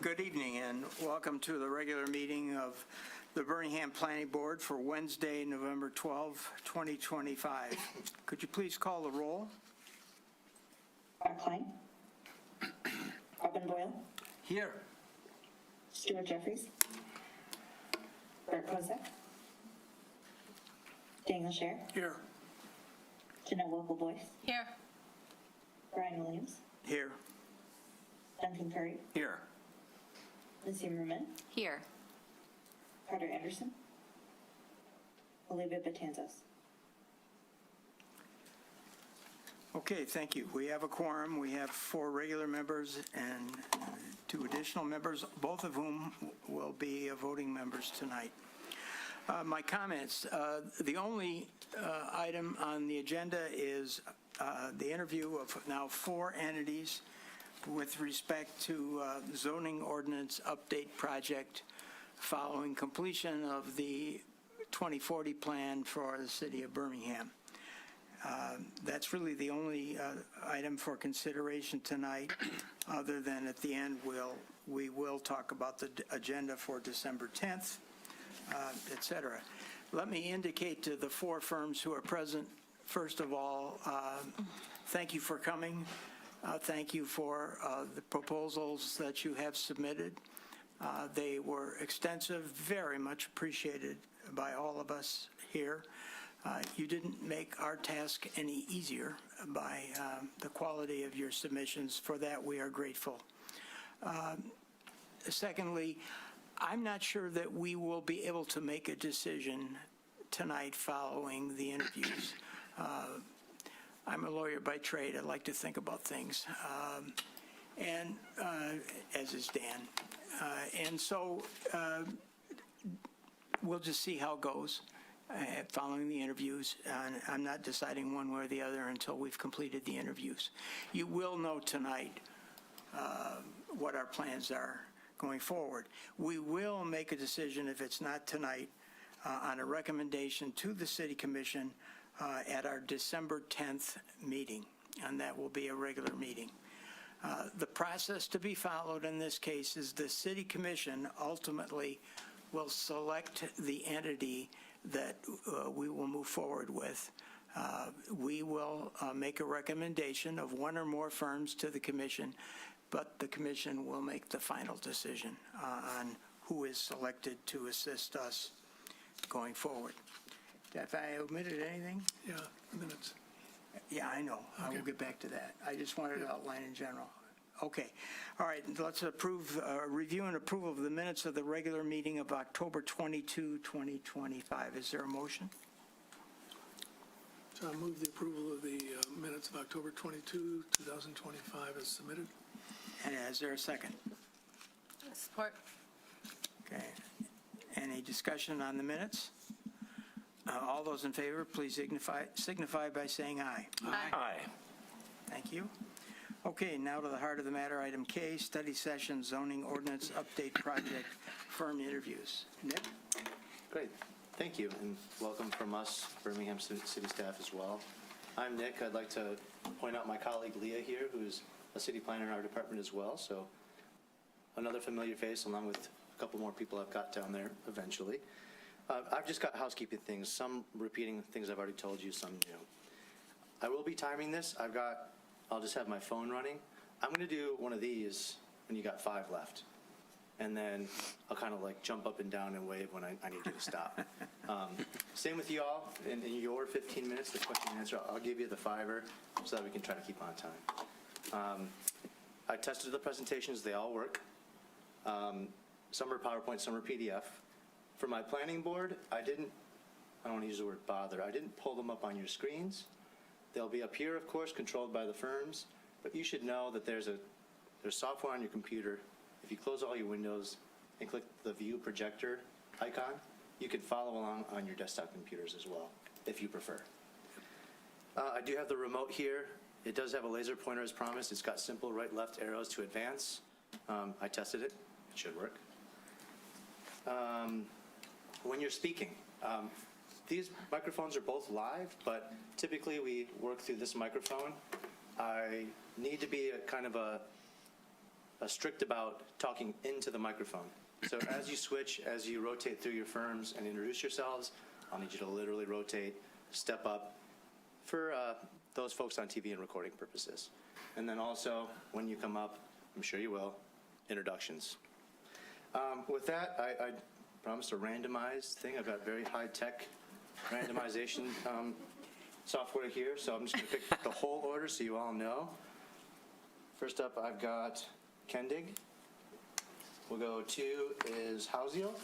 Good evening and welcome to the regular meeting of the Birmingham Planning Board for Wednesday, November 12, 2025. Could you please call the roll? Mark Klein. Robin Boyle. Here. Stuart Jeffries. Bert Kozak. Daniel Scher. Here. Jeanette Wilkle-Boyce. Here. Brian Williams. Here. Duncan Curry. Here. Lindsay Merman. Here. Carter Anderson. Olivia Batanzas. Okay, thank you. We have a quorum. We have 4 regular members and 2 additional members, both of whom will be voting members tonight. My comments, the only item on the agenda is the interview of now 4 entities with respect to zoning ordinance update project following completion of the 2040 plan for the city of Birmingham. That's really the only item for consideration tonight, other than at the end we will talk about the agenda for December 10th, et cetera. Let me indicate to the 4 firms who are present, first of all, thank you for coming. Thank you for the proposals that you have submitted. They were extensive, very much appreciated by all of us here. You didn't make our task any easier by the quality of your submissions. For that, we are grateful. Secondly, I'm not sure that we will be able to make a decision tonight following the interviews. I'm a lawyer by trade. I like to think about things, and as is Dan. And so we'll just see how it goes following the interviews. I'm not deciding one way or the other until we've completed the interviews. You will know tonight what our plans are going forward. We will make a decision, if it's not tonight, on a recommendation to the City Commission at our December 10th meeting, and that will be a regular meeting. The process to be followed in this case is the City Commission ultimately will select the entity that we will move forward with. We will make a recommendation of 1 or more firms to the Commission, but the Commission will make the final decision on who is selected to assist us going forward. Have I omitted anything? Yeah, minutes. Yeah, I know. I will get back to that. I just wanted to outline in general. Okay. All right. Let's review and approve of the minutes of the regular meeting of October 22, 2025. Is there a motion? So I move the approval of the minutes of October 22, 2025 as submitted. And is there a second? Support. Okay. Any discussion on the minutes? All those in favor, please signify by saying aye. Aye. Thank you. Okay, now to the heart of the matter, item K, study session zoning ordinance update project firm interviews. Nick? Great. Thank you, and welcome from us, Birmingham City staff as well. I'm Nick. I'd like to point out my colleague Leah here, who's a city planner in our department as well, so another familiar face along with a couple more people I've got down there eventually. I've just got housekeeping things, some repeating things I've already told you, some new. I will be timing this. I'll just have my phone running. I'm going to do one of these when you got 5 left. And then I'll kind of like jump up and down and wave when I need you to stop. Same with you all. In your 15 minutes, the question and answer, I'll give you the 5er so that we can try to keep on time. I tested the presentations. They all work. Some are PowerPoint, some are PDF. For my planning board, I don't want to use the word bother. I didn't pull them up on your screens. They'll be up here, of course, controlled by the firms, but you should know that there's software on your computer. If you close all your windows and click the view projector icon, you can follow along on your desktop computers as well, if you prefer. I do have the remote here. It does have a laser pointer as promised. It's got simple right-left arrows to advance. I tested it. It should work. When you're speaking, these microphones are both live, but typically we work through this microphone. I need to be a kind of a strict about talking into the microphone. So as you switch, as you rotate through your firms and introduce yourselves, I'll need you to literally rotate, step up for those folks on TV and recording purposes. And then also, when you come up, I'm sure you will, introductions. With that, I promised a randomized thing. I've got very high-tech randomization software here, so I'm just going to pick the whole order so you all know. First up, I've got Kendig. We'll go 2 is Hausio.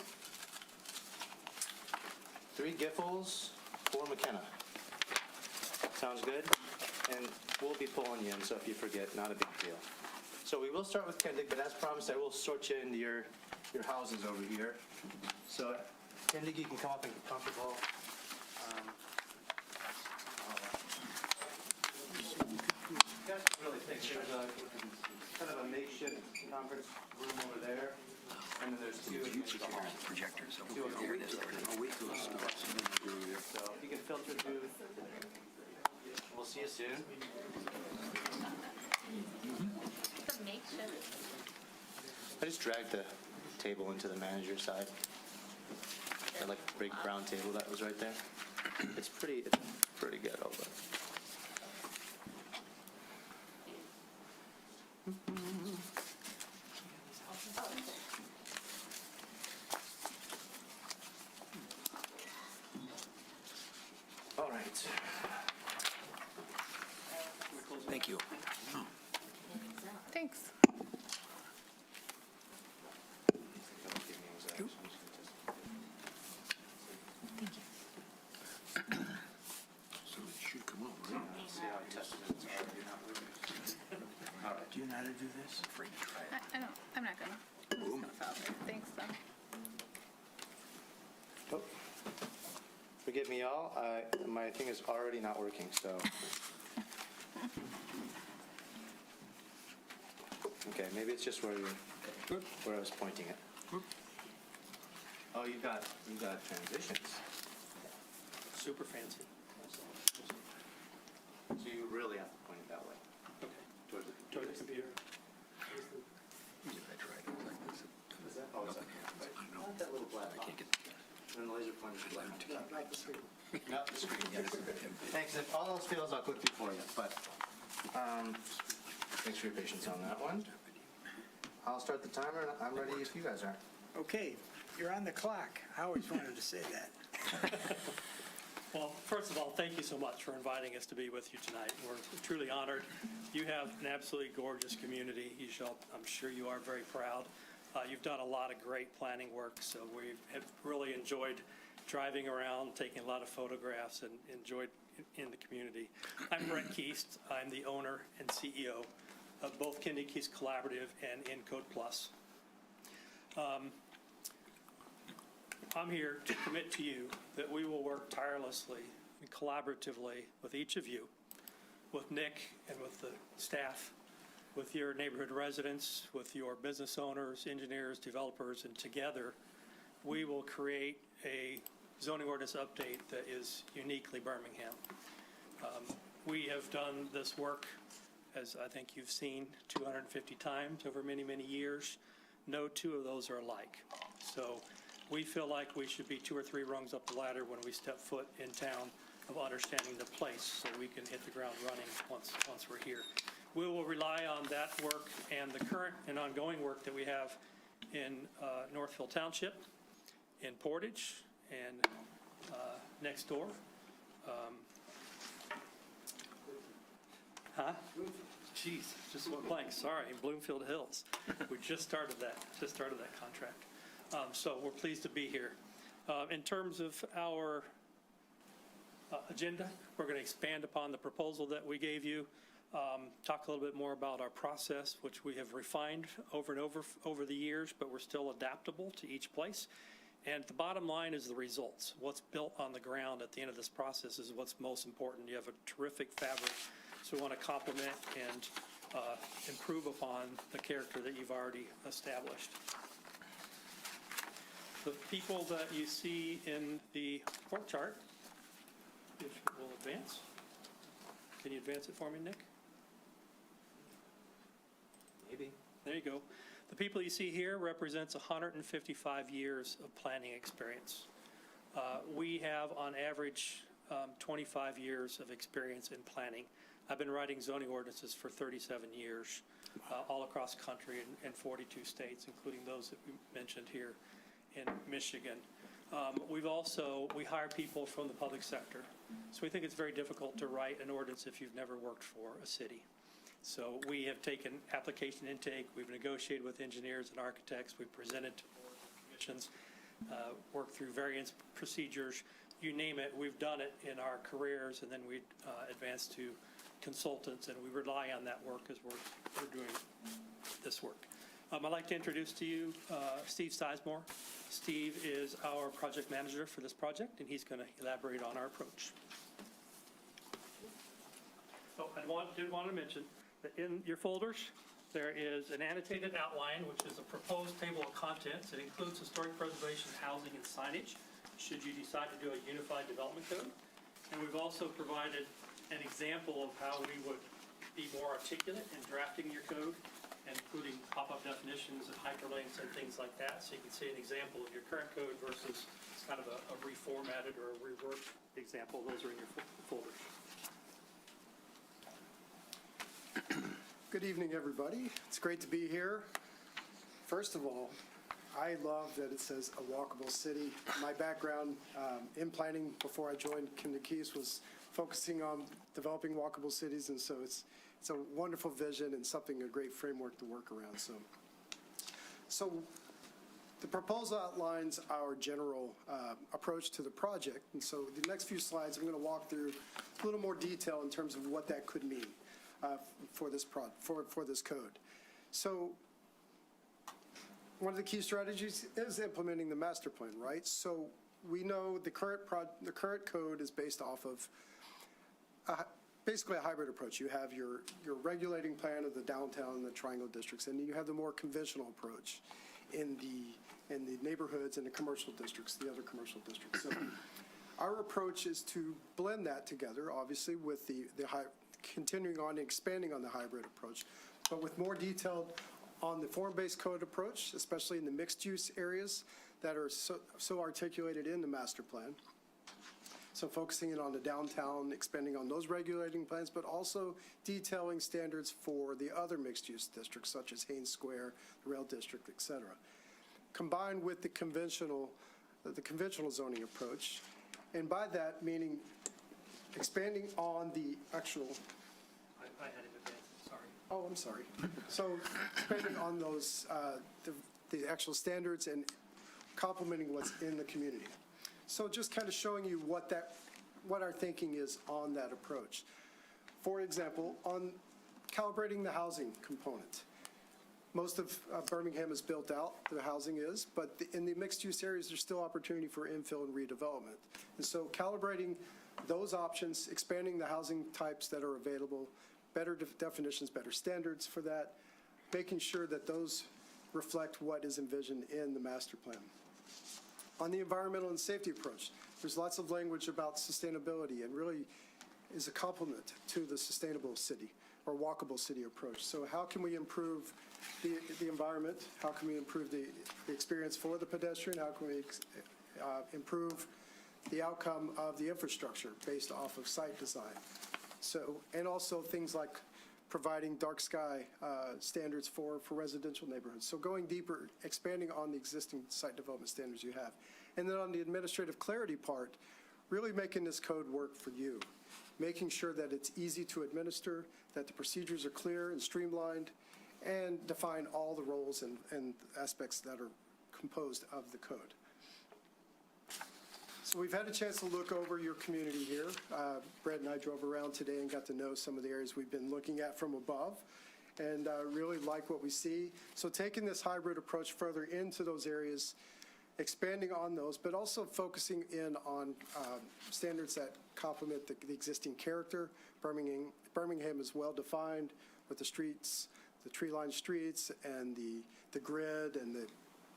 3 Giffords, 4 McKenna. Sounds good? And we'll be pulling you in, so if you forget, not a big deal. So we will start with Kendig, but as promised, I will sort you into your houses over here. So Kendig, you can come up and get comfortable. You guys can really think there's kind of a makeshift conference room over there, and then there's 2 in the hall. Projectors Two over here. So you can filter through. We'll see you soon. The makeshift. I just dragged the table into the manager's side. That like big brown table that was right there. It's pretty ghetto, but. All right. Thank you. Thanks. So it should come up, right? See how testaments are. All right. Do you know how to do this? Afraid to try it. I don't, I'm not gonna. I'm just gonna file it. Thanks, though. Oh. Forgive me, y'all. My thing is already not working, so. Okay, maybe it's just where I was pointing it. Oh, you've got transitions. Super fancy. So you really have to point it that way. Okay. Towards the Toward the computer. I tried it like this. Is that? Oh, is that? Not that little black box. And the laser pointer should light up. No, the screen, yes. Thanks. If all else fails, I'll click before you, but, thanks for your patience on that one. I'll start the timer, and I'm ready if you guys are. Okay, you're on the clock. I always wanted to say that. Well, first of all, thank you so much for inviting us to be with you tonight. We're truly honored. You have an absolutely gorgeous community. I'm sure you are very proud. You've done a lot of great planning work, so we have really enjoyed driving around, taking a lot of photographs, and enjoyed in the community. I'm Brett Keast. I'm the owner and CEO of both Kendig Keast Collaborative and Encode Plus. I'm here to commit to you that we will work tirelessly and collaboratively with each of you, with Nick and with the staff, with your neighborhood residents, with your business owners, engineers, developers, and together we will create a zoning ordinance update that is uniquely Birmingham. We have done this work, as I think you've seen, 250 times over many, many years. No 2 of those are alike. So we feel like we should be 2 or 3 rungs up the ladder when we step foot in town of understanding the place so we can hit the ground running once we're here. We will rely on that work and the current and ongoing work that we have in Northville Township, in Portage, and next door. Jeez, just went blank, sorry, in Bloomfield Hills. We just started that contract. So we're pleased to be here. In terms of our agenda, we're going to expand upon the proposal that we gave you, talk a little bit more about our process, which we have refined over and over the years, but we're still adaptable to each place. And the bottom line is the results. What's built on the ground at the end of this process is what's most important. You have a terrific fabric, so we want to complement and improve upon the character that you've already established. The people that you see in the org chart, if you will advance. Can you advance it for me, Nick? Maybe. There you go. The people you see here represents 155 years of planning experience. We have, on average, 25 years of experience in planning. I've been writing zoning ordinances for 37 years, all across the country in 42 states, including those that we mentioned here in Michigan. We hire people from the public sector. So we think it's very difficult to write an ordinance if you've never worked for a city. So we have taken application intake, we've negotiated with engineers and architects, we've presented to boards and commissions, worked through variance procedures, you name it, we've done it in our careers, and then we advance to consultants, and we rely on that work as we're doing this work. I'd like to introduce to you Steve Sizemore. Steve is our project manager for this project, and he's going to elaborate on our approach. Oh, I did want to mention that in your folders, there is an annotated outline, which is a proposed table of contents. It includes historic preservation, housing, and signage, should you decide to do a unified development code. And we've also provided an example of how we would be more articulate in drafting your code, including pop-up definitions and hyperlinks and things like that. So you can see an example of your current code versus kind of a reformatted or a reworked example. Those are in your folders. Good evening, everybody. It's great to be here. First of all, I love that it says a walkable city. My background in planning before I joined Kinder Keys was focusing on developing walkable cities, and so it's a wonderful vision and a great framework to work around. So the proposal outlines our general approach to the project, and so the next few slides I'm going to walk through a little more detail in terms of what that could mean for this code. So one of the key strategies is implementing the master plan, right? So we know the current code is based off of basically a hybrid approach. You have your regulating plan of the downtown and the triangle districts, and then you have the more conventional approach in the neighborhoods and the commercial districts, the other commercial districts. So our approach is to blend that together, obviously, with continuing on and expanding on the hybrid approach, but with more detailed on the form-based code approach, especially in the mixed-use areas that are so articulated in the master plan. So focusing in on the downtown, expanding on those regulating plans, but also detailing standards for the other mixed-use districts, such as Haynes Square, the Rail District, et cetera. Combined with the conventional zoning approach, and by that meaning expanding on the actual. I had it advanced, sorry. Oh, I'm sorry. So expanding on those, the actual standards and complementing what's in the community. So just kind of showing you what our thinking is on that approach. For example, on calibrating the housing component. Most of Birmingham is built out, the housing is, but in the mixed-use areas, there's still opportunity for infill and redevelopment. And so calibrating those options, expanding the housing types that are available, better definitions, better standards for that, making sure that those reflect what is envisioned in the master plan. On the environmental and safety approach, there's lots of language about sustainability and really is a complement to the sustainable city or walkable city approach. So how can we improve the environment? How can we improve the experience for the pedestrian? How can we improve the outcome of the infrastructure based off of site design? So, and also things like providing dark sky standards for residential neighborhoods. So going deeper, expanding on the existing site development standards you have. And then on the administrative clarity part, really making this code work for you. Making sure that it's easy to administer, that the procedures are clear and streamlined, and define all the roles and aspects that are composed of the code. So we've had a chance to look over your community here. Brett and I drove around today and got to know some of the areas we've been looking at from above, and really like what we see. So taking this hybrid approach further into those areas, expanding on those, but also focusing in on standards that complement the existing character. Birmingham is well defined with the streets, the tree-lined streets, and the grid and the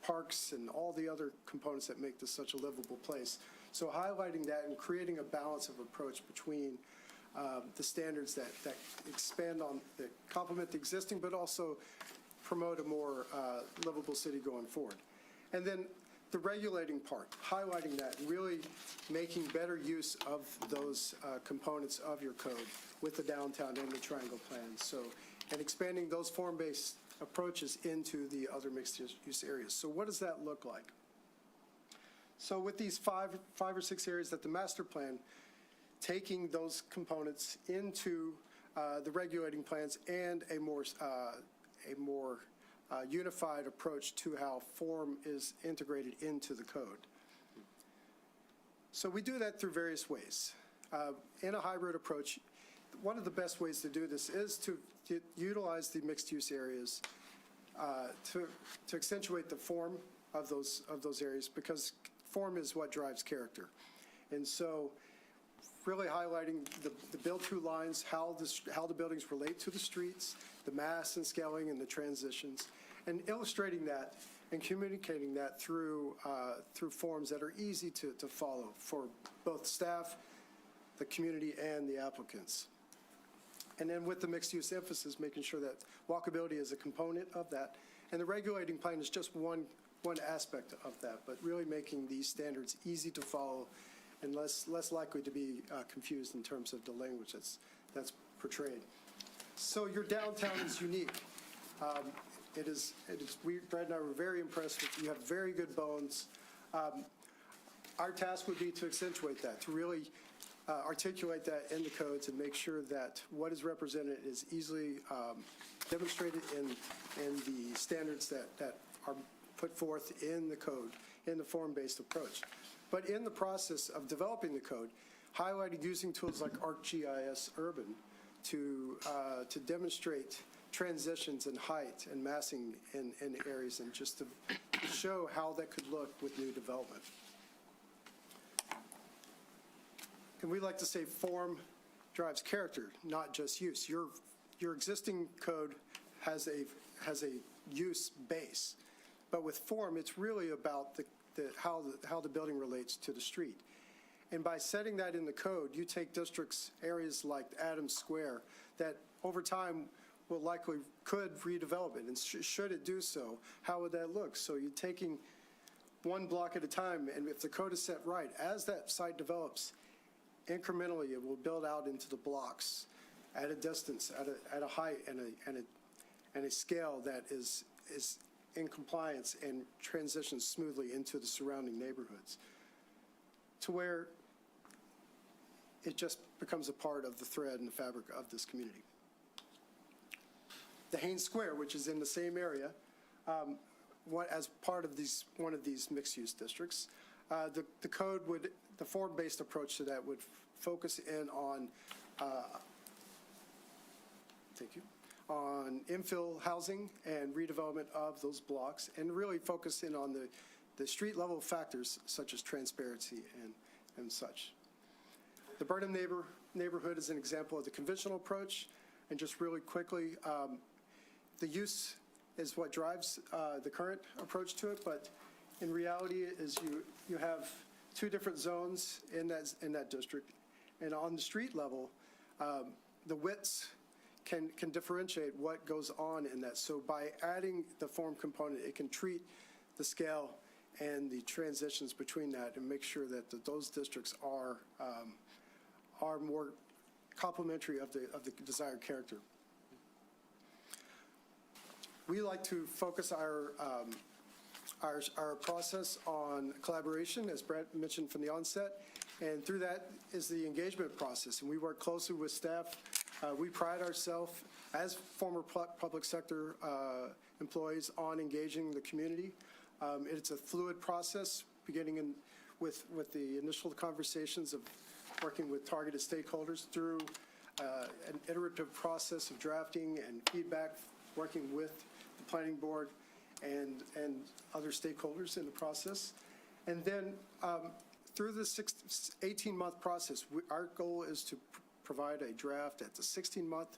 parks and all the other components that make this such a livable place. So highlighting that and creating a balance of approach between the standards that expand on, that complement the existing, but also promote a more livable city going forward. And then the regulating part, highlighting that, really making better use of those components of your code with the downtown and the triangle plan. So, and expanding those form-based approaches into the other mixed-use areas. So what does that look like? So with these five or six areas that the master plan, taking those components into the regulating plans and a more unified approach to how form is integrated into the code. So we do that through various ways. In a hybrid approach, one of the best ways to do this is to utilize the mixed-use areas to accentuate the form of those areas, because form is what drives character. And so really highlighting the build-through lines, how the buildings relate to the streets, the mass and scaling and the transitions, and illustrating that and communicating that through forms that are easy to follow for both staff, the community, and the applicants. And then with the mixed-use emphasis, making sure that walkability is a component of that. And the regulating plan is just one aspect of that, but really making these standards easy to follow and less likely to be confused in terms of the language that's portrayed. So your downtown is unique. Brad and I were very impressed with you. You have very good bones. Our task would be to accentuate that, to really articulate that in the codes and make sure that what is represented is easily demonstrated in the standards that are put forth in the code, in the form-based approach. But in the process of developing the code, highlighting using tools like ArcGIS Urban to demonstrate transitions in height and massing in areas, and just to show how that could look with new development. And we like to say form drives character, not just use. Your existing code has a use base, but with form, it's really about how the building relates to the street. And by setting that in the code, you take districts, areas like Adams Square, that over time could redevelop it, and should it do so, how would that look? So you're taking one block at a time, and if the code is set right, as that site develops, incrementally it will build out into the blocks at a distance, at a height and a scale that is in compliance and transitions smoothly into the surrounding neighborhoods, to where it just becomes a part of the thread and the fabric of this community. The Haynes Square, which is in the same area, as part of one of these mixed-use districts, the code would, the form-based approach to that would focus in on, on infill housing and redevelopment of those blocks, and really focus in on the street-level factors such as transparency and such. The Burnham neighborhood is an example of the conventional approach, and just really quickly, the use is what drives the current approach to it, but in reality is you have two different zones in that district, and on the street level, the widths can differentiate what goes on in that. So by adding the form component, it can treat the scale and the transitions between that and make sure that those districts are more complementary of the desired character. We like to focus our process on collaboration, as Brett mentioned from the onset, and through that is the engagement process, and we work closely with staff. We pride ourselves as former public sector employees on engaging the community. It's a fluid process, beginning with the initial conversations of working with targeted stakeholders through an iterative process of drafting and feedback, working with the planning board and other stakeholders in the process. And then through the 18-month process, our goal is to provide a draft at the 16-month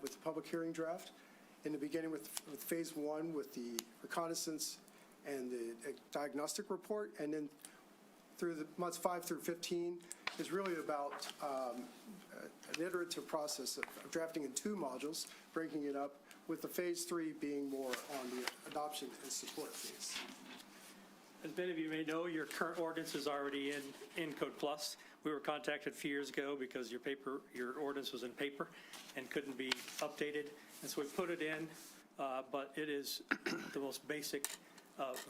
with the public hearing draft, in the beginning with phase 1 with the reconnaissance and the diagnostic report, and then through the months 5 through 15 is really about an iterative process of drafting in 2 modules, breaking it up with the Phase 3 being more on the adoption and support phase. As many of you may know, your current ordinance is already in Code Plus. We were contacted a few years ago because your ordinance was in paper and couldn't be updated, and so we put it in, but it is the most basic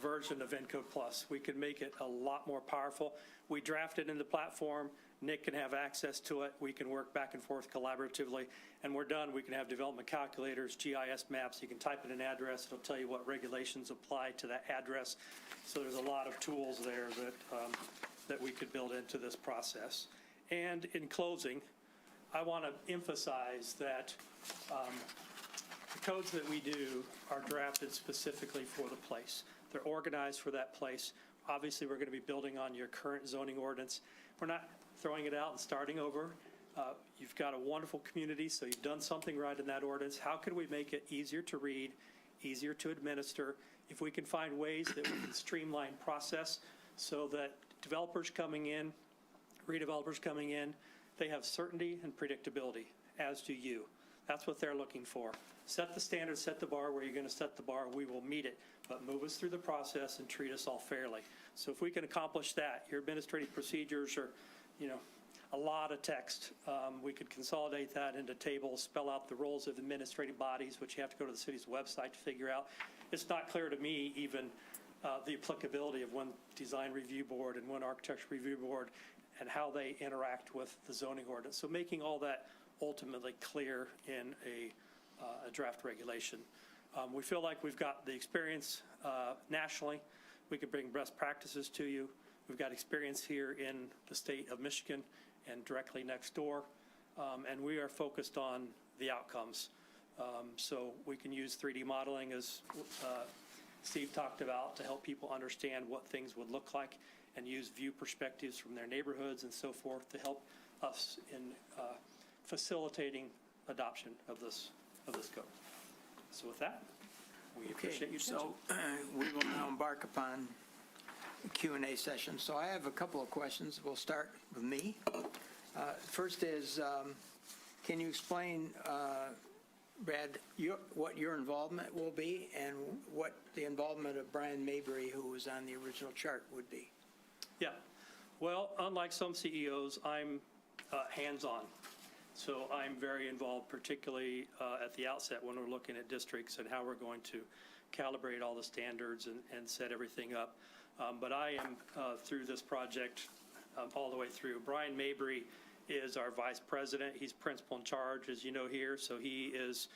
version of Encode Plus. We can make it a lot more powerful. We drafted in the platform. Nick can have access to it. We can work back and forth collaboratively. And we're done. We can have development calculators, GIS maps. You can type in an address. It'll tell you what regulations apply to that address. So there's a lot of tools there that we could build into this process. And in closing, I want to emphasize that the codes that we do are drafted specifically for the place. They're organized for that place. Obviously, we're going to be building on your current zoning ordinance. We're not throwing it out and starting over. You've got a wonderful community, so you've done something right in that ordinance. How can we make it easier to read, easier to administer? If we can find ways that we can streamline process so that developers coming in, redevelopers coming in, they have certainty and predictability, as do you. That's what they're looking for. Set the standard, set the bar where you're going to set the bar. We will meet it, but move us through the process and treat us all fairly. So if we can accomplish that, your administrative procedures are, a lot of text. We could consolidate that into tables, spell out the roles of administrative bodies, which you have to go to the city's website to figure out. It's not clear to me even the applicability of one design review board and one architecture review board and how they interact with the zoning ordinance. So making all that ultimately clear in a draft regulation. We feel like we've got the experience nationally. We could bring best practices to you. We've got experience here in the state of Michigan and directly next door, and we are focused on the outcomes. So we can use 3D modeling, as Steve talked about, to help people understand what things would look like and use view perspectives from their neighborhoods and so forth to help us in facilitating adoption of this code. So with that, we appreciate your attention. So we will now embark upon a Q&A session. So I have a couple of questions. We'll start with me. First is, can you explain, Brad, what your involvement will be and what the involvement of Brian Mabry, who was on the original chart, would be? Yeah. Well, unlike some CEOs, I'm hands-on. So I'm very involved, particularly at the outset when we're looking at districts and how we're going to calibrate all the standards and set everything up. But I am, through this project, all the way through. Brian Mabry is our vice president. He's principal in charge, as you know here. So he is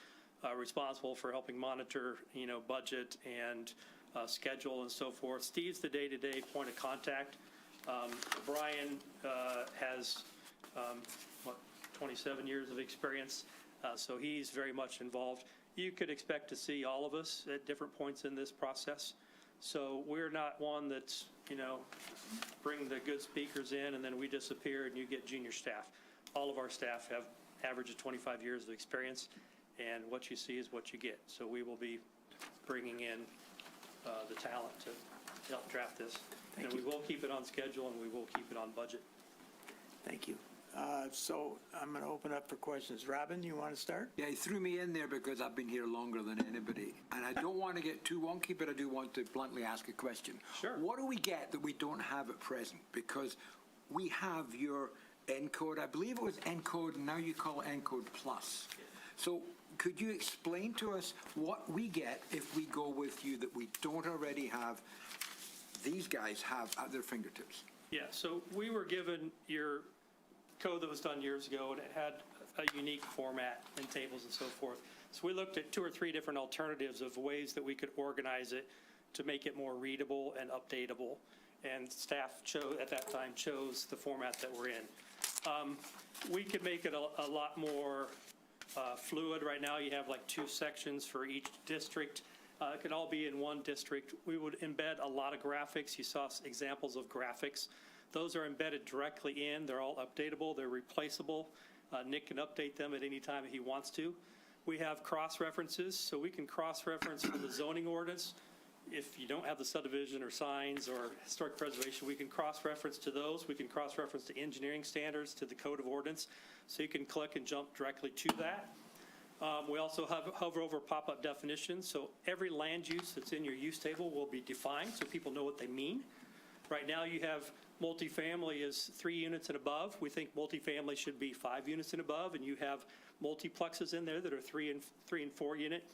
responsible for helping monitor, budget and schedule and so forth. Steve's the day-to-day point of contact. Brian has, 27 years of experience, so he's very much involved. You could expect to see all of us at different points in this process. So we're not one that's, bring the good speakers in and then we disappear and you get junior staff. All of our staff have average of 25 years of experience, and what you see is what you get. So we will be bringing in the talent to help draft this. And we will keep it on schedule and we will keep it on budget. Thank you. So I'm going to open up for questions. Robin, you want to start? Yeah, he threw me in there because I've been here longer than anybody. And I don't want to get too wonky, but I do want to bluntly ask a question. Sure. What do we get that we don't have at present? Because we have your Encode, I believe it was Encode, and now you call it Encode Plus. So could you explain to us what we get if we go with you that we don't already have, these guys have at their fingertips? Yeah, so we were given your code that was done years ago, and it had a unique format and tables and so forth. So we looked at 2 or 3 different alternatives of ways that we could organize it to make it more readable and updatable. And staff at that time chose the format that we're in. We could make it a lot more fluid. Right now you have like 2 sections for each district. It could all be in one district. We would embed a lot of graphics. You saw examples of graphics. Those are embedded directly in. They're all updatable. They're replaceable. Nick can update them at any time he wants to. We have cross-references, so we can cross-reference from the zoning ordinance. If you don't have the subdivision or signs or historic preservation, we can cross-reference to those. We can cross-reference to engineering standards, to the code of ordinance, so you can click and jump directly to that. We also hover over pop-up definitions, so every land use that's in your use table will be defined, so people know what they mean. Right now, you have multifamily is 3 units and above. We think multifamily should be 5 units and above, and you have multiplexes in there that are 3 and 4 unit,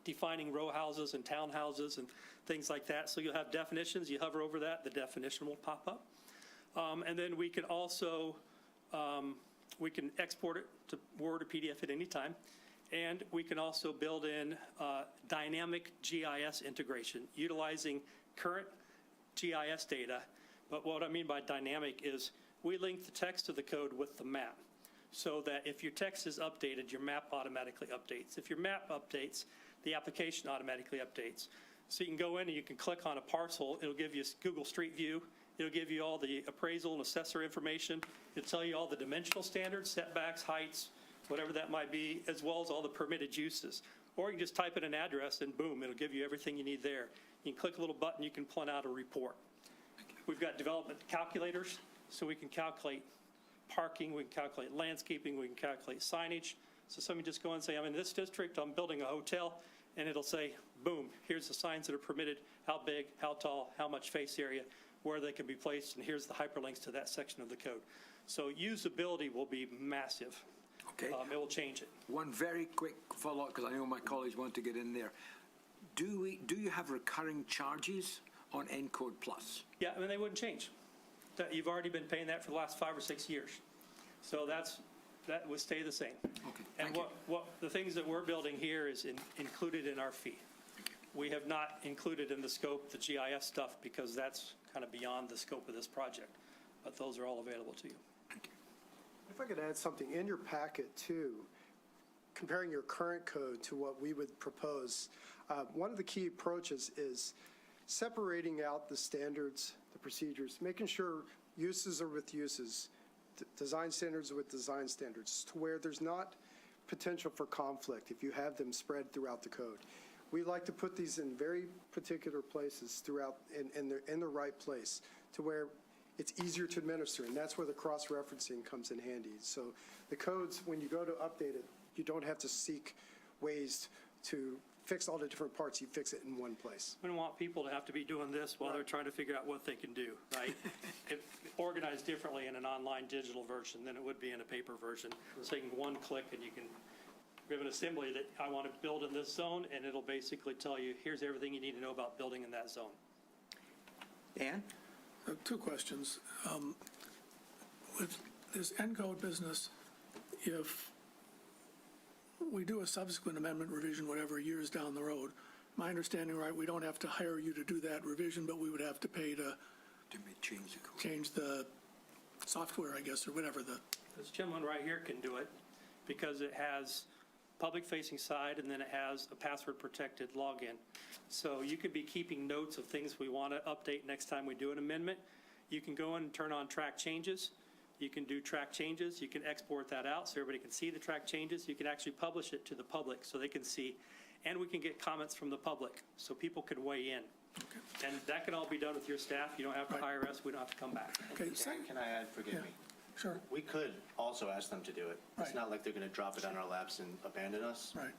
defining row houses and townhouses and things like that. So you'll have definitions. You hover over that, the definition will pop up. And then we can also, we can export it to Word or PDF at any time. And we can also build in dynamic GIS integration, utilizing current GIS data. But what I mean by dynamic is we link the text of the code with the map, so that if your text is updated, your map automatically updates. If your map updates, the application automatically updates. So you can go in and you can click on a parcel. It'll give you Google Street View. It'll give you all the appraisal and assessor information. It'll tell you all the dimensional standards, setbacks, heights, whatever that might be, as well as all the permitted uses. Or you can just type in an address and boom, it'll give you everything you need there. You can click a little button, you can print out a report. We've got development calculators, so we can calculate parking, we can calculate landscaping, we can calculate signage. So somebody just go and say, I'm in this district, I'm building a hotel, and it'll say, boom, here's the signs that are permitted, how big, how tall, how much face area, where they can be placed, and here's the hyperlinks to that section of the code. So usability will be massive. Okay. It will change it. One very quick follow-up, because I know my colleagues want to get in there. Do you have recurring charges on Encode Plus? Yeah, I mean, they wouldn't change. You've already been paying that for the last 5 or 6 years. So that would stay the same. Okay, And thank you. what the things that we're building here is included in our fee. We have not included in the scope the GIS stuff because that's kind of beyond the scope of this project. But those are all available to you. If I could add something, in your packet too, comparing your current code to what we would propose, one of the key approaches is separating out the standards, the procedures, making sure uses are with uses, design standards are with design standards, to where there's not potential for conflict if you have them spread throughout the code. We like to put these in very particular places throughout, in the right place, to where it's easier to administer, and that's where the cross-referencing comes in handy. So the codes, when you go to update it, you don't have to seek ways to fix all the different parts. You fix it in one place. We don't want people to have to be doing this while they're trying to figure out what they can do, right? If organized differently in an online digital version than it would be in a paper version. So you can one click and you can give an assembly that I want to build in this zone, and it'll basically tell you, here's everything you need to know about building in that zone. Dan? 2 questions. With this Encode business, if we do a subsequent amendment revision, whatever, years down the road, my understanding, right, we don't have to hire you to do that revision, but we would have to pay to change the code. change the software, I guess, or whatever the, This gentleman right here can do it because it has public-facing side, and then it has a password-protected login. So you could be keeping notes of things we want to update next time we do an amendment. You can go in and turn on track changes. You can do track changes. You can export that out so everybody can see the track changes. You can actually publish it to the public so they can see. And we can get comments from the public so people can weigh in. And that can all be done with your staff. You don't have to hire us. We don't have to come back. okay, Can I add, forgive me? sure, We could also ask them to do it. It's Right. not like they're going to drop it on our laps and abandon us. right,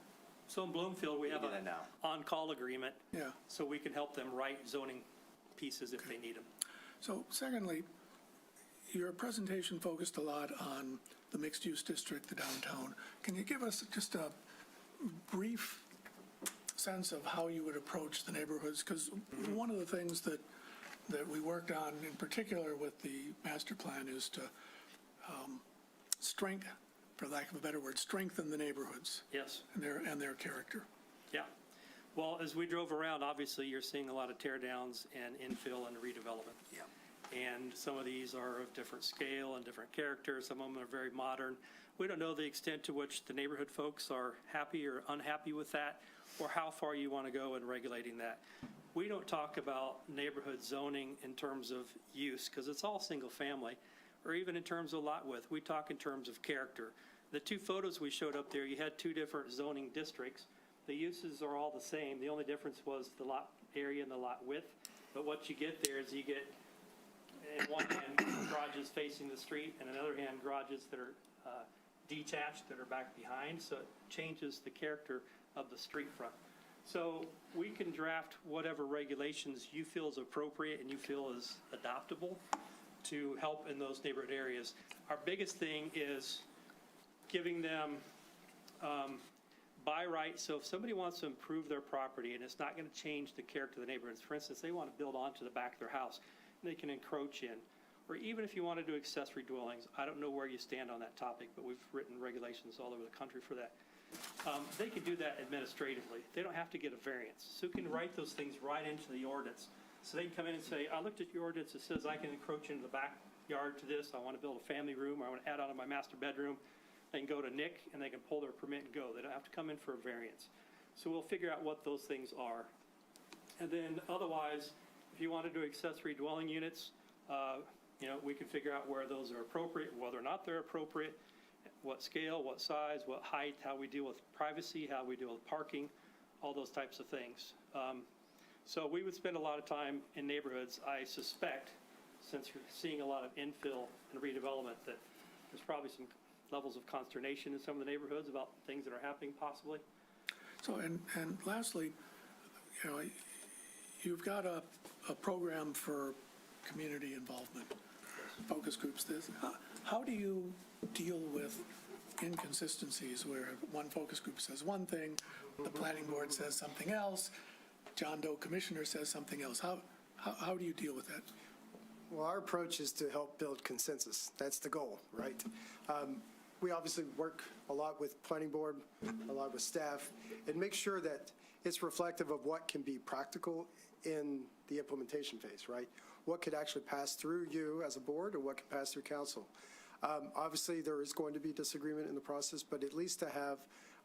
So in Bloomfield, we have do an that now. on-call agreement. yeah. So we can help them write zoning pieces if they need them. So secondly, your presentation focused a lot on the mixed-use district, the downtown. Can you give us just a brief sense of how you would approach the neighborhoods? Because one of the things that we worked on in particular with the master plan is to strengthen, for lack of a better word, strengthen the neighborhoods Yes. and their character. Yeah. Well, as we drove around, obviously, you're seeing a lot of tear downs and infill and redevelopment. Yeah. And some of these are of different scale and different character. Some of them are very modern. We don't know the extent to which the neighborhood folks are happy or unhappy with that, or how far you want to go in regulating that. We don't talk about neighborhood zoning in terms of use, because it's all single family, or even in terms of lot width. We talk in terms of character. The 2 photos we showed up there, you had 2 different zoning districts. The uses are all the same. The only difference was the lot area and the lot width. But what you get there is you get, in one hand, garages facing the street, and in another hand, garages that are detached that are back behind, so it changes the character of the street front. So we can draft whatever regulations you feel is appropriate and you feel is adoptable to help in those neighborhood areas. Our biggest thing is giving them by right. So if somebody wants to improve their property and it's not going to change the character of the neighborhoods, for instance, they want to build onto the back of their house, and they can encroach in. Or even if you want to do accessory dwellings, I don't know where you stand on that topic, but we've written regulations all over the country for that. They can do that administratively. They don't have to get a variance. So you can write those things right into the ordinance. So they can come in and say, I looked at your ordinance, it says I can encroach into the backyard to this, I want to build a family room, or I want to add on to my master bedroom. They can go to Nick and they can pull their permit and go. They don't have to come in for a variance. So we'll figure out what those things are. And then otherwise, if you want to do accessory dwelling units, we can figure out where those are appropriate, whether or not they're appropriate, what scale, what size, what height, how we deal with privacy, how we deal with parking, all those types of things. So we would spend a lot of time in neighborhoods. I suspect, since you're seeing a lot of infill and redevelopment, that there's probably some levels of consternation in some of the neighborhoods about things that are happening possibly. So, and lastly, you've got a program for community involvement, focus groups. How do you deal with inconsistencies where one focus group says one thing, the planning board says something else, John Doe Commissioner says something else? How do you deal with that? Well, our approach is to help build consensus. That's the goal, right? We obviously work a lot with planning board, a lot with staff, and make sure that it's reflective of what can be practical in the implementation phase, right? What could actually pass through you as a board, or what can pass through council. Obviously, there is going to be disagreement in the process, but at least to have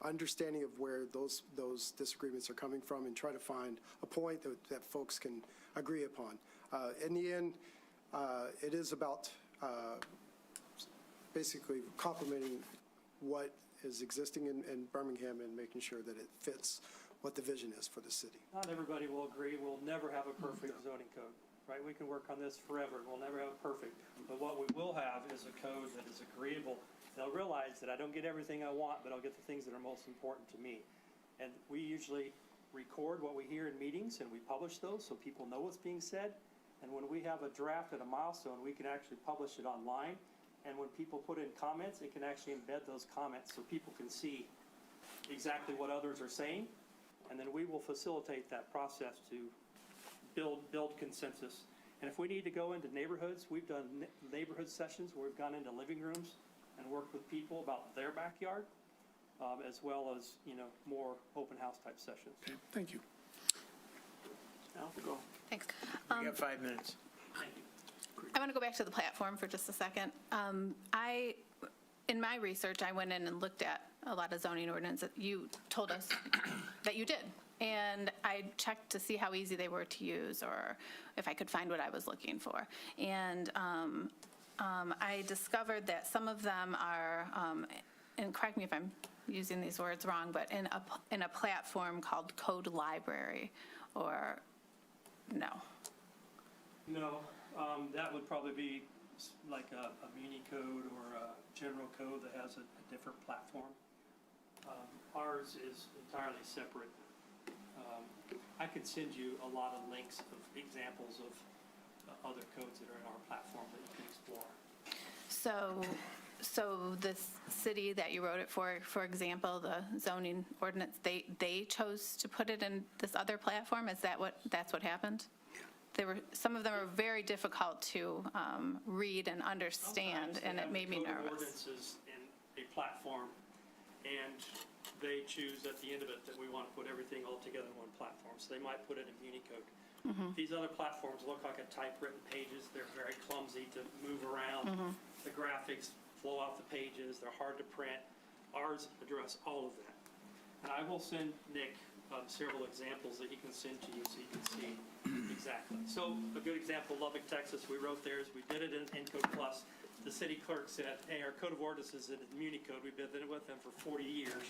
understanding of where those disagreements are coming from and try to find a point that folks can agree upon. In the end, it is about basically complementing what is existing in Birmingham and making sure that it fits what the vision is for the city. Not everybody will agree. We'll never have a perfect zoning code, right? We can work on this forever. We'll never have a perfect. But what we will have is a code that is agreeable. They'll realize that I don't get everything I want, but I'll get the things that are most important to me. And we usually record what we hear in meetings, and we publish those so people know what's being said. And when we have a draft at a milestone, we can actually publish it online. And when people put in comments, it can actually embed those comments so people can see exactly what others are saying. And then we will facilitate that process to build consensus. And if we need to go into neighborhoods, we've done neighborhood sessions where we've gone into living rooms and worked with people about their backyard, as well as, more open house type sessions. Okay, thank you. Al, go. Thanks. You got 5 minutes. Thank you. I want to go back to the platform for just a second. In my research, I went in and looked at a lot of zoning ordinances that you told us that you did. And I checked to see how easy they were to use or if I could find what I was looking for. And I discovered that some of them are, and correct me if I'm using these words wrong, but in a platform called Code Library, or no? No, that would probably be like a muni code or a general code that has a different platform. Ours is entirely separate. I could send you a lot of links of examples of other codes that are in our platform that you can explore. So this city that you wrote it for example, the zoning ordinance, they chose to put it in this other platform? That's what happened? Some of them are very difficult to read and understand, Sometimes and they it have made me code of nervous. ordinances in a platform, and they choose at the end of it that we want to put everything all together in one platform. So they might put it in Unicode. These other platforms look like a typewritten pages. They're very clumsy to move around. The graphics flow off the pages. They're hard to print. Ours address all of that. And I will send Nick several examples that he can send to you so you can see exactly. So a good example, Lubbock, Texas, we wrote theirs. We did it in Encode Plus. The city clerk said, hey, our code of ordinances is in Municode. We've been with them for 40 years.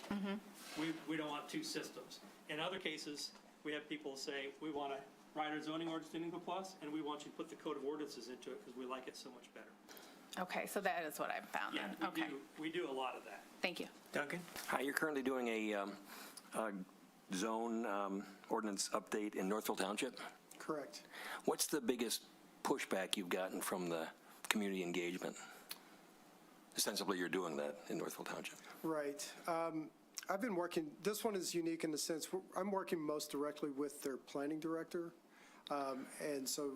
We don't want two systems. In other cases, we have people say, we want to write our zoning ordinance in Encode Plus, and we want you to put the code of ordinances into it because we like it so much better. Okay, so that is what I found Yeah, then. Okay, we do a lot of that. thank you. Duncan? Hi, you're currently doing a zone ordinance update in Northville Township. Correct. What's the biggest pushback you've gotten from the community engagement? Ostensibly, you're doing that in Northville Township. Right. I've been working, this one is unique in the sense, I'm working most directly with their planning director. And so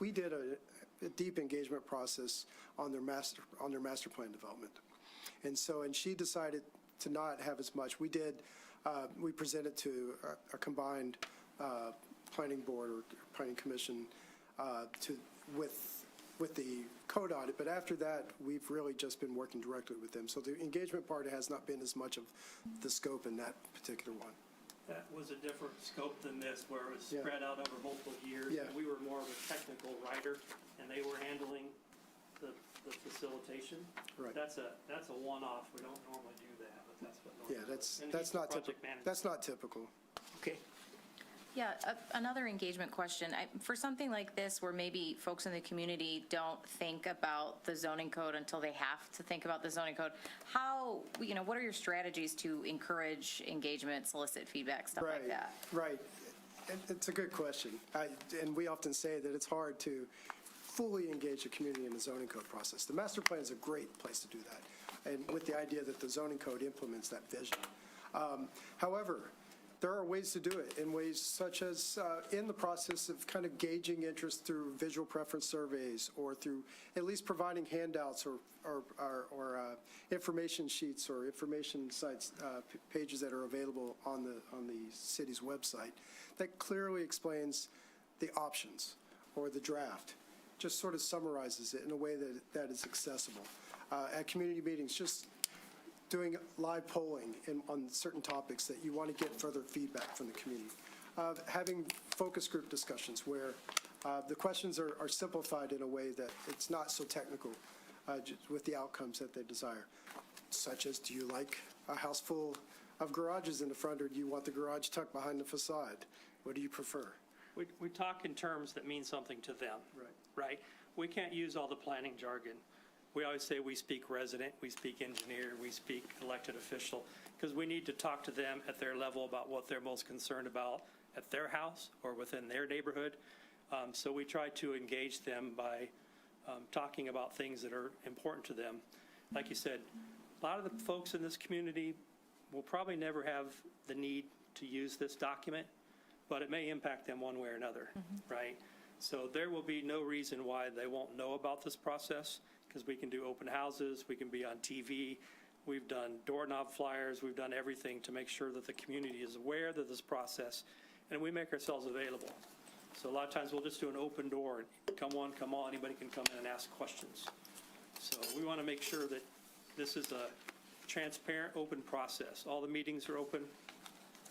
we did a deep engagement process on their master plan development. And she decided to not have as much. We presented to a combined planning board or planning commission with the code audit, but after that, we've really just been working directly with them. So the engagement part has not been as much of the scope in that particular one. That was a different scope than this, where it was Yeah. spread out over multiple years. Yeah. And we were more of a technical writer, and they were handling the facilitation. Right. That's a one-off. We don't normally do that, but that's what normally. Yeah, that's And he's the not project typical. manager. That's not typical. Okay. Yeah, another engagement question. For something like this, where maybe folks in the community don't think about the zoning code until they have to think about the zoning code, what are your strategies to encourage engagement, solicit feedback, stuff like that? Right. It's a good question. And we often say that it's hard to fully engage the community in the zoning code process. The master plan is a great place to do that, and with the idea that the zoning code implements that vision. However, there are ways to do it in ways such as in the process of kind of gauging interest through visual preference surveys, or through at least providing handouts or information sheets or information sites, pages that are available on the city's website that clearly explains the options or the draft. Just sort of summarizes it in a way that is accessible. At community meetings, just doing live polling on certain topics that you want to get further feedback from the community. Having focus group discussions where the questions are simplified in a way that it's not so technical with the outcomes that they desire, such as, do you like a house full of garages in the front, or do you want the garage tucked behind the facade? What do you prefer? We talk in terms that mean something to them. Right? We can't use all the planning jargon. We always say we speak resident, we speak engineer, we speak elected official, because we need to talk to them at their level about what they're most concerned about at their house or within their neighborhood. So we try to engage them by talking about things that are important to them. Like you said, a lot of the folks in this community will probably never have the need to use this document, but it may impact them one way or another, right? So there will be no reason why they won't know about this process, because we can do open houses, we can be on TV, we've done doorknob flyers, we've done everything to make sure that the community is aware of this process, and we make ourselves available. So a lot of times we'll just do an open door, come on, anybody can come in and ask questions. So we want to make sure that this is a transparent, open process. All the meetings are open,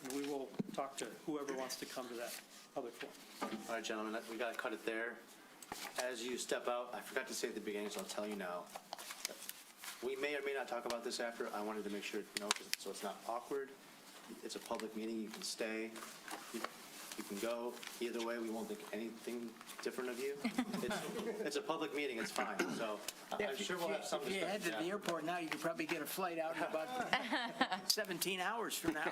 and we will talk to whoever wants to come to that public forum. All right, gentlemen, we got to cut it there. As you step out, I forgot to say at the beginning, so I'll tell you now. We may or may not talk about this after. I wanted to make sure, so it's not awkward. It's a public meeting. You can stay. You can go. Either way, we won't think anything different of you. It's a public meeting. It's fine. So I'm sure we'll have some If you head to discussion the airport now, you could probably get a flight out in about 17 hours from now.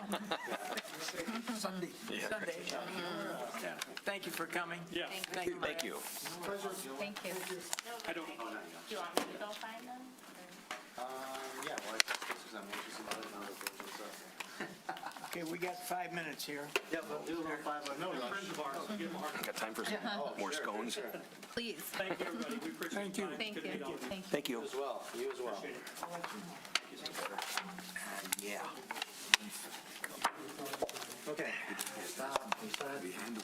Sunday. Yeah. Thank you for coming. Yeah. Thank you. Thank you. Thank you. I don't, Do you want me to go find them? Yeah, well, this is, I'm anxious about it now. Okay, we got 5 minutes here. Yeah, we'll do a little 5 no rush. friends of ours, give them a hard time. Got time for some more scones? Please. Thank you, everybody. We appreciate Thank your you. time. Thank Good you. meeting Thank you. Thank you. You as well. You as well. Yeah. Okay. We handle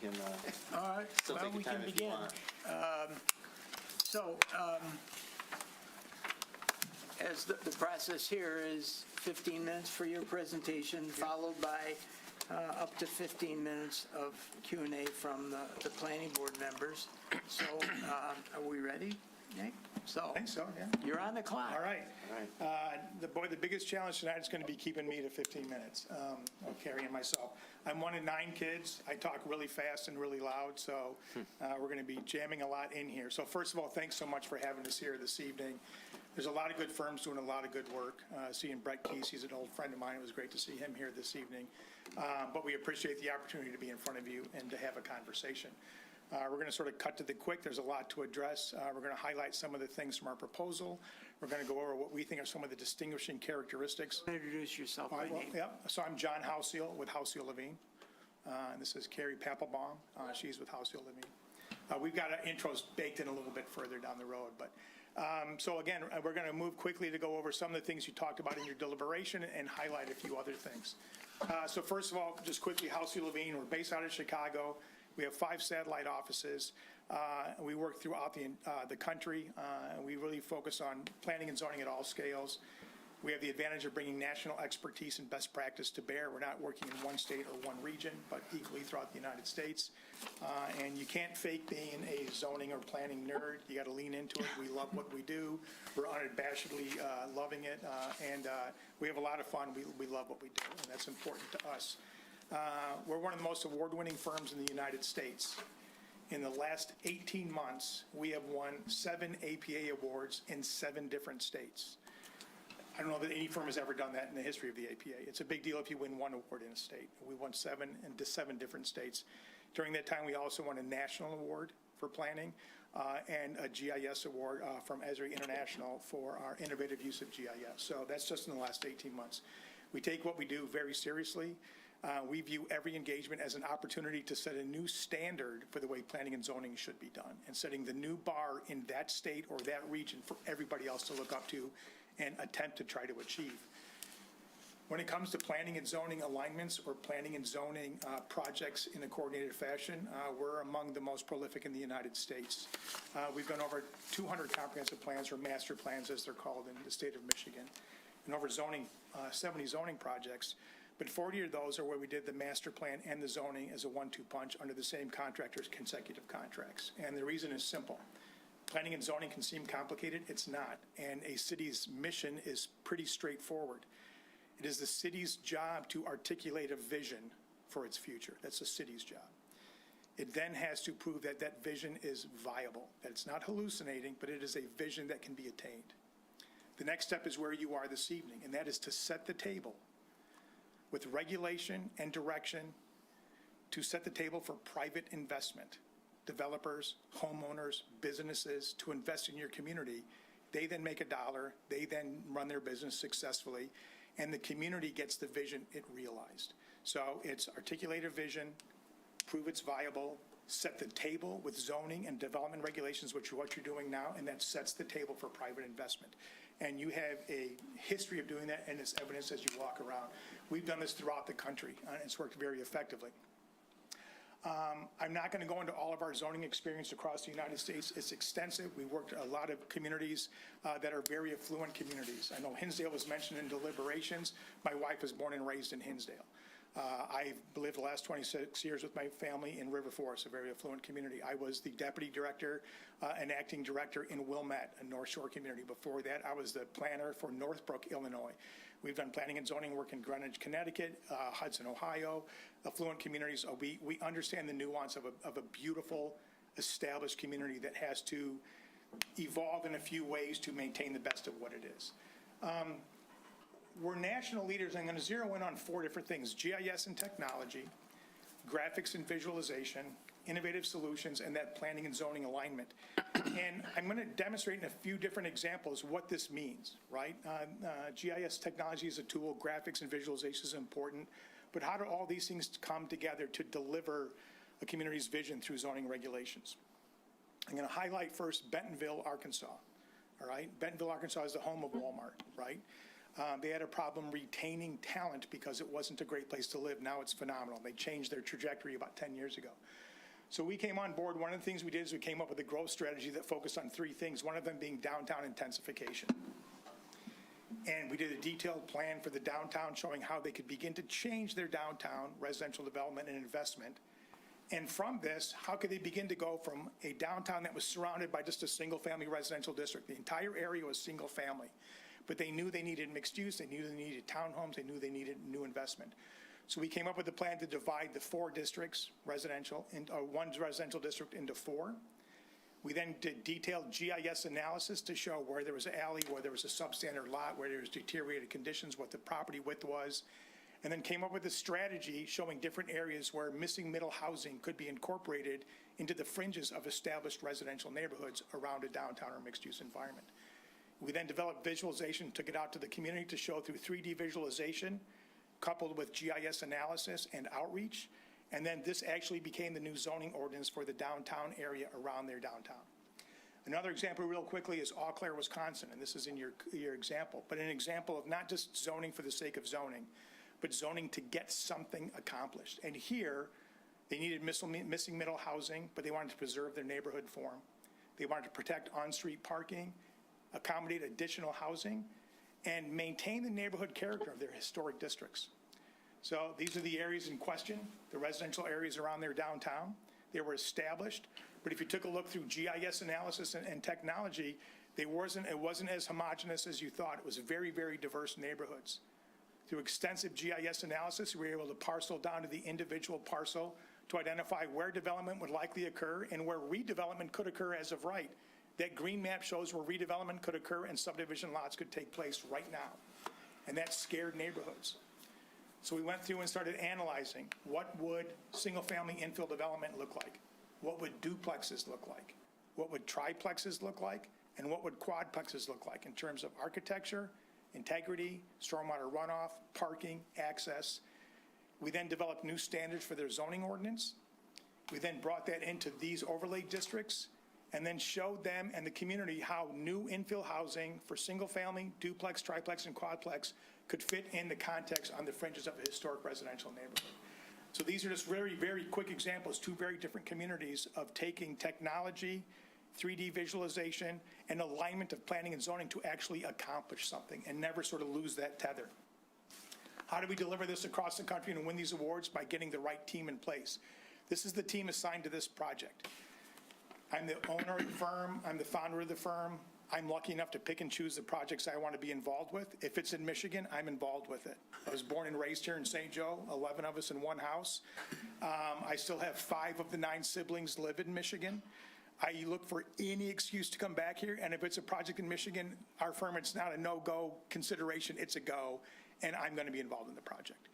can All right, still well, take we your can time if you begin. want. So, as the process here is 15 minutes for your presentation, followed by up to 15 minutes of Q&A from the planning board members. So, are we ready, Nick? So, I think so, yeah. you're on the clock. All right. The biggest challenge tonight is going to be keeping me to 15 minutes, of carrying myself. I'm one of 9 kids. I talk really fast and really loud, so we're going to be jamming a lot in here. So first of all, thanks so much for having us here this evening. There's a lot of good firms doing a lot of good work. Seeing Brett Keese, he's an old friend of mine. It was great to see him here this evening. But we appreciate the opportunity to be in front of you and to have a conversation. We're going to sort of cut to the quick. There's a lot to address. We're going to highlight some of the things from our proposal. We're going to go over what we think are some of the distinguishing characteristics. Introduce yourself by name. Yep. So I'm John Houseel with Houseel Levine. And this is Carrie Papelbaum. She's with Houseel Levine. We've got our intros baked in a little bit further down the road. But so again, we're going to move quickly to go over some of the things you talked about in your deliberation and highlight a few other things. So first of all, just quickly, Houseel Levine, we're based out of Chicago. We have 5 satellite offices. We work throughout the country. We really focus on planning and zoning at all scales. We have the advantage of bringing national expertise and best practice to bear. We're not working in one state or one region, but equally throughout the United States. And you can't fake being a zoning or planning nerd. You got to lean into it. We love what we do. We're unabashedly loving it. And we have a lot of fun. We love what we do, and that's important to us. We're one of the most award-winning firms in the United States. In the last 18 months, we have won 7 APA awards in 7 different states. I don't know that any firm has ever done that in the history of the APA. It's a big deal if you win 1 award in a state. We won 7 in 7 different states. During that time, we also won a national award for planning and a GIS award from Esri International for our innovative use of GIS. So that's just in the last 18 months. We take what we do very seriously. We view every engagement as an opportunity to set a new standard for the way planning and zoning should be done, and setting the new bar in that state or that region for everybody else to look up to and attempt to try to achieve. When it comes to planning and zoning alignments or planning and zoning projects in a coordinated fashion, we're among the most prolific in the United States. We've done over 200 comprehensive plans, or master plans as they're called in the state of Michigan, and over 70 zoning projects. But 40 of those are where we did the master plan and the zoning as a 1-2 punch under the same contractor's consecutive contracts. And the reason is simple. Planning and zoning can seem complicated. It's not. And a city's mission is pretty straightforward. It is the city's job to articulate a vision for its future. That's the city's job. It then has to prove that that vision is viable, that it's not hallucinating, but it is a vision that can be attained. The next step is where you are this evening, and that is to set the table with regulation and direction to set the table for private investment. Developers, homeowners, businesses to invest in your community. They then make $1. They then run their business successfully, and the community gets the vision it realized. So it's articulate a vision, prove it's viable, set the table with zoning and development regulations, which are what you're doing now, and that sets the table for private investment. And you have a history of doing that, and it's evidence as you walk around. We've done this throughout the country, and it's worked very effectively. I'm not going to go into all of our zoning experience across the United States. It's extensive. We worked a lot of communities that are very affluent communities. I know Hinsdale was mentioned in deliberations. My wife was born and raised in Hinsdale. I've lived the last 26 years with my family in River Forest, a very affluent community. I was the deputy director and acting director in Wilmette, a North Shore community. Before that, I was the planner for Northbrook, Illinois. We've done planning and zoning work in Greenwich, Connecticut, Hudson, Ohio, affluent communities. We understand the nuance of a beautiful, established community that has to evolve in a few ways to maintain the best of what it is. We're national leaders. I'm going to zero in on 4 different things: GIS and technology, graphics and visualization, innovative solutions, and that planning and zoning alignment. And I'm going to demonstrate in a few different examples what this means, right? GIS technology is a tool, graphics and visualization is important, but how do all these things come together to deliver a community's vision through zoning regulations? I'm going to highlight first Bentonville, Arkansas, all right? Bentonville, Arkansas is the home of Walmart, right? They had a problem retaining talent because it wasn't a great place to live. Now it's phenomenal. They changed their trajectory about 10 years ago. So we came on board. One of the things we did is we came up with a growth strategy that focused on 3 things, one of them being downtown intensification. And we did a detailed plan for the downtown showing how they could begin to change their downtown residential development and investment. And from this, how could they begin to go from a downtown that was surrounded by just a single-family residential district? The entire area was single-family. But they knew they needed mixed use, they knew they needed townhomes, they knew they needed new investment. So we came up with a plan to divide the 4 districts, residential, one residential district into 4. We then did detailed GIS analysis to show where there was an alley, where there was a substandard lot, where there was deteriorated conditions, what the property width was, and then came up with a strategy showing different areas where missing middle housing could be incorporated into the fringes of established residential neighborhoods around a downtown or mixed-use environment. We then developed visualization, took it out to the community to show through 3D visualization, coupled with GIS analysis and outreach, and then this actually became the new zoning ordinance for the downtown area around their downtown. Another example real quickly is Eau Claire, Wisconsin, and this is in your example, but an example of not just zoning for the sake of zoning, but zoning to get something accomplished. And here, they needed missing middle housing, but they wanted to preserve their neighborhood form. They wanted to protect on-street parking, accommodate additional housing, and maintain the neighborhood character of their historic districts. So these are the areas in question, the residential areas around their downtown. They were established, but if you took a look through GIS analysis and technology, it wasn't as homogeneous as you thought. It was very, very diverse neighborhoods. Through extensive GIS analysis, we were able to parcel down to the individual parcel to identify where development would likely occur and where redevelopment could occur as of right. That green map shows where redevelopment could occur and subdivision lots could take place right now. And that scared neighborhoods. So we went through and started analyzing what would single-family infill development look like? What would duplexes look like? What would triplexes look like? And what would quadplexes look like in terms of architecture, integrity, stormwater runoff, parking, access? We then developed new standards for their zoning ordinance. We then brought that into these overlay districts and then showed them and the community how new infill housing for single-family, duplex, triplex, and quadplex could fit in the context on the fringes of a historic residential neighborhood. So these are just very, very quick examples, 2 very different communities of taking technology, 3D visualization, and alignment of planning and zoning to actually accomplish something and never sort of lose that tether. How do we deliver this across the country and win these awards? By getting the right team in place. This is the team assigned to this project. I'm the owner of the firm. I'm the founder of the firm. I'm lucky enough to pick and choose the projects I want to be involved with. If it's in Michigan, I'm involved with it. I was born and raised here in St. Joe, 11 of us in one house. I still have 5 of the 9 siblings live in Michigan. I look for any excuse to come back here, and if it's a project in Michigan, our firm, it's not a no-go consideration, it's a go, and I'm going to be involved in the project.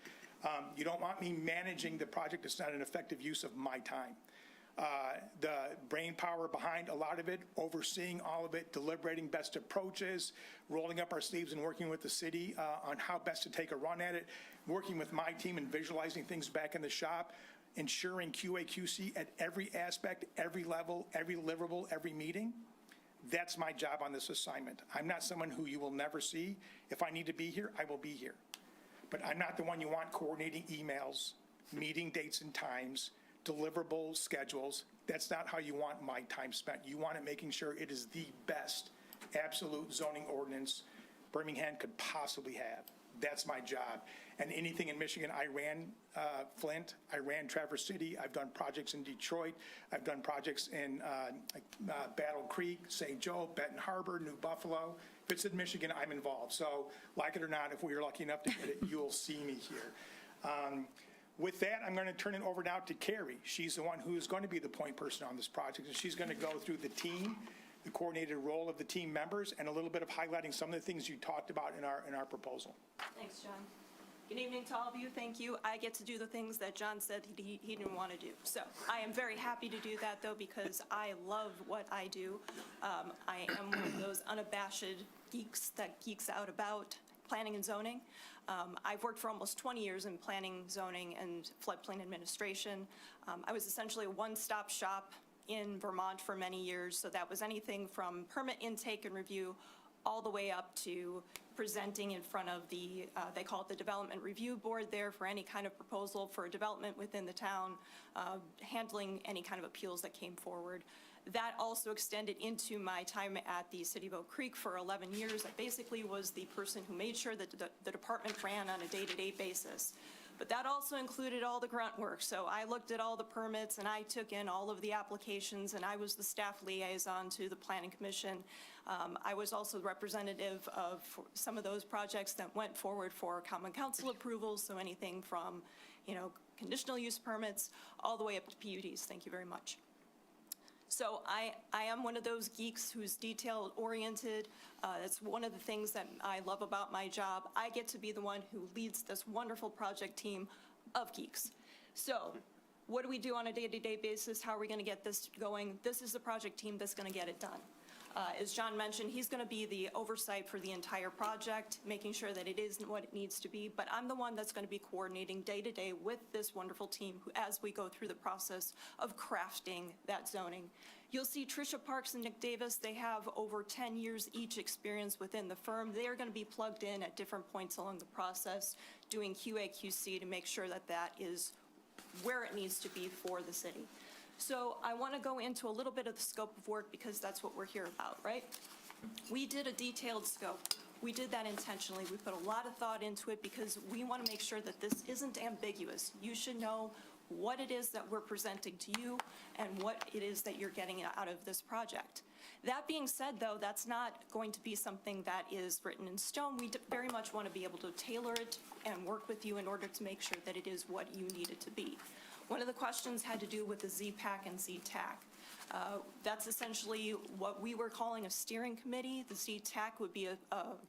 You don't want me managing the project. It's not an effective use of my time. The brain power behind a lot of it, overseeing all of it, deliberating best approaches, rolling up our sleeves and working with the city on how best to take a run at it, working with my team and visualizing things back in the shop, ensuring QA/QC at every aspect, every level, every deliverable, every meeting. That's my job on this assignment. I'm not someone who you will never see. If I need to be here, I will be here. But I'm not the one you want coordinating emails, meeting dates and times, deliverable schedules. That's not how you want my time spent. You want it making sure it is the best absolute zoning ordinance Birmingham could possibly have. That's my job. And anything in Michigan, I ran Flint, I ran Traverse City, I've done projects in Detroit, I've done projects in Battle Creek, St. Joe, Benton Harbor, New Buffalo. If it's in Michigan, I'm involved. So like it or not, if we are lucky enough to get it, you'll see me here. With that, I'm going to turn it over now to Carrie. She's the one who is going to be the point person on this project, and she's going to go through the team, the coordinated role of the team members, and a little bit of highlighting some of the things you talked about in our proposal. Thanks, John. Good evening to all of you. Thank you. I get to do the things that John said he didn't want to do. So I am very happy to do that, though, because I love what I do. I am one of those unabashed geeks that geeks out about planning and zoning. I've worked for almost 20 years in planning, zoning, and floodplain administration. I was essentially a one-stop shop in Vermont for many years, so that was anything from permit intake and review all the way up to presenting in front of the, they call it the Development Review Board there for any kind of proposal for development within the town, handling any kind of appeals that came forward. That also extended into my time at the City of Oak Creek for 11 years. I basically was the person who made sure that the department ran on a day-to-day basis. But that also included all the grunt work. So I looked at all the permits and I took in all of the applications, and I was the staff liaison to the Planning Commission. I was also the representative of some of those projects that went forward for Common Council approvals. So anything from, conditional use permits all the way up to PUDs. Thank you very much. So I am one of those geeks who's detail-oriented. That's one of the things that I love about my job. I get to be the one who leads this wonderful project team of geeks. So what do we do on a day-to-day basis? How are we going to get this going? This is the project team that's going to get it done. As John mentioned, he's going to be the oversight for the entire project, making sure that it is what it needs to be. But I'm the one that's going to be coordinating day to day with this wonderful team as we go through the process of crafting that zoning. You'll see Tricia Parks and Nick Davis. They have over 10 years each experience within the firm. They are going to be plugged in at different points along the process, doing QA/QC to make sure that that is where it needs to be for the city. So I want to go into a little bit of the scope of work because that's what we're here about, right? We did a detailed scope. We did that intentionally. We put a lot of thought into it because we want to make sure that this isn't ambiguous. You should know what it is that we're presenting to you and what it is that you're getting out of this project. That being said, though, that's not going to be something that is written in stone. We very much want to be able to tailor it and work with you in order to make sure that it is what you need it to be. One of the questions had to do with the ZPAC and ZTAC. That's essentially what we were calling a steering committee. The ZTAC would be a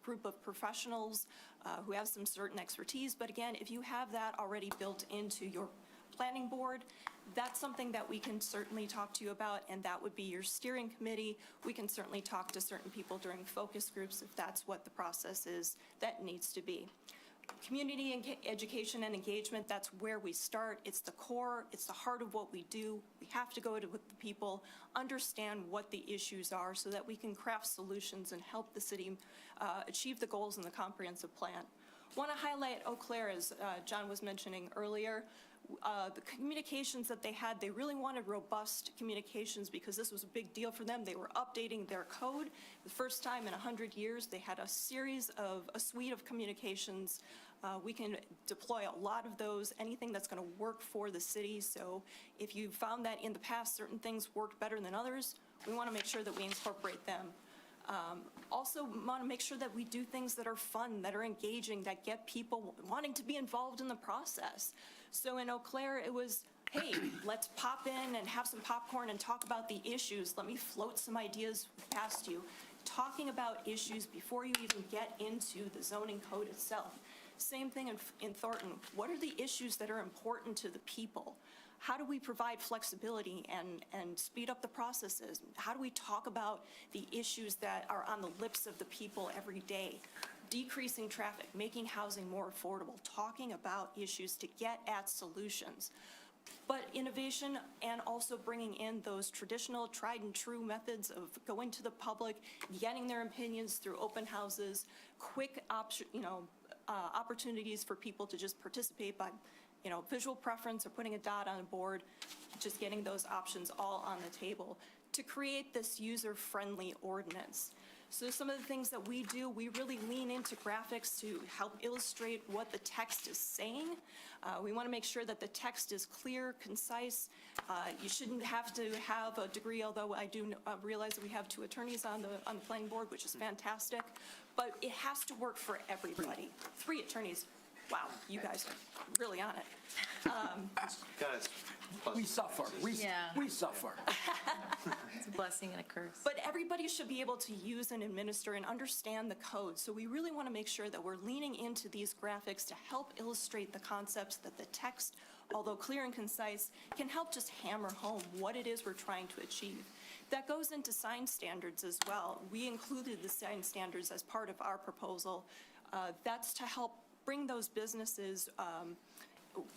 group of professionals who have some certain expertise. But again, if you have that already built into your planning board, that's something that we can certainly talk to you about, and that would be your steering committee. We can certainly talk to certain people during focus groups if that's what the process is that needs to be. Community education and engagement, that's where we start. It's the core, it's the heart of what we do. We have to go to with the people, understand what the issues are so that we can craft solutions and help the city achieve the goals in the comprehensive plan. Want to highlight Eau Claire, as John was mentioning earlier. The communications that they had, they really wanted robust communications because this was a big deal for them. They were updating their code. The first time in 100 years, they had a suite of communications. We can deploy a lot of those, anything that's going to work for the city. So if you found that in the past certain things worked better than others, we want to make sure that we incorporate them. Also want to make sure that we do things that are fun, that are engaging, that get people wanting to be involved in the process. So in Eau Claire, it was, hey, let's pop in and have some popcorn and talk about the issues. Let me float some ideas past you. Talking about issues before you even get into the zoning code itself. Same thing in Thornton. What are the issues that are important to the people? How do we provide flexibility and speed up the processes? How do we talk about the issues that are on the lips of the people every day? Decreasing traffic, making housing more affordable, talking about issues to get at solutions. But innovation and also bringing in those traditional tried and true methods of going to the public, getting their opinions through open houses, quick opportunities for people to just participate by visual preference or putting a dot on a board, just getting those options all on the table to create this user-friendly ordinance. So some of the things that we do, we really lean into graphics to help illustrate what the text is saying. We want to make sure that the text is clear, concise. You shouldn't have to have a degree, although I do realize that we have 2 attorneys on the planning board, which is fantastic. But it has to work for everybody. 3 attorneys. Wow, you guys are really on it. Guys, We suffer. We suffer. It's a blessing and a curse. But everybody should be able to use and administer and understand the code. So we really want to make sure that we're leaning into these graphics to help illustrate the concepts that the text, although clear and concise, can help just hammer home what it is we're trying to achieve. That goes into sign standards as well. We included the sign standards as part of our proposal. That's to help bring those businesses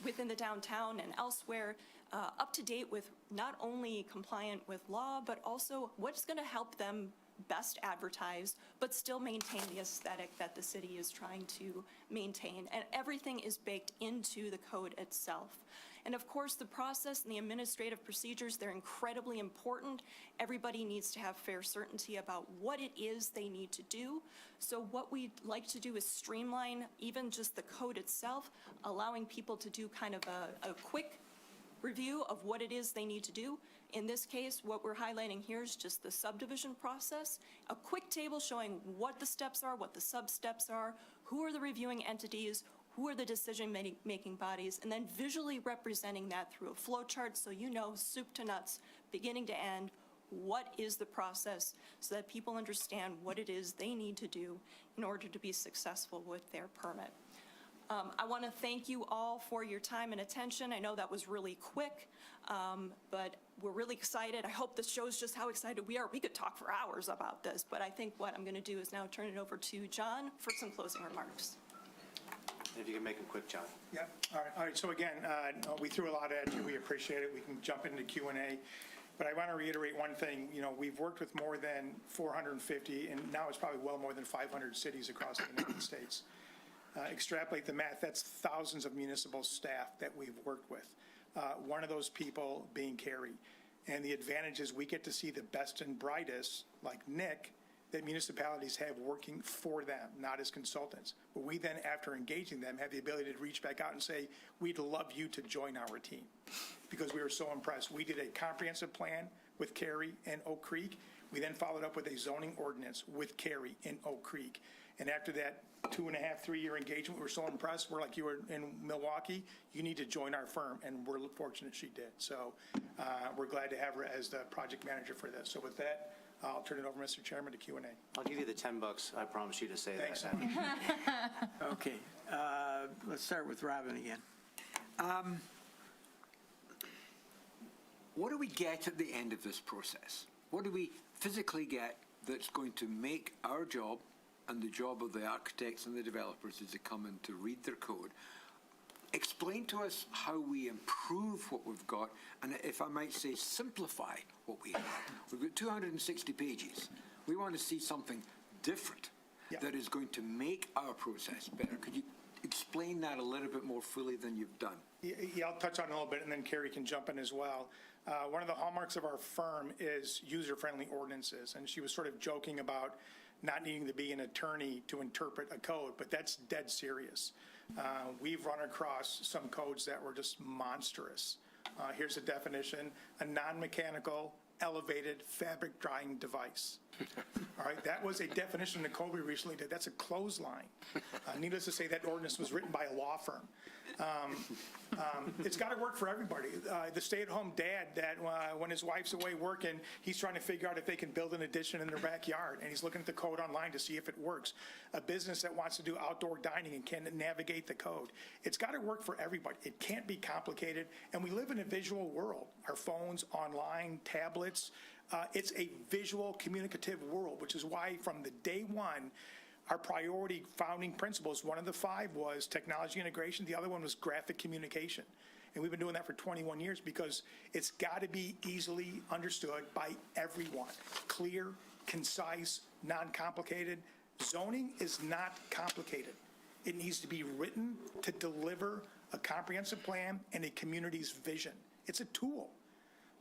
within the downtown and elsewhere up to date with not only compliant with law, but also what's going to help them best advertised, but still maintain the aesthetic that the city is trying to maintain. And everything is baked into the code itself. And of course, the process and the administrative procedures, they're incredibly important. Everybody needs to have fair certainty about what it is they need to do. So what we'd like to do is streamline even just the code itself, allowing people to do kind of a quick review of what it is they need to do. In this case, what we're highlighting here is just the subdivision process, a quick table showing what the steps are, what the sub-steps are, who are the reviewing entities, who are the decision-making bodies, and then visually representing that through a flow chart so you know, soup to nuts, beginning to end, what is the process so that people understand what it is they need to do in order to be successful with their permit. I want to thank you all for your time and attention. I know that was really quick, but we're really excited. I hope this shows just how excited we are. We could talk for hours about this, but I think what I'm going to do is now turn it over to John for some closing remarks. If you can make them quick, John. Yeah, all right, so again, we threw a lot at you, we appreciate it, we can jump into Q&A, but I want to reiterate one thing, we've worked with more than 450, and now it's probably well more than 500 cities across the United States. Extrapolate the math, that's thousands of municipal staff that we've worked with. One of those people being Carrie, and the advantage is we get to see the best and brightest, like Nick, that municipalities have working for them, not as consultants. But we then, after engaging them, have the ability to reach back out and say, we'd love you to join our team, because we were so impressed. We did a comprehensive plan with Carrie and Oak Creek. We then followed up with a zoning ordinance with Carrie in Oak Creek. And after that 2.5, 3-year engagement, we were so impressed. We're like, you were in Milwaukee, you need to join our firm. And we're fortunate she did. So we're glad to have her as the project manager for this. So with that, I'll turn it over, Mr. Chairman, to Q&A. I'll give you the $10. I promise you to say Thanks. that. Okay, let's start with Robin again. What do we get at the end of this process? What do we physically get that's going to make our job and the job of the architects and the developers as they come in to read their code? Explain to us how we improve what we've got, and if I might say, simplify what we have. We've got 260 pages. We want to see something different that is going to make our process better. Could you explain that a little bit more fully than you've done? Yeah, I'll touch on it a little bit, and then Carrie can jump in as well. One of the hallmarks of our firm is user-friendly ordinances, and she was sort of joking about not needing to be an attorney to interpret a code, but that's dead serious. We've run across some codes that were just monstrous. Here's a definition: a non-mechanical elevated fabric drying device. All right, that was a definition the code we recently did. That's a clothesline. Needless to say, that ordinance was written by a law firm. It's got to work for everybody. The stay-at-home dad that when his wife's away working, he's trying to figure out if they can build an addition in their backyard, and he's looking at the code online to see if it works. A business that wants to do outdoor dining and can navigate the code. It's got to work for everybody. It can't be complicated, and we live in a visual world. Our phones, online, tablets, it's a visual, communicative world, which is why from the day one, our priority founding principles, one of the 5 was technology integration. The other one was graphic communication. And we've been doing that for 21 years because it's got to be easily understood by everyone. Clear, concise, non-complicated. Zoning is not complicated. It needs to be written to deliver a comprehensive plan and a community's vision. It's a tool.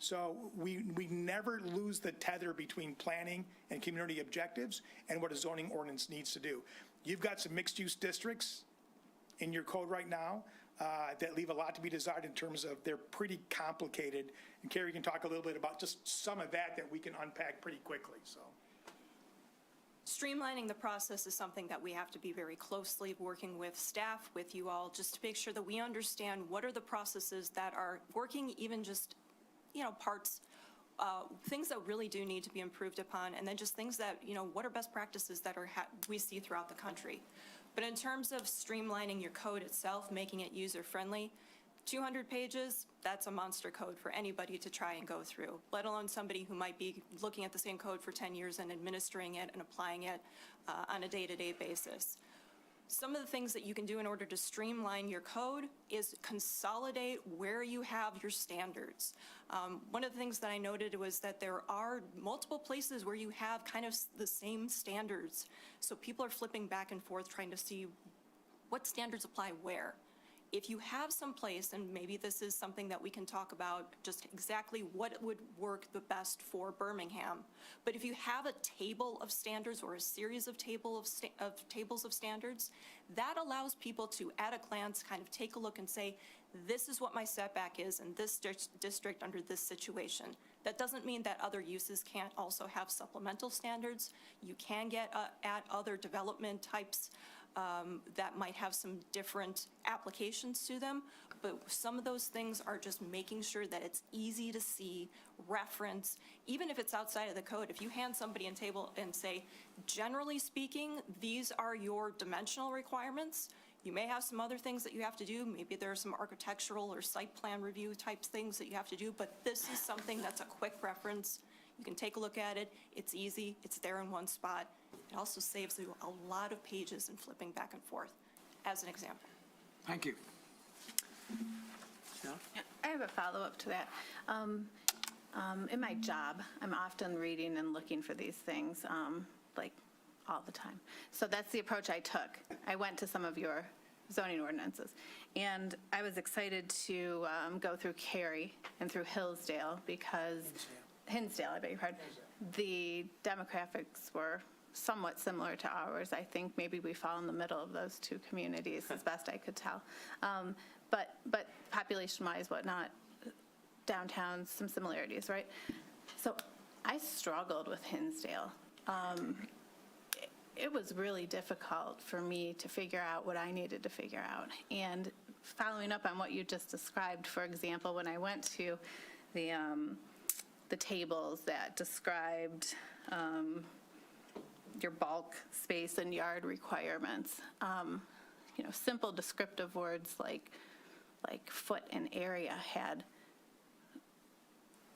So we never lose the tether between planning and community objectives and what a zoning ordinance needs to do. You've got some mixed-use districts in your code right now that leave a lot to be desired in terms of they're pretty complicated. And Carrie can talk a little bit about just some of that we can unpack pretty quickly. So, streamlining the process is something that we have to be very closely working with staff, with you all, just to make sure that we understand what are the processes that are working, even just parts, things that really do need to be improved upon, and then just things that, what are best practices that are we see throughout the country. But in terms of streamlining your code itself, making it user-friendly, 200 pages, that's a monster code for anybody to try and go through, let alone somebody who might be looking at the same code for 10 years and administering it and applying it on a day-to-day basis. Some of the things that you can do in order to streamline your code is consolidate where you have your standards. One of the things that I noted was that there are multiple places where you have kind of the same standards. So people are flipping back and forth trying to see what standards apply where. If you have some place, and maybe this is something that we can talk about, just exactly what would work the best for Birmingham. But if you have a table of standards or a series of tables of standards, that allows people to, at a glance, kind of take a look and say, this is what my setback is in this district under this situation. That doesn't mean that other uses can't also have supplemental standards. You can get at other development types that might have some different applications to them, but some of those things are just making sure that it's easy to see, reference, even if it's outside of the code. If you hand somebody a table and say, generally speaking, these are your dimensional requirements, you may have some other things that you have to do. Maybe there are some architectural or site plan review type things that you have to do, but this is something that's a quick reference. You can take a look at it. It's easy. It's there in one spot. It also saves you a lot of pages and flipping back and forth, as an example. Thank you. I have a follow-up to that. In my job, I'm often reading and looking for these things, like all the time. So that's the approach I took. I went to some of your zoning ordinances, and I was excited to go through Cary and through Hillsdale because Hinsdale, I beg your pardon. The demographics were somewhat similar to ours. I think maybe we fall in the middle of those two communities, as best I could tell. But population-wise, whatnot, downtown, some similarities, right? So I struggled with Hinsdale. It was really difficult for me to figure out what I needed to figure out. And following up on what you just described, for example, when I went to the tables that described your bulk space and yard requirements, simple descriptive words like foot and area had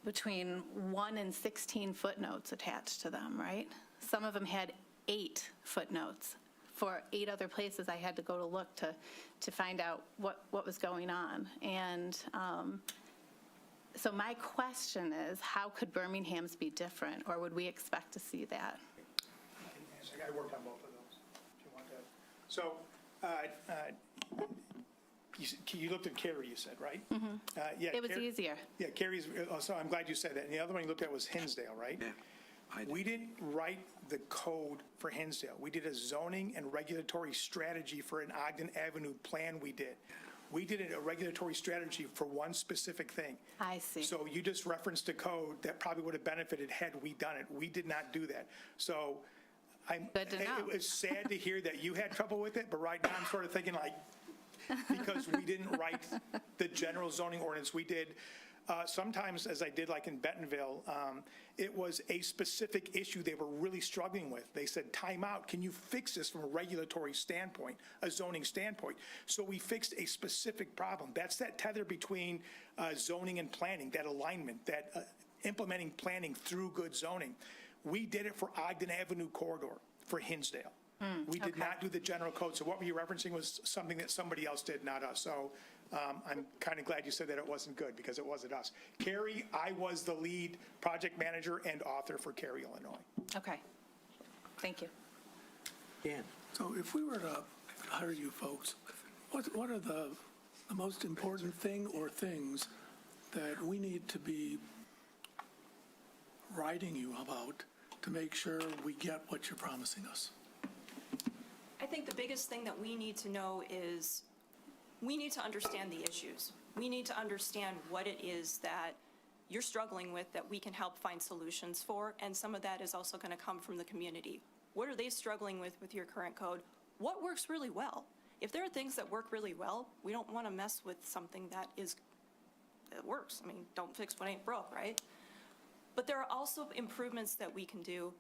between 1 and 16 footnotes attached to them, right? Some of them had 8 footnotes. For 8 other places I had to go to look to find out what was going on. And so my question is, how could Birmingham's be different, or would we expect to see that? I worked on both of those, if you want that. So, you looked at Cary, you said, right? Mm-hmm. Yeah, it was easier. Yeah, Cary's, so I'm glad you said that. And the other one you looked at was Hinsdale, right? Yeah. We didn't write the code for Hinsdale. We did a zoning and regulatory strategy for an Ogden Avenue plan we did. We did a regulatory strategy for one specific thing. I see. So you just referenced a code that probably would have benefited had we done it. We did not do that. So good to know. It was sad to hear that you had trouble with it, but right now I'm sort of thinking like, because we didn't write the general zoning ordinance, we did. Sometimes, as I did like in Bentonville, it was a specific issue they were really struggling with. They said, time out, can you fix this from a regulatory standpoint, a zoning standpoint? So we fixed a specific problem. That's that tether between zoning and planning, that alignment, that implementing planning through good zoning. We did it for Ogden Avenue corridor, for Hinsdale. We did not do the general code. So what were you referencing was something that somebody else did, not us. So I'm kind of glad you said that it wasn't good, because it wasn't us. Cary, I was the lead project manager and author for Cary, Illinois. Okay. Thank you. Dan? So if we were to hire you folks, what are the most important thing or things that we need to be writing you about to make sure we get what you're promising us? I think the biggest thing that we need to know is we need to understand the issues. We need to understand what it is that you're struggling with that we can help find solutions for, and some of that is also going to come from the community. What are they struggling with your current code? What works really well? If there are things that work really well, we don't want to mess with something that works. I mean, don't fix what ain't broke, right? But there are also improvements that we can do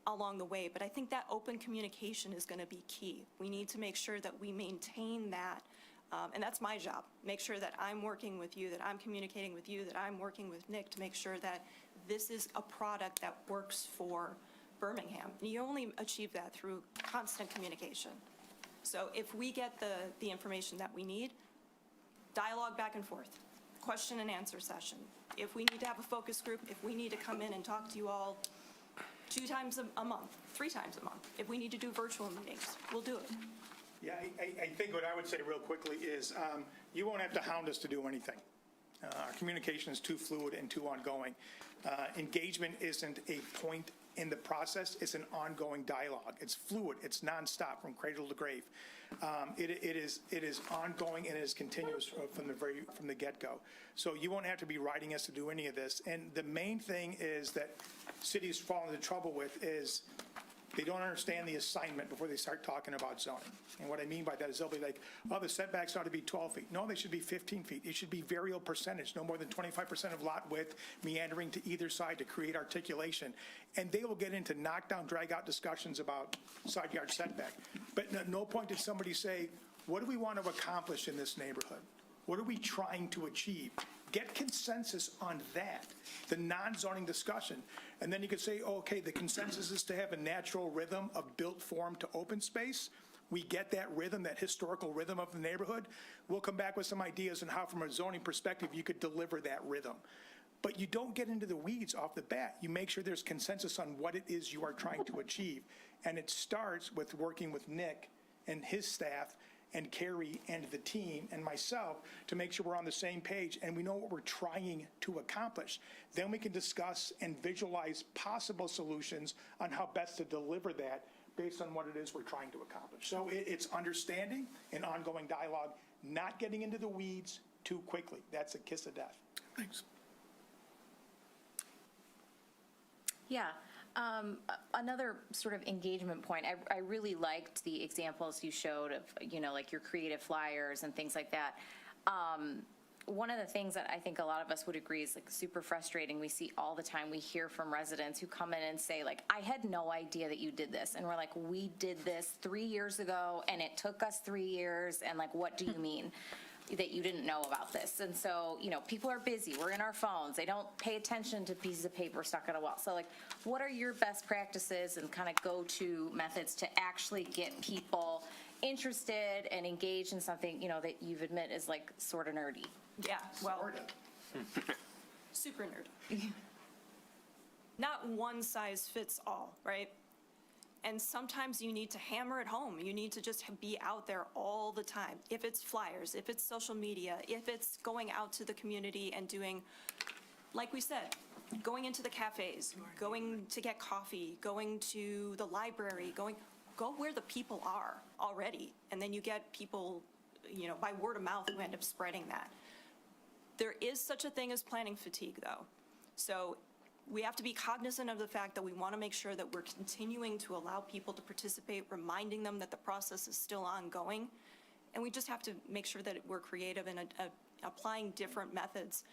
along the way, but I think that open communication is going to be key. We need to make sure that we maintain that, and that's my job. Make sure that I'm working with you, that I'm communicating with you, that I'm working with Nick to make sure that this is a product that works for Birmingham. And you only achieve that through constant communication. So if we get the information that we need, dialogue back and forth, question and answer session. If we need to have a focus group, if we need to come in and talk to you all 2 times a month, 3 times a month, if we need to do virtual meetings, we'll do it. Yeah, I think what I would say real quickly is you won't have to hound us to do anything. Our communication is too fluid and too ongoing. Engagement isn't a point in the process, it's an ongoing dialogue. It's fluid, it's nonstop from cradle to grave. It is ongoing and it is continuous from the get-go. So you won't have to be writing us to do any of this. And the main thing is that cities fall into trouble with is they don't understand the assignment before they start talking about zoning. And what I mean by that is they'll be like, oh, the setbacks ought to be 12 feet. No, they should be 15 feet. It should be variable percentage, no more than 25% of lot width meandering to either side to create articulation. And they will get into knockdown, drag-out discussions about side yard setback. But at no point did somebody say, what do we want to accomplish in this neighborhood? What are we trying to achieve? Get consensus on that, the non-zoning discussion. And then you could say, oh, okay, the consensus is to have a natural rhythm of built form to open space. We get that rhythm, that historical rhythm of the neighborhood. We'll come back with some ideas on how, from a zoning perspective, you could deliver that rhythm. But you don't get into the weeds off the bat. You make sure there's consensus on what it is you are trying to achieve. And it starts with working with Nick and his staff and Carrie and the team and myself to make sure we're on the same page and we know what we're trying to accomplish. Then we can discuss and visualize possible solutions on how best to deliver that based on what it is we're trying to accomplish. So it's understanding and ongoing dialogue, not getting into the weeds too quickly. That's a kiss of death. Thanks. Yeah. Another sort of engagement point, I really liked the examples you showed of, like your creative flyers and things like that. One of the things that I think a lot of us would agree is like super frustrating. We see all the time, we hear from residents who come in and say like, I had no idea that you did this. And we're like, we did this 3 years ago and it took us 3 years. And like, what do you mean that you didn't know about this? And so, people are busy. We're in our phones. They don't pay attention to pieces of paper stuck on a wall. So like, what are your best practices and kind of go-to methods to actually get people interested and engaged in something, that you've admit is like sort of nerdy? Yeah, well, super nerdy. Not one size fits all, right? And sometimes you need to hammer it home. You need to just be out there all the time. If it's flyers, if it's social media, if it's going out to the community and doing, like we said, going into the cafes, going to get coffee, going to the library, go where the people are already. And then you get people, by word of mouth who end up spreading that. There is such a thing as planning fatigue, though. So we have to be cognizant of the fact that we want to make sure that we're continuing to allow people to participate, reminding them that the process is still ongoing. And we just have to make sure that we're creative and applying different methods.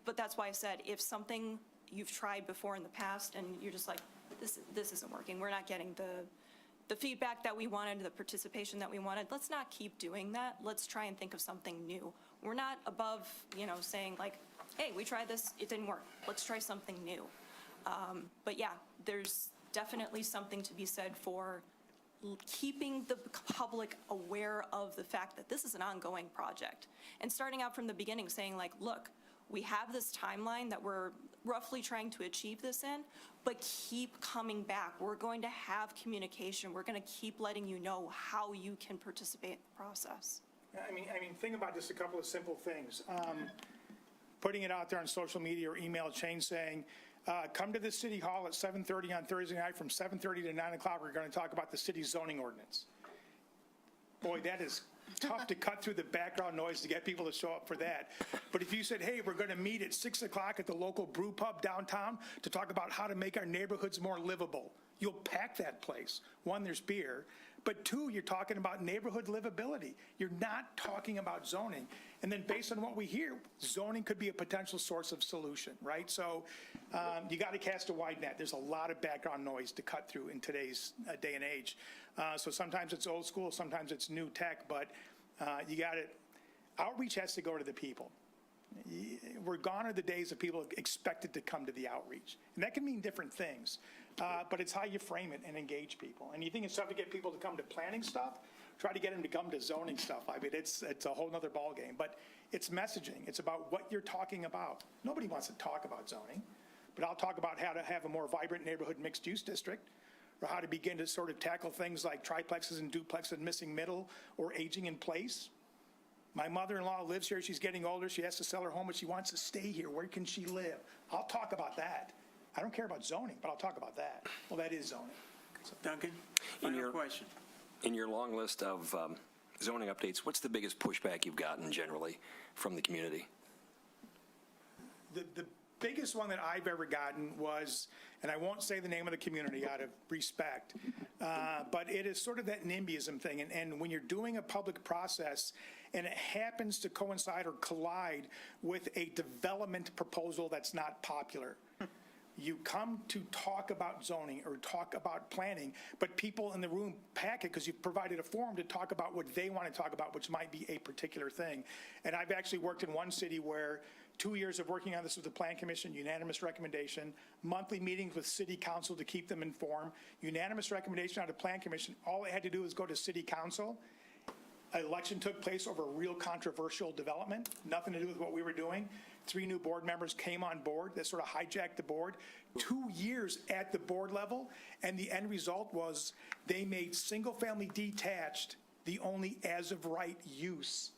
But that's why I said, if something you've tried before in the past and you're just like, this isn't working, we're not getting the feedback that we wanted, the participation that we wanted, let's not keep doing that. Let's try and think of something new. We're not above, saying like, hey, we tried this, it didn't work. Let's try something new. But yeah, there's definitely something to be said for keeping the public aware of the fact that this is an ongoing project. And starting out from the beginning saying like, look, we have this timeline that we're roughly trying to achieve this in, but keep coming back. We're going to have communication. We're going to keep letting you know how you can participate in the process. I mean, think about just a couple of simple things. Putting it out there on social media or email chain saying, come to the city hall at 7:30 on Thursday night from 7:30 to 9 o'clock. We're going to talk about the city's zoning ordinance. Boy, that is tough to cut through the background noise to get people to show up for that. But if you said, hey, we're going to meet at 6 o'clock at the local brew pub downtown to talk about how to make our neighborhoods more livable, you'll pack that place. One, there's beer. But two, you're talking about neighborhood livability. You're not talking about zoning. And then based on what we hear, zoning could be a potential source of solution, right? So you got to cast a wide net. There's a lot of background noise to cut through in today's day and age. So sometimes it's old school, sometimes it's new tech, but you got it. Outreach has to go to the people. We're gone are the days of people expected to come to the outreach. And that can mean different things, but it's how you frame it and engage people. And you think it's tough to get people to come to planning stuff? try to get them to come to zoning stuff. I mean, it's a whole nother ballgame, but it's messaging. It's about what you're talking about. Nobody wants to talk about zoning, but I'll talk about how to have a more vibrant neighborhood mixed-use district, or how to begin to sort of tackle things like triplexes and duplexes and missing middle or aging in place. My mother-in-law lives here. She's getting older. She has to sell her home, but she wants to stay here. Where can she live? I'll talk about that. I don't care about zoning, but I'll talk about that. Well, that is zoning. Duncan, final question. In your long list of zoning updates, what's the biggest pushback you've gotten generally from the community? The biggest one that I've ever gotten was, and I won't say the name of the community out of respect, but it is sort of that NIMBYism thing. And when you're doing a public process and it happens to coincide or collide with a development proposal that's not popular, you come to talk about zoning or talk about planning, but people in the room pack it because you've provided a forum to talk about what they want to talk about, which might be a particular thing. And I've actually worked in one city where 2 years of working on this with the Plan Commission, unanimous recommendation, monthly meetings with City Council to keep them informed, unanimous recommendation out of Plan Commission. All they had to do was go to City Council. An election took place over a real controversial development, nothing to do with what we were doing. 3 new board members came on board that sort of hijacked the board. 2 years at the board level, and the end result was they made single-family detached the only as-of-right use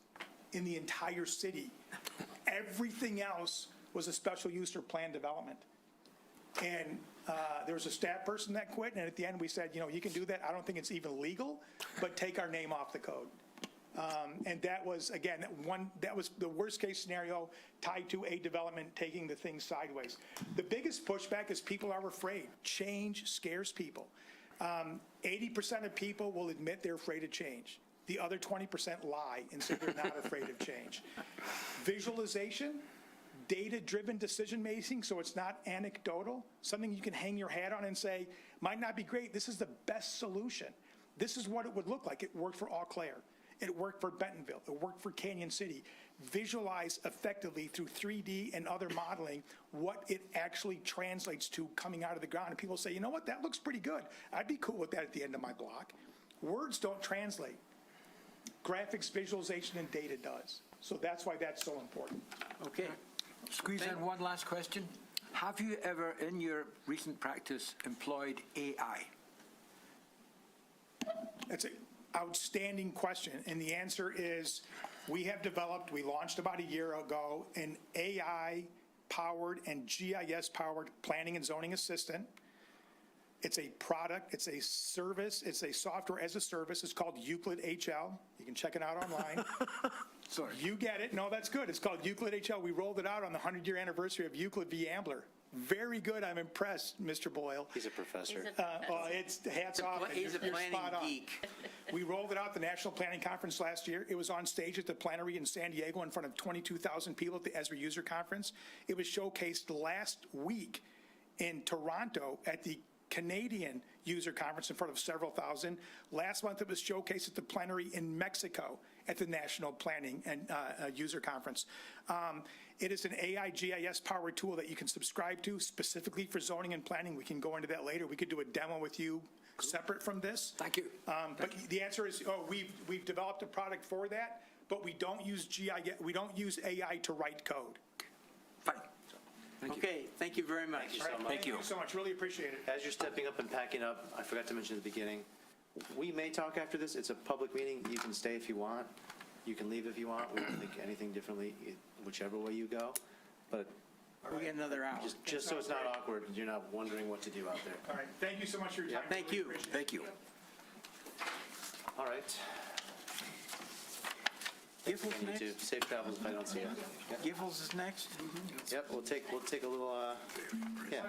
in the entire city. Everything else was a special use or planned development. And there was a staff person that quit, and at the end we said, you can do that. I don't think it's even legal, but take our name off the code. And that was, again, that was the worst case scenario tied to a development taking the thing sideways. The biggest pushback is people are afraid. Change scares people. 80% of people will admit they're afraid of change. The other 20% lie and say they're not afraid of change. Visualization, data-driven decision-making, so it's not anecdotal, something you can hang your hat on and say, might not be great, this is the best solution. This is what it would look like. It worked for Eau Claire. It worked for Bentonville. It worked for Canyon City. Visualize effectively through 3D and other modeling what it actually translates to coming out of the ground. And people say, you know what, that looks pretty good. I'd be cool with that at the end of my block. Words don't translate. Graphics, visualization, and data does. So that's why that's so important. Okay. Squeeze in one last question. Have you ever, in your recent practice, employed AI? That's an outstanding question. And the answer is we launched about a year ago, an AI-powered and GIS-powered planning and zoning assistant. It's a product, it's a service, it's a software as a service. It's called Euclid HL. You can check it out online. Sorry. You get it. No, that's good. It's called Euclid HL. We rolled it out on the 100-year anniversary of Euclid v. Ambler. Very good. I'm impressed, Mr. Boyle. He's a professor. Well, it's hats off. He's a planning geek. We rolled it out at the National Planning Conference last year. It was on stage at the Plenary in San Diego in front of 22,000 people at the Esri User Conference. It was showcased last week in Toronto at the Canadian User Conference in front of several thousand. Last month, it was showcased at the Plenary in Mexico at the National Planning and User Conference. It is an AI GIS powered tool that you can subscribe to specifically for zoning and planning. We can go into that later. We could do a demo with you separate from this. Thank you. But the answer is, we've developed a product for that, but we don't use GIS, we don't use AI to write code. Fine. Thank you. Okay, thank you very much. Thank you so much. Thank you so much. Really appreciate it. As you're stepping up and packing up, I forgot to mention at the beginning, we may talk after this. It's a public meeting. You can stay if you want. You can leave if you want. We don't think anything differently, whichever way you go. But We get another hour. just so it's not awkward, you're not wondering what to do out there. All right. Thank you so much for your time. Thank Really you. appreciate it. Thank you. All right. Giffords I need to next? safe travels if I don't see you. Giffords is next? Yep, we'll take a little, yeah.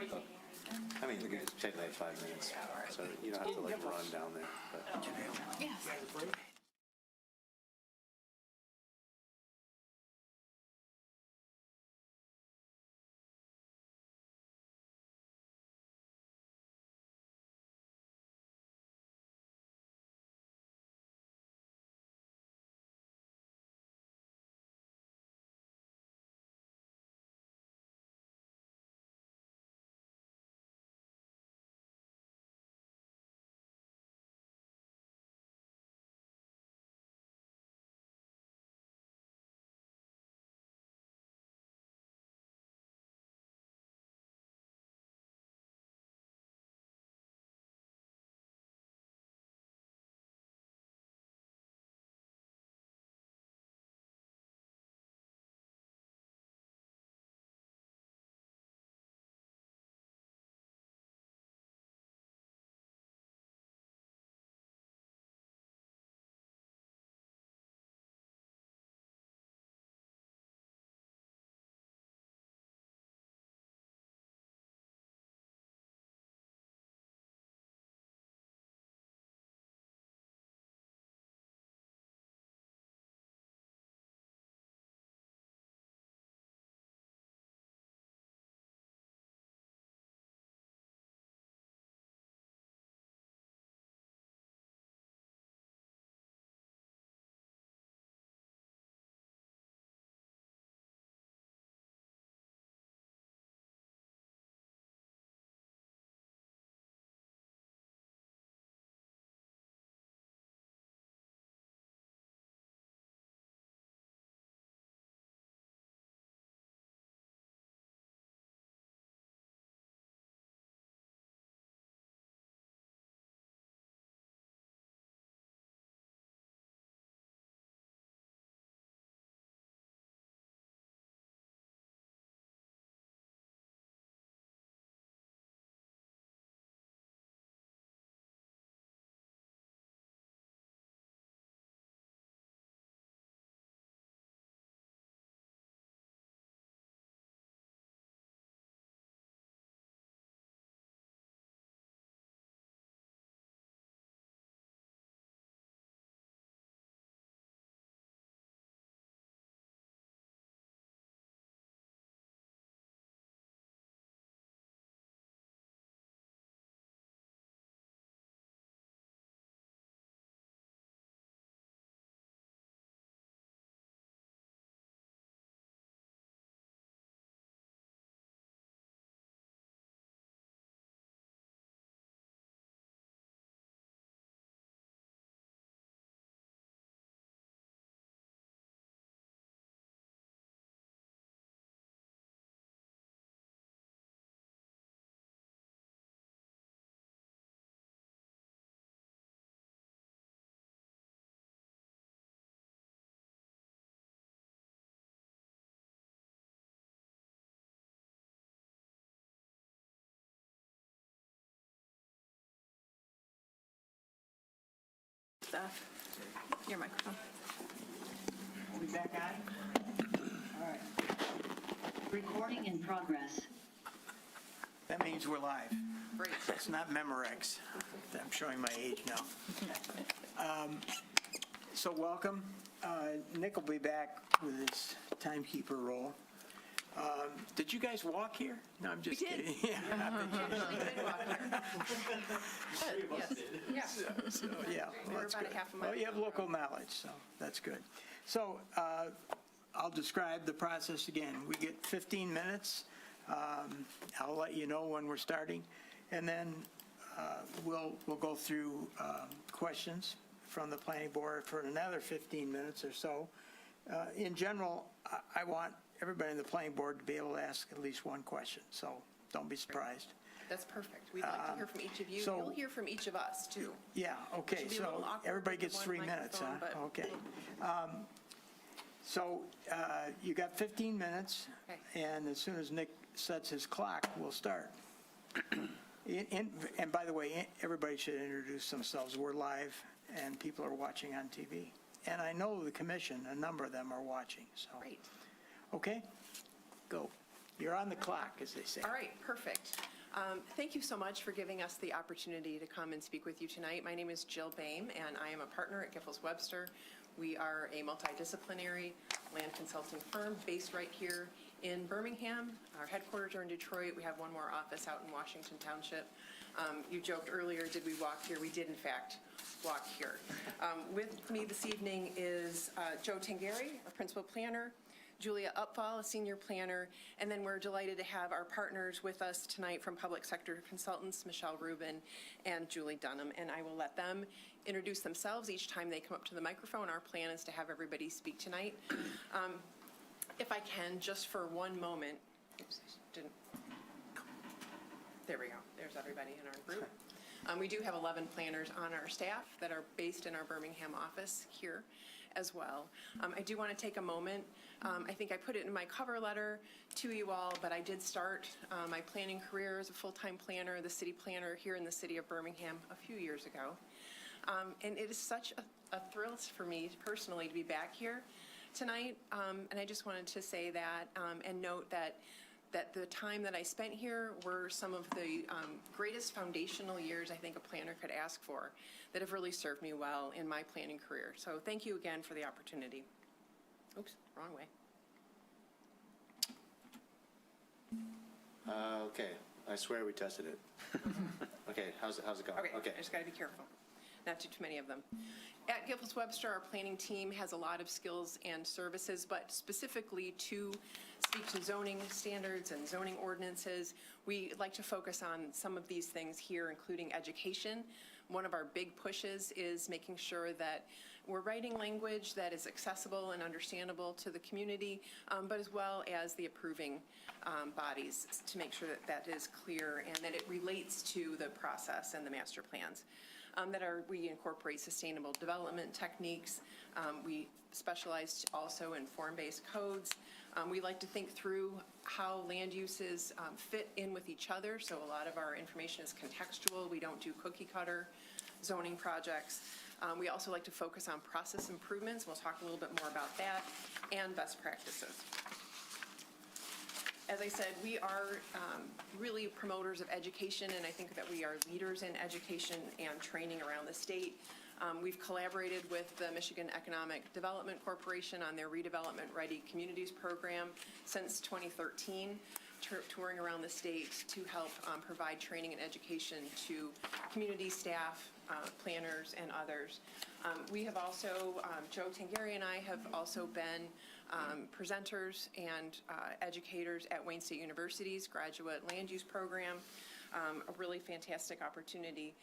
I mean, technically 5 minutes, so you don't have to like run down there. But. Yes. your microphone. Are we back on? All right. Recording in progress. That means we're live. Great. It's not Memorex. I'm showing my age now. So welcome. Nick will be back with his timekeeper role. Did you guys walk here? No, I'm just kidding. Yeah. So, yeah. Well, that's about good. a half a mile. Well, you have local knowledge, so that's good. So I'll describe the process again. We get 15 minutes. I'll let you know when we're starting, and then we'll go through questions from the planning board for another 15 minutes or so. In general, I want everybody in the planning board to be able to ask at least one question, so don't be surprised. That's perfect. We'd like to hear from each of you. so- You'll hear from each of us, too. Yeah, okay, Should be a so little awkward everybody with the gets one 3 minutes, huh? microphone, but- Okay. So you got 15 minutes, Okay. and as soon as Nick sets his clock, we'll start. And by the way, everybody should introduce themselves. We're live, and people are watching on TV. And I know the commission, a number of them are watching, so. Great. Okay, go. You're on the clock, as they say. All right, perfect. Thank you so much for giving us the opportunity to come and speak with you tonight. My name is Jill Boehm, and I am a partner at Giffords Webster. We are a multidisciplinary land consulting firm based right here in Birmingham. Our headquarters are in Detroit. We have one more office out in Washington Township. You joked earlier, did we walk here? We did, in fact, walk here. With me this evening is Joe Tangari, our principal planner, Julia Upfall, a senior planner, and then we're delighted to have our partners with us tonight from Public Sector Consultants, Michelle Rubin and Julie Dunham, and I will let them introduce themselves each time they come up to the microphone. Our plan is to have everybody speak tonight. If I can, just for one moment, oops, I didn't, there we go, there's everybody in our group. We do have 11 planners on our staff that are based in our Birmingham office here as well. I do want to take a moment. I think I put it in my cover letter to you all, but I did start my planning career as a full-time planner, the city planner here in the city of Birmingham a few years ago. And it is such a thrill for me personally to be back here tonight. And I just wanted to say that and note that the time that I spent here were some of the greatest foundational years I think a planner could ask for that have really served me well in my planning career. So thank you again for the opportunity. Oops, wrong way. Okay, I swear we tested it. Okay, how's it going? Okay, I just got to be careful. Not too many of them. At Giffords Webster, our planning team has a lot of skills and services, but specifically to speak to zoning standards and zoning ordinances, we like to focus on some of these things here, including education. One of our big pushes is making sure that we're writing language that is accessible and understandable to the community, but as well as the approving bodies to make sure that that is clear and that it relates to the process and the master plans. We incorporate sustainable development techniques. We specialize also in form-based codes. We like to think through how land uses fit in with each other, so a lot of our information is contextual. We don't do cookie cutter zoning projects. We also like to focus on process improvements. We'll talk a little bit more about that, and best practices. As I said, we are really promoters of education, and I think that we are leaders in education and training around the state. We've collaborated with the Michigan Economic Development Corporation on their Redevelopment Ready Communities program since 2013, touring around the state to help provide training and education to community staff, planners, and others. We have also, Joe Tangari and I have also been presenters and educators at Wayne State University's Graduate Land Use Program, a really fantastic opportunity.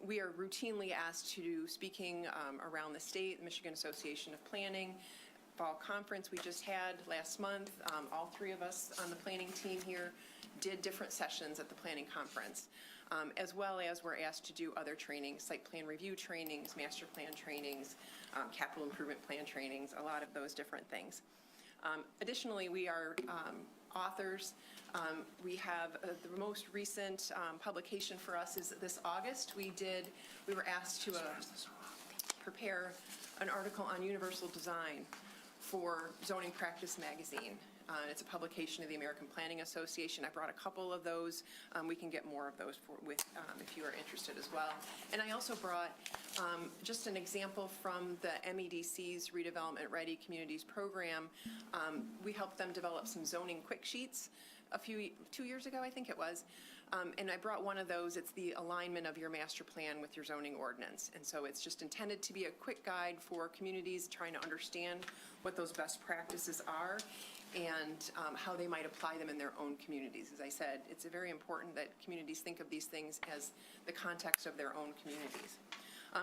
We are routinely asked to do speaking around the state, the Michigan Association of Planning, fall conference we just had last month. All three of us on the planning team here did different sessions at the planning conference, as well as we're asked to do other trainings, site plan review trainings, master plan trainings, capital improvement plan trainings, a lot of those different things. Additionally, we are authors. We have the most recent publication for us is this August. We were asked to prepare an article on universal design for Zoning Practice Magazine. It's a publication of the American Planning Association. I brought a couple of those. We can get more of those if you are interested as well. And I also brought just an example from the MEDC's Redevelopment Ready Communities program. We helped them develop some zoning quick sheets 2 years ago, I think it was. And I brought one of those. It's the alignment of your master plan with your zoning ordinance. And so it's just intended to be a quick guide for communities trying to understand what those best practices are and how they might apply them in their own communities. As I said, it's very important that communities think of these things as the context of their own communities.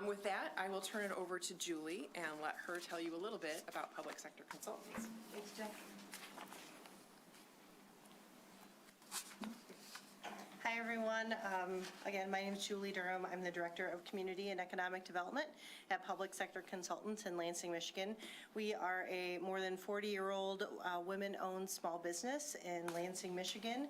With that, I will turn it over to Julie and let her tell you a little bit about public sector consultants. Thanks, Jen. Hi, everyone. Again, my name is Julie Durham. I'm the Director of Community and Economic Development at Public Sector Consultants in Lansing, Michigan. We are a more than 40-year-old women-owned small business in Lansing, Michigan.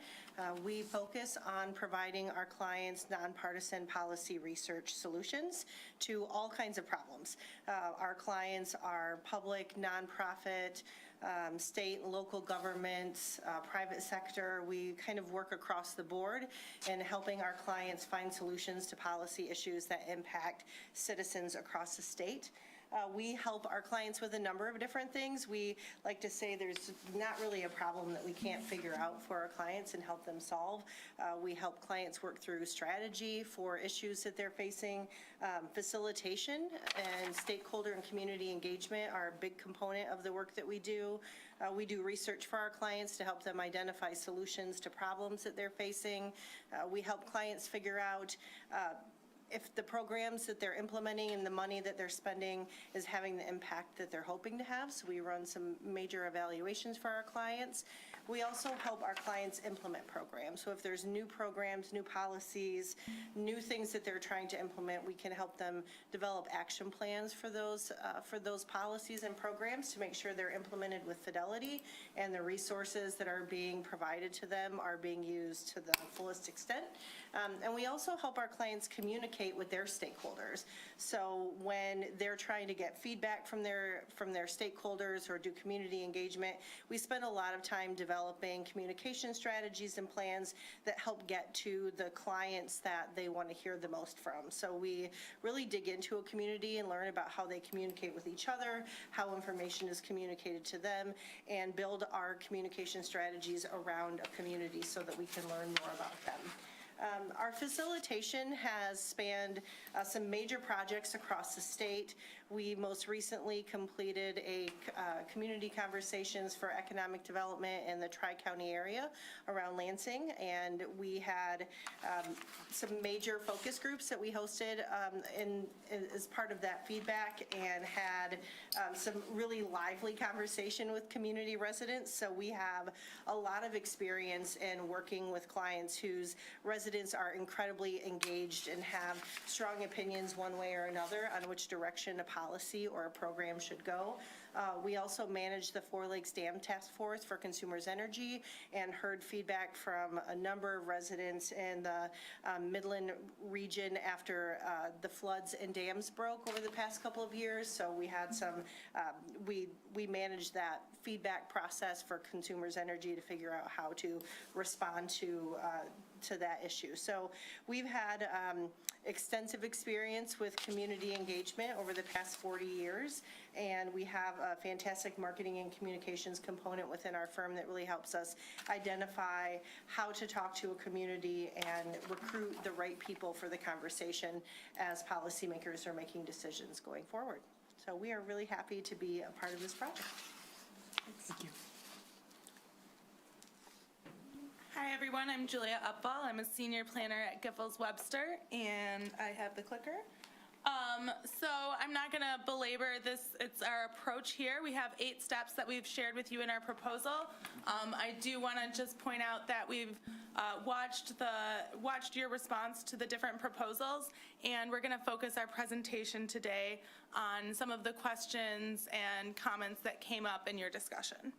We focus on providing our clients nonpartisan policy research solutions to all kinds of problems. Our clients are public, nonprofit, state and local governments, private sector. We kind of work across the board in helping our clients find solutions to policy issues that impact citizens across the state. We help our clients with a number of different things. We like to say there's not really a problem that we can't figure out for our clients and help them solve. We help clients work through strategy for issues that they're facing. Facilitation and stakeholder and community engagement are a big component of the work that we do. We do research for our clients to help them identify solutions to problems that they're facing. We help clients figure out if the programs that they're implementing and the money that they're spending is having the impact that they're hoping to have. So we run some major evaluations for our clients. We also help our clients implement programs. So if there's new programs, new policies, new things that they're trying to implement, we can help them develop action plans for those policies and programs to make sure they're implemented with fidelity and the resources that are being provided to them are being used to the fullest extent. And we also help our clients communicate with their stakeholders. So when they're trying to get feedback from their stakeholders or do community engagement, we spend a lot of time developing communication strategies and plans that help get to the clients that they want to hear the most from. So we really dig into a community and learn about how they communicate with each other, how information is communicated to them, and build our communication strategies around a community so that we can learn more about them. Our facilitation has spanned some major projects across the state. We most recently completed a community conversations for economic development in the Tri-County area around Lansing, and we had some major focus groups that we hosted as part of that feedback and had some really lively conversation with community residents. So we have a lot of experience in working with clients whose residents are incredibly engaged and have strong opinions one way or another on which direction a policy or a program should go. We also managed the Four Lakes Dam Task Force for Consumers Energy and heard feedback from a number of residents in the Midland region after the floods and dams broke over the past couple of years. So we had some, we managed that feedback process for Consumers Energy to figure out how to respond to that issue. So we've had extensive experience with community engagement over the past 40 years, and we have a fantastic marketing and communications component within our firm that really helps us identify how to talk to a community and recruit the right people for the conversation as policymakers are making decisions going forward. So we are really happy to be a part of this project. Thank you. Hi, everyone. I'm Julia Upval. I'm a senior planner at Giffords Webster, and I have the clicker. So I'm not going to belabor this. It's our approach here. We have 8 steps that we've shared with you in our proposal. I do want to just point out that we've watched your response to the different proposals, and we're going to focus our presentation today on some of the questions and comments that came up in your discussion.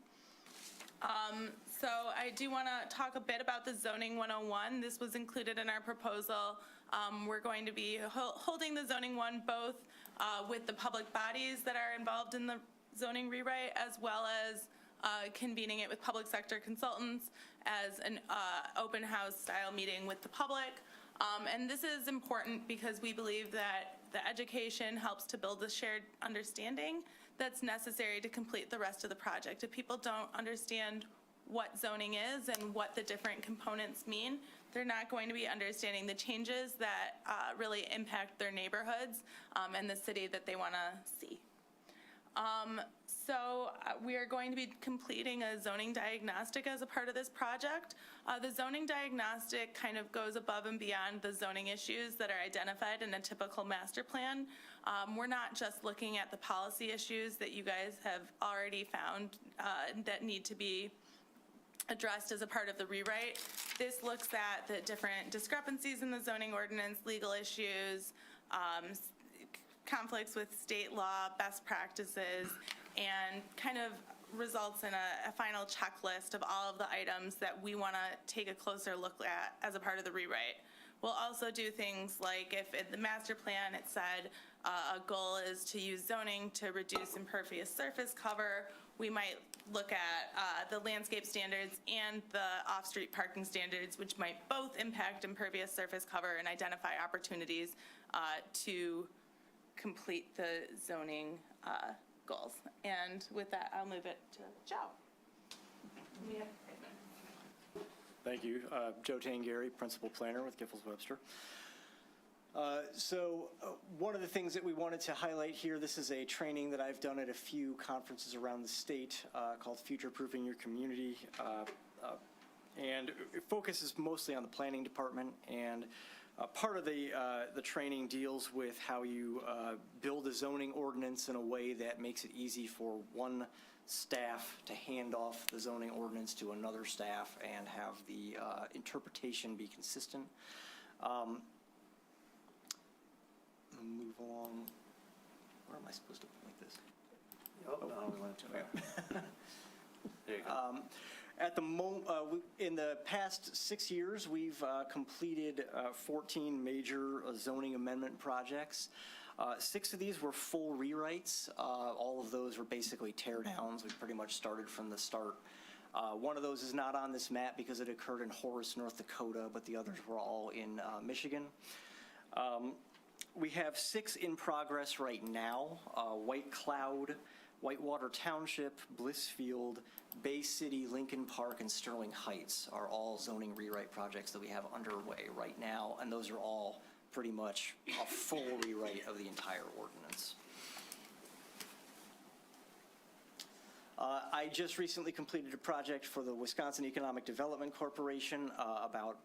So I do want to talk a bit about the Zoning 101. This was included in our proposal. We're going to be holding the Zoning 1 both with the public bodies that are involved in the zoning rewrite, as well as convening it with public sector consultants as an open house style meeting with the public. And this is important because we believe that the education helps to build the shared understanding that's necessary to complete the rest of the project. If people don't understand what zoning is and what the different components mean, they're not going to be understanding the changes that really impact their neighborhoods and the city that they want to see. So we are going to be completing a zoning diagnostic as a part of this project. The zoning diagnostic kind of goes above and beyond the zoning issues that are identified in a typical master plan. We're not just looking at the policy issues that you guys have already found that need to be addressed as a part of the rewrite. This looks at the different discrepancies in the zoning ordinance, legal issues, conflicts with state law, best practices, and kind of results in a final checklist of all of the items that we want to take a closer look at as a part of the rewrite. We'll also do things like if in the master plan it said a goal is to use zoning to reduce impervious surface cover, we might look at the landscape standards and the off-street parking standards, which might both impact impervious surface cover and identify opportunities to complete the zoning goals. And with that, I'll move it to Joe. Thank you. Joe Tangari, Principal Planner with Giffords Webster. One of the things that we wanted to highlight here, this is a training that I've done at a few conferences around the state called Future Proofing Your Community. And it focuses mostly on the planning department, and part of the training deals with how you build a zoning ordinance in a way that makes it easy for one staff to hand off the zoning ordinance to another staff and have the interpretation be consistent. Move along. Where am I supposed to point this? Oh, no, we went to There you go. At the in the past 6 years, we've completed 14 major zoning amendment projects. 6 of these were full rewrites. All of those were basically tear downs. We pretty much started from the start. One of those is not on this map because it occurred in Horace, North Dakota, but the others were all in Michigan. We have 6 in progress right now. White Cloud, Whitewater Township, Blissfield, Bay City, Lincoln Park, and Sterling Heights are all zoning rewrite projects that we have underway right now, and those are all pretty much a full rewrite of the entire ordinance. I just recently completed a project for the Wisconsin Economic Development Corporation about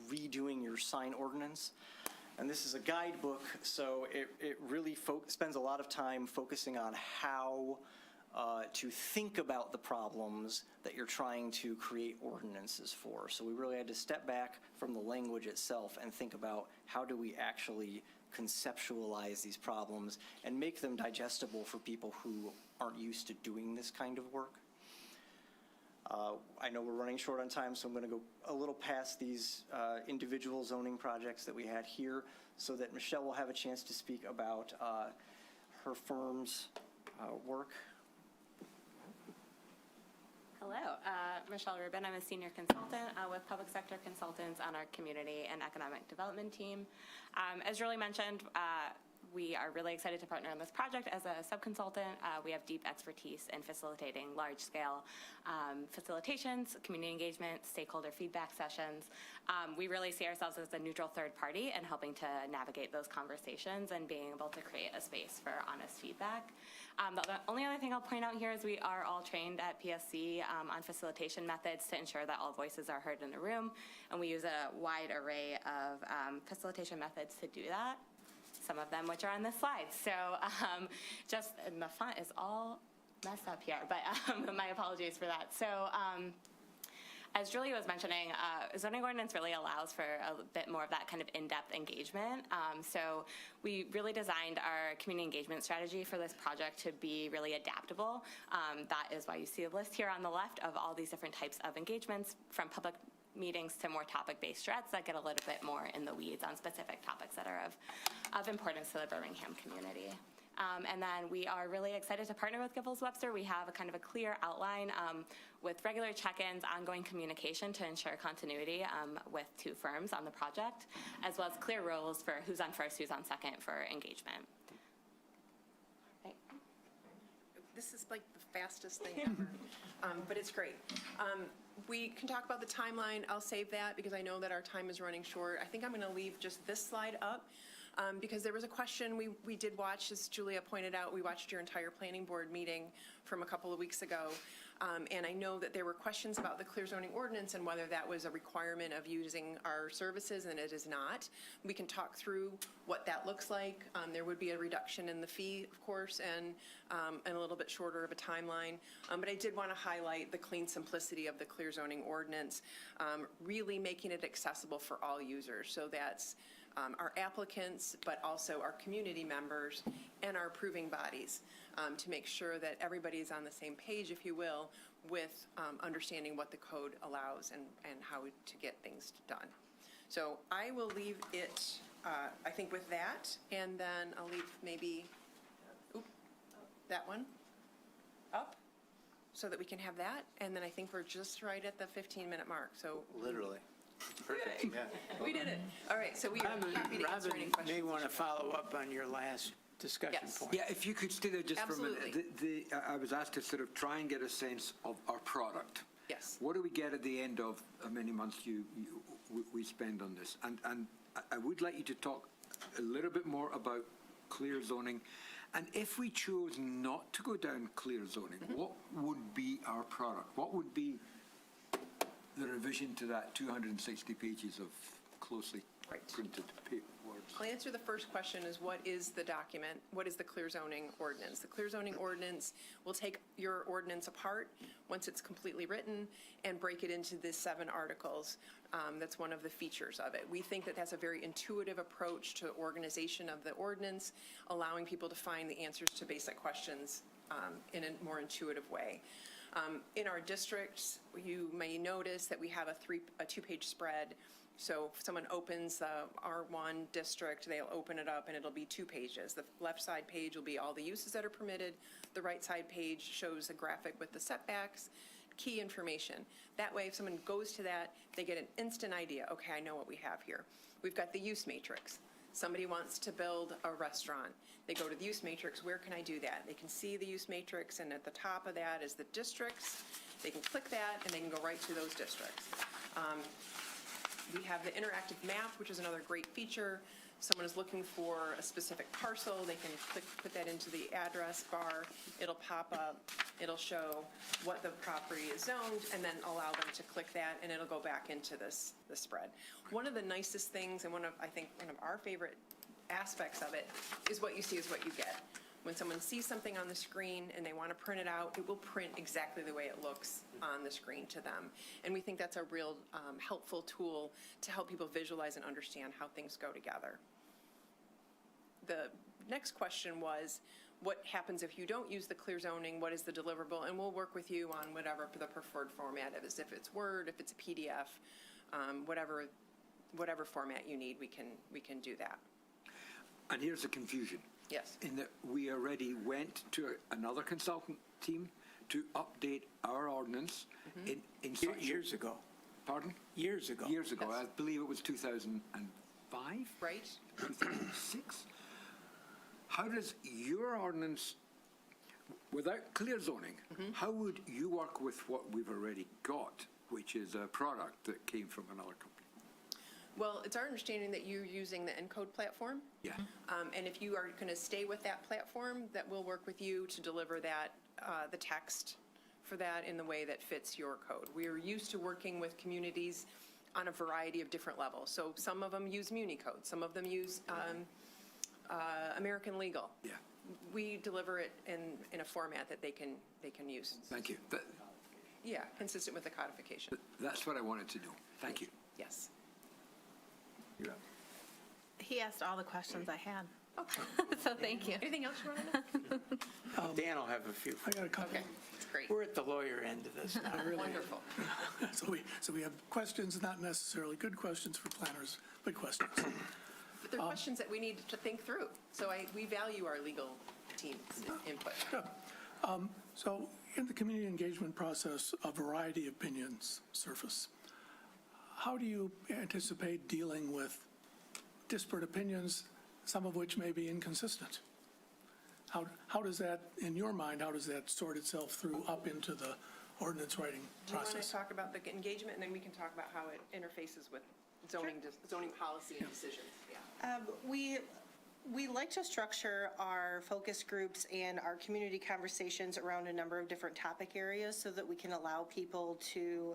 redoing your sign ordinance. And this is a guidebook, so it really spends a lot of time focusing on how to think about the problems that you're trying to create ordinances for. So we really had to step back from the language itself and think about how do we actually conceptualize these problems and make them digestible for people who aren't used to doing this kind of work. I know we're running short on time, so I'm going to go a little past these individual zoning projects that we had here so that Michelle will have a chance to speak about her firm's work. Hello, Michelle Rubin. I'm a senior consultant with Public Sector Consultants on our Community and Economic Development team. As Julie mentioned, we are really excited to partner on this project as a subconsultant. We have deep expertise in facilitating large-scale facilitations, community engagement, stakeholder feedback sessions. We really see ourselves as a neutral third party in helping to navigate those conversations and being able to create a space for honest feedback. The only other thing I'll point out here is we are all trained at PSC on facilitation methods to ensure that all voices are heard in the room, and we use a wide array of facilitation methods to do that. Some of them which are on this slide. So and the font is all messed up here, but my apologies for that. So as Julia was mentioning, zoning ordinance really allows for a bit more of that kind of in-depth engagement. So we really designed our community engagement strategy for this project to be really adaptable. That is why you see a list here on the left of all these different types of engagements, from public meetings to more topic-based threads that get a little bit more in the weeds on specific topics that are of importance to the Birmingham community. And then we are really excited to partner with Giffords Webster. We have a kind of a clear outline with regular check-ins, ongoing communication to ensure continuity with two firms on the project, as well as clear roles for who's on first, who's on second for engagement. Right. This is like the fastest thing ever, but it's great. We can talk about the timeline. I'll save that because I know that our time is running short. I think I'm going to leave just this slide up because there was a question we did watch, as Julia pointed out, we watched your entire planning board meeting from a couple of weeks ago. And I know that there were questions about the clear zoning ordinance and whether that was a requirement of using our services, and it is not. We can talk through what that looks like. There would be a reduction in the fee, of course, and a little bit shorter of a timeline. But I did want to highlight the clean simplicity of the clear zoning ordinance, really making it accessible for all users. So that's our applicants, but also our community members and our approving bodies to make sure that everybody is on the same page, if you will, with understanding what the code allows and how to get things done. So I will leave it, I think, with that, and then I'll leave maybe that one up so that we can have that. And then I think we're just right at the 15-minute mark. So Literally. Perfect, yeah. we did it. All right, so we are happy to answer any Robin questions. may want to follow up on your last discussion Yes. point. Yeah, if you could stay there just for a minute. Absolutely. I was asked to sort of try and get a sense of our product. Yes. What do we get at the end of how many months we spend on this? And I would like you to talk a little bit more about clear zoning. And if we chose not to go down clear zoning, what would be our product? What would be the revision to that 260 pages of closely printed words? I'll answer the first question is what is the document? What is the clear zoning ordinance? The clear zoning ordinance will take your ordinance apart once it's completely written and break it into the 7 articles. That's one of the features of it. We think that that's a very intuitive approach to organization of the ordinance, allowing people to find the answers to basic questions in a more intuitive way. In our districts, you may notice that we have a 2-page spread. So if someone opens the R1 district, they'll open it up and it'll be 2 pages. The left side page will be all the uses that are permitted. The right side page shows a graphic with the setbacks, key information. That way, if someone goes to that, they get an instant idea. Okay, I know what we have here. We've got the use matrix. Somebody wants to build a restaurant. They go to the use matrix. Where can I do that? They can see the use matrix, and at the top of that is the districts. They can click that, and they can go right to those districts. We have the interactive map, which is another great feature. Someone is looking for a specific parcel, they can put that into the address bar. It'll pop up. It'll show what the property is zoned, and then allow them to click that, and it'll go back into the spread. One of the nicest things, and I think one of our favorite aspects of it, is what you see is what you get. When someone sees something on the screen and they want to print it out, it will print exactly the way it looks on the screen to them. And we think that's a real helpful tool to help people visualize and understand how things go together. The next question was, what happens if you don't use the clear zoning? What is the deliverable? And we'll work with you on whatever the preferred format is. If it's Word, if it's a PDF, whatever format you need, we can do that. And here's the confusion. Yes. In that we already went to another consultant team to update our ordinance in such Years ago. Pardon? Years ago. Years ago. Yes. I believe it was 2005? Right. 2006? How does your ordinance, without clear zoning, how would you work with what we've already got, which is a product that came from another company? Well, it's our understanding that you're using the ENCODE platform. Yeah. And if you are going to stay with that platform, that we'll work with you to deliver that, the text for that in the way that fits your code. We are used to working with communities on a variety of different levels. So some of them use MuniCode, some of them use American Legal. Yeah. We deliver it in a format that they can use. Thank you. Yeah, consistent with the codification. That's what I wanted to do. Thank you. Yes. You're up. He asked all the questions I had. Okay. So thank you. Anything else, Rhonda? Dan will have a few. I got a couple. Okay. Great. We're at the lawyer end of this now. Wonderful. So we have questions, not necessarily good questions for planners, but questions. But they're questions that we need to think through. So we value our legal team's input. Good. So in the community engagement process, a variety of opinions surface. How do you anticipate dealing with disparate opinions, some of which may be inconsistent? How does that, in your mind, how does that sort itself through up into the ordinance writing Do you want process? to talk about the engagement, and then we can talk about how it interfaces with zoning policy and decisions? Yeah. We like to structure our focus groups and our community conversations around a number of different topic areas so that we can allow people to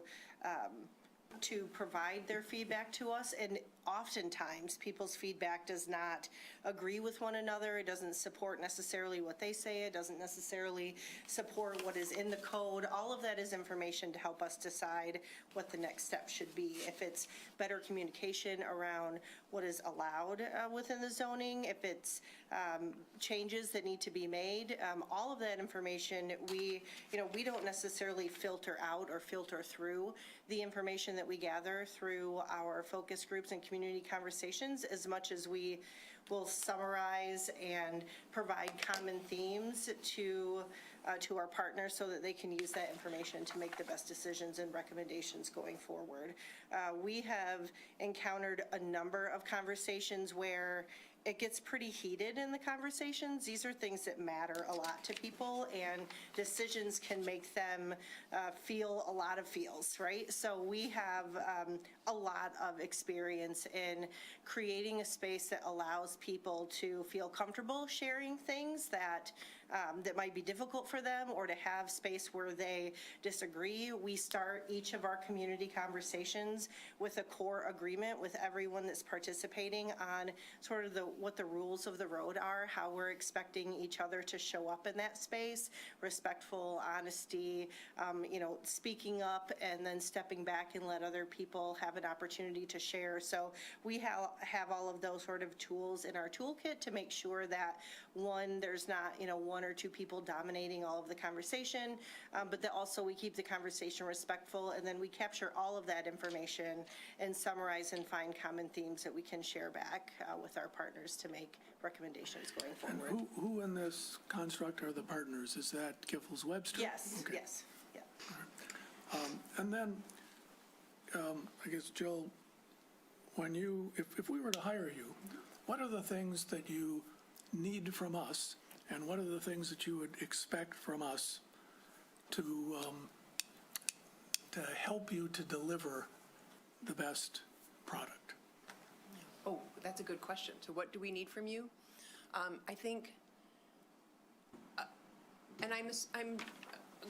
provide their feedback to us. And oftentimes, people's feedback does not agree with one another. It doesn't support necessarily what they say. It doesn't necessarily support what is in the code. All of that is information to help us decide what the next step should be. If it's better communication around what is allowed within the zoning, if it's changes that need to be made, all of that information, we don't necessarily filter out or filter through the information that we gather through our focus groups and community conversations as much as we will summarize and provide common themes to our partners so that they can use that information to make the best decisions and recommendations going forward. We have encountered a number of conversations where it gets pretty heated in the conversations. These are things that matter a lot to people, and decisions can make them feel a lot of feels, right? So we have a lot of experience in creating a space that allows people to feel comfortable sharing things that might be difficult for them, or to have space where they disagree. We start each of our community conversations with a core agreement with everyone that's participating on sort of what the rules of the road are, how we're expecting each other to show up in that space, respectful, honesty, speaking up and then stepping back and let other people have an opportunity to share. So we have all of those sort of tools in our toolkit to make sure that, one, there's not, one or two people dominating all of the conversation, but that also we keep the conversation respectful, and then we capture all of that information and summarize and find common themes that we can share back with our partners to make recommendations going And forward. who in this construct are the partners? Is that Giffords Webster? Yes, Okay. yes, yeah. And then, I guess, Jill, if we were to hire you, what are the things that you need from us, and what are the things that you would expect from us to help you to deliver the best product? Oh, that's a good question. So what do we need from you? I think, and I'm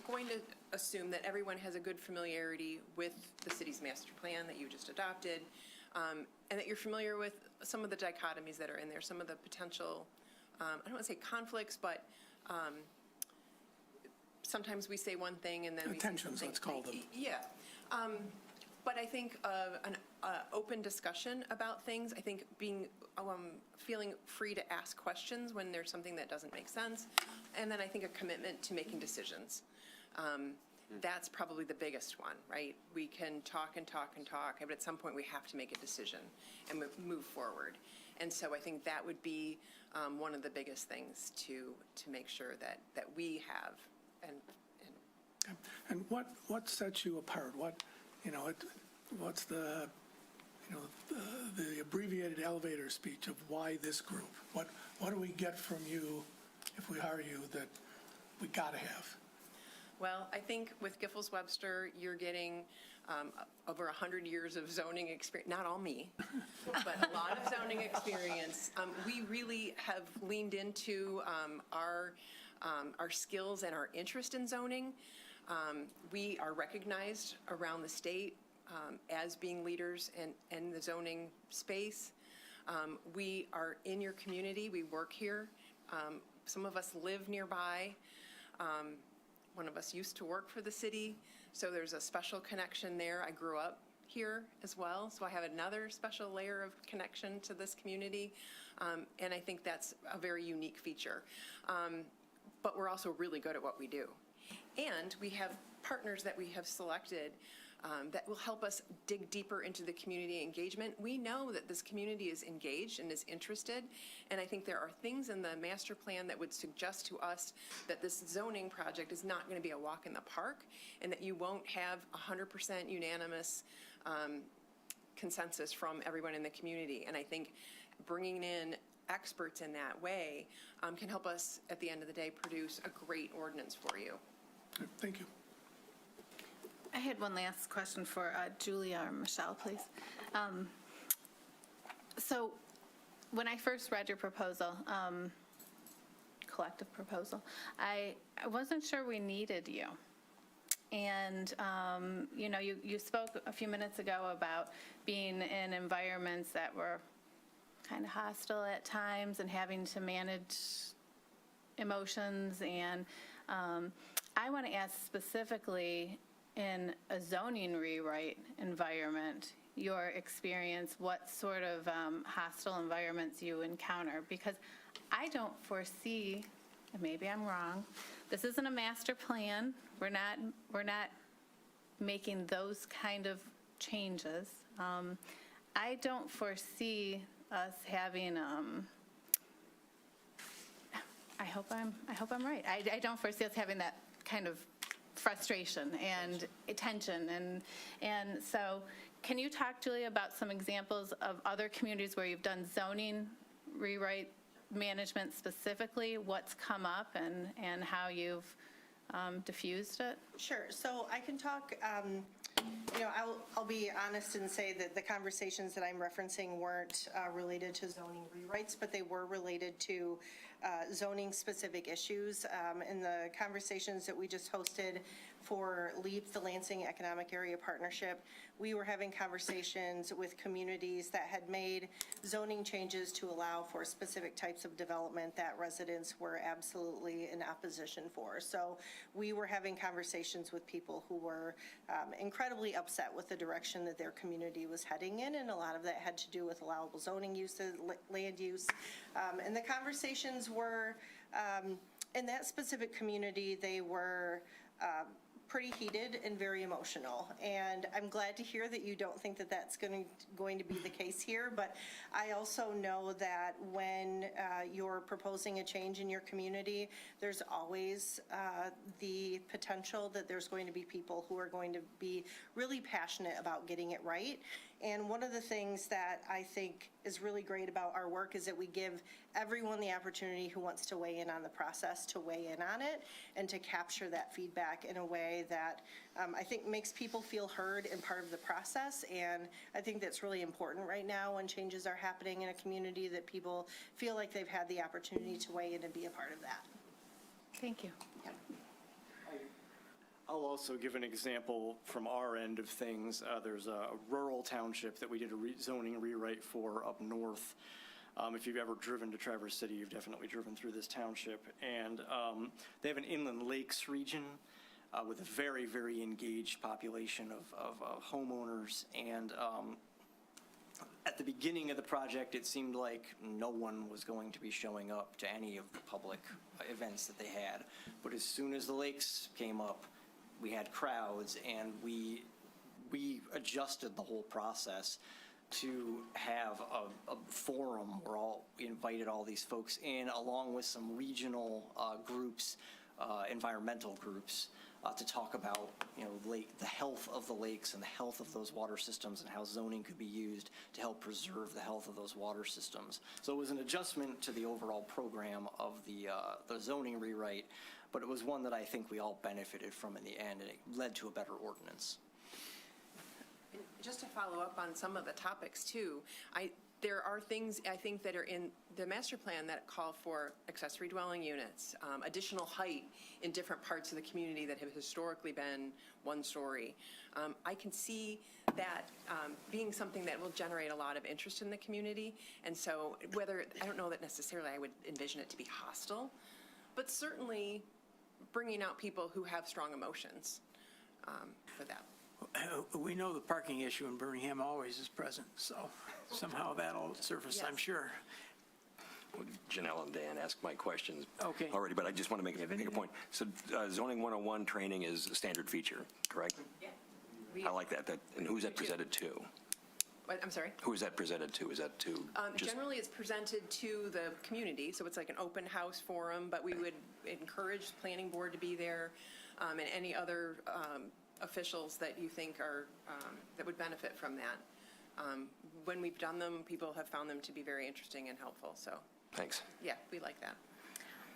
going to assume that everyone has a good familiarity with the city's master plan that you just adopted, and that you're familiar with some of the dichotomies that are in there, some of the potential, I don't want to say conflicts, but sometimes we say one thing and then we say Tensions, something. let's call them. Yeah. But I think an open discussion about things, I think feeling free to ask questions when there's something that doesn't make sense, and then I think a commitment to making decisions. That's probably the biggest one, right? We can talk and talk and talk, but at some point we have to make a decision and move forward. And so I think that would be one of the biggest things to make sure that we have. And what sets you apart? What's the abbreviated elevator speech of why this group? What do we get from you if we hire you that we got to have? Well, I think with Giffords Webster, you're getting over 100 years of zoning experience, not all me, but a lot of zoning experience. We really have leaned into our skills and our interest in zoning. We are recognized around the state as being leaders in the zoning space. We are in your community. We work here. Some of us live nearby. One of us used to work for the city, so there's a special connection there. I grew up here as well, so I have another special layer of connection to this community, and I think that's a very unique feature. But we're also really good at what we do. And we have partners that we have selected that will help us dig deeper into the community engagement. We know that this community is engaged and is interested, and I think there are things in the master plan that would suggest to us that this zoning project is not going to be a walk in the park, and that you won't have 100% unanimous consensus from everyone in the community. And I think bringing in experts in that way can help us, at the end of the day, produce a great ordinance for you. Thank you. I had one last question for Julia or Michelle, please. So when I first read your proposal, collective proposal, I wasn't sure we needed you. And, you spoke a few minutes ago about being in environments that were kind of hostile at times and having to manage emotions. And I want to ask specifically, in a zoning rewrite environment, your experience, what sort of hostile environments you encounter, because I don't foresee, and maybe I'm wrong, this isn't a master plan. We're not making those kind of changes. I don't foresee us having, I hope I'm right. I don't foresee us having that kind of frustration and tension. And so can you talk, Julia, about some examples of other communities where you've done zoning rewrite management specifically, what's come up and how you've diffused it? Sure. So I can talk, I'll be honest and say that the conversations that I'm referencing weren't related to zoning rewrites, but they were related to zoning-specific issues. In the conversations that we just hosted for LEAP, the Lansing Economic Area Partnership, we were having conversations with communities that had made zoning changes to allow for specific types of development that residents were absolutely in opposition for. So we were having conversations with people who were incredibly upset with the direction that their community was heading in, and a lot of that had to do with allowable zoning uses, land use. And the conversations were, in that specific community, they were pretty heated and very emotional. And I'm glad to hear that you don't think that that's going to be the case here. But I also know that when you're proposing a change in your community, there's always the potential that there's going to be people who are going to be really passionate about getting it right. And one of the things that I think is really great about our work is that we give everyone the opportunity who wants to weigh in on the process to weigh in on it and to capture that feedback in a way that I think makes people feel heard and part of the process. And I think that's really important right now when changes are happening in a community, that people feel like they've had the opportunity to weigh in and be a part of that. Thank you. Yeah. I'll also give an example from our end of things. There's a rural township that we did a zoning rewrite for up north. If you've ever driven to Traverse City, you've definitely driven through this township. And they have an inland lakes region with a very, very engaged population of homeowners. And at the beginning of the project, it seemed like no one was going to be showing up to any of the public events that they had. But as soon as the lakes came up, we had crowds, and we adjusted the whole process to have a forum where we invited all these folks in, along with some regional groups, environmental groups, to talk about the health of the lakes and the health of those water systems and how zoning could be used to help preserve the health of those water systems. So it was an adjustment to the overall program of the zoning rewrite, but it was one that I think we all benefited from in the end, and it led to a better ordinance. Just to follow up on some of the topics too, there are things I think that are in the master plan that call for accessory dwelling units, additional height in different parts of the community that have historically been one story. I can see that being something that will generate a lot of interest in the community. And so I don't know that necessarily I would envision it to be hostile, but certainly bringing out people who have strong emotions for that. We know the parking issue in Birmingham always is present, so somehow that'll surface, Yes. I'm sure. Janelle and Dan asked my questions Okay. already, but I just want to make a point. So zoning 101 training is a standard feature, correct? Yeah. I like that. And who's that presented to? What, I'm sorry? Who is that presented to? Is that to just, Generally, it's presented to the community, so it's like an open house forum, but we would encourage the planning board to be there, and any other officials that you think are, that would benefit from that. When we've done them, people have found them to be very interesting and helpful, so, thanks. yeah, we like that.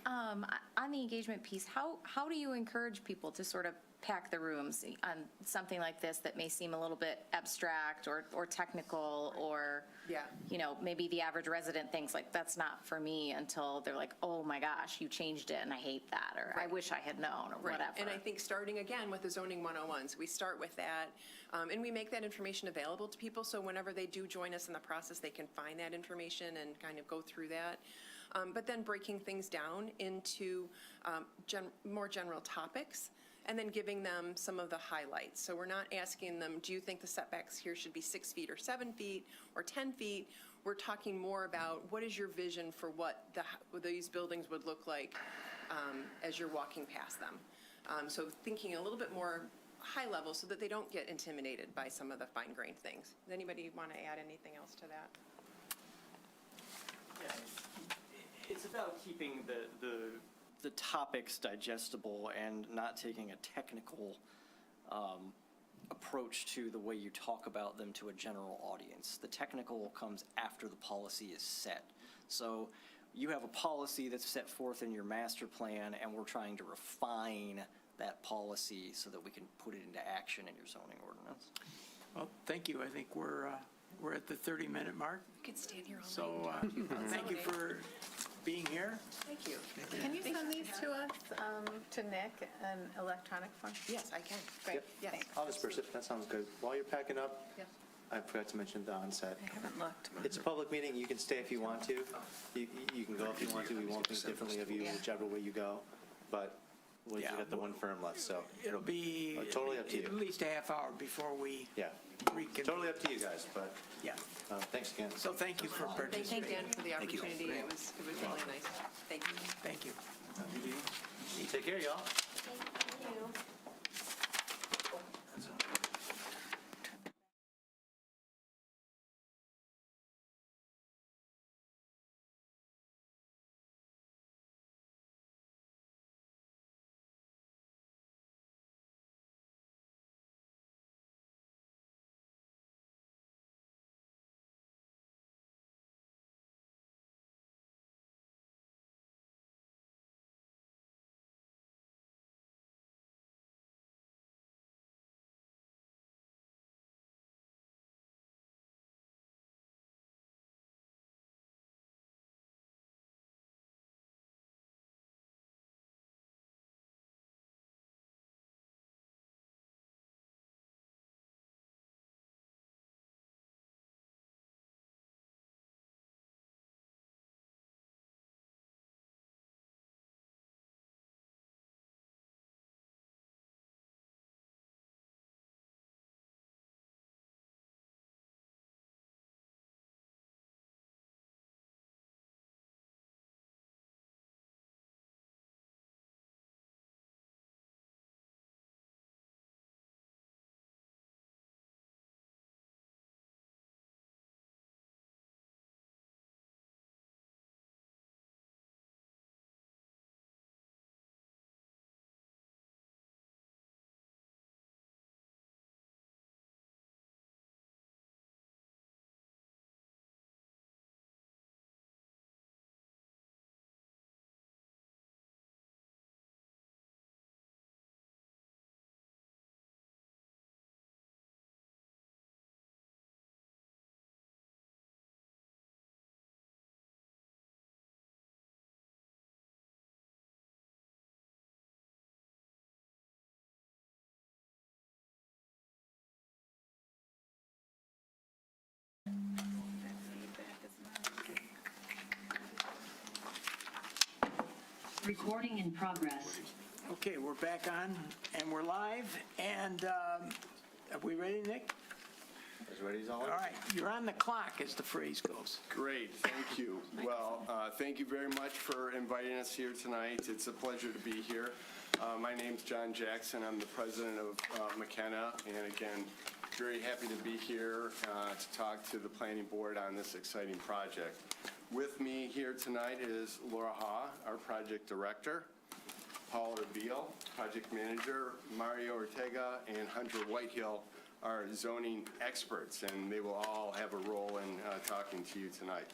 On the engagement piece, how do you encourage people to sort of pack the rooms on something like this that may seem a little bit abstract or technical, or, Yeah. you know, maybe the average resident thinks like, that's not for me, until they're like, oh my gosh, you changed it and I hate that, or I wish I had known, or Right. whatever. And I think starting again with the zoning 101s, we start with that, and we make that information available to people, so whenever they do join us in the process, they can find that information and kind of go through that. But then breaking things down into more general topics, and then giving them some of the highlights. So we're not asking them, do you think the setbacks here should be 6 feet or 7 feet or 10 feet? We're talking more about what is your vision for what these buildings would look like as you're walking past them. So thinking a little bit more high level so that they don't get intimidated by some of the fine-grained things. Does anybody want to add anything else to that? Yeah, it's about keeping the topics digestible and not taking a technical approach to the way you talk about them to a general audience. The technical comes after the policy is set. So you have a policy that's set forth in your master plan, and we're trying to refine that policy so that we can put it into action in your zoning ordinance. Well, thank you. I think we're at the 30-minute mark. You could stand here all So night. thank you for being here. Thank you. Can you send these to us, to Nick, in electronic form? Yes, I can. Great, yes. I'll disperse it. That sounds good. While you're packing up, Yes. I forgot to mention the onset. I haven't looked. It's a public meeting. You can stay if you want to. You can go if you want to. We won't think differently of you whichever way you go. But we Yeah. got the one firm left, so. It'll be Totally up to you. at least a half hour before we Yeah, reconvene. totally up to you guys, but Yeah. thanks again. So thank you for Thank participating. you, Dan, for the Thank you. opportunity. It was really nice. Thank you. Thank you. Take care, y'all. Recording in progress. Okay, we're back on, and we're live, and are we ready, Nick? As ready as always. All right, you're on the clock, as the phrase goes. Great, thank you. Well, thank you very much for inviting us here tonight. It's a pleasure to be here. My name's John Jackson. I'm the president of McKenna, and again, very happy to be here to talk to the planning board on this exciting project. With me here tonight is Laura Ha, our project director, Paul Erbiel, project manager, Mario Ortega, and Hunter Whitehill, our zoning experts, and they will all have a role in talking to you tonight.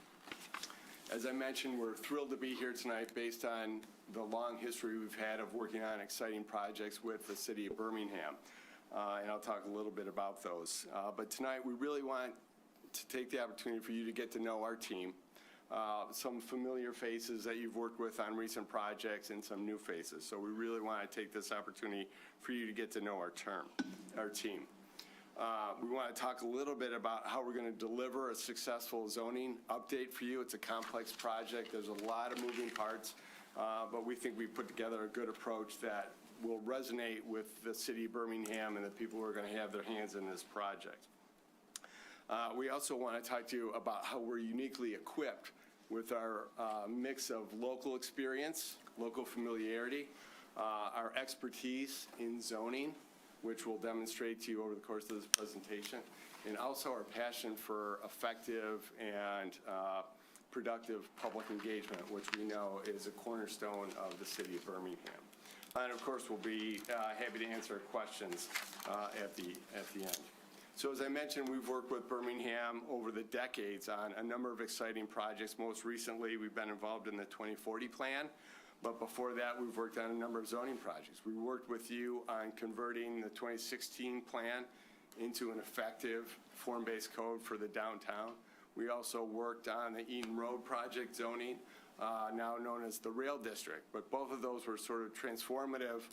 As I mentioned, we're thrilled to be here tonight based on the long history we've had of working on exciting projects with the city of Birmingham. And I'll talk a little bit about those. But tonight, we really want to take the opportunity for you to get to know our team, some familiar faces that you've worked with on recent projects and some new faces. So we really want to take this opportunity for you to get to know our team. We want to talk a little bit about how we're going to deliver a successful zoning update for you. It's a complex project. There's a lot of moving parts, but we think we've put together a good approach that will resonate with the city of Birmingham and the people who are going to have their hands in this project. We also want to talk to you about how we're uniquely equipped with our mix of local experience, local familiarity, our expertise in zoning, which we'll demonstrate to you over the course of this presentation, and also our passion for effective and productive public engagement, which we know is a cornerstone of the city of Birmingham. And of course, we'll be happy to answer questions at the end. So as I mentioned, we've worked with Birmingham over the decades on a number of exciting projects. Most recently, we've been involved in the 2040 plan. But before that, we've worked on a number of zoning projects. We worked with you on converting the 2016 plan into an effective form-based code for the downtown. We also worked on the Eaton Road project zoning, now known as the Rail District. But both of those were sort of transformative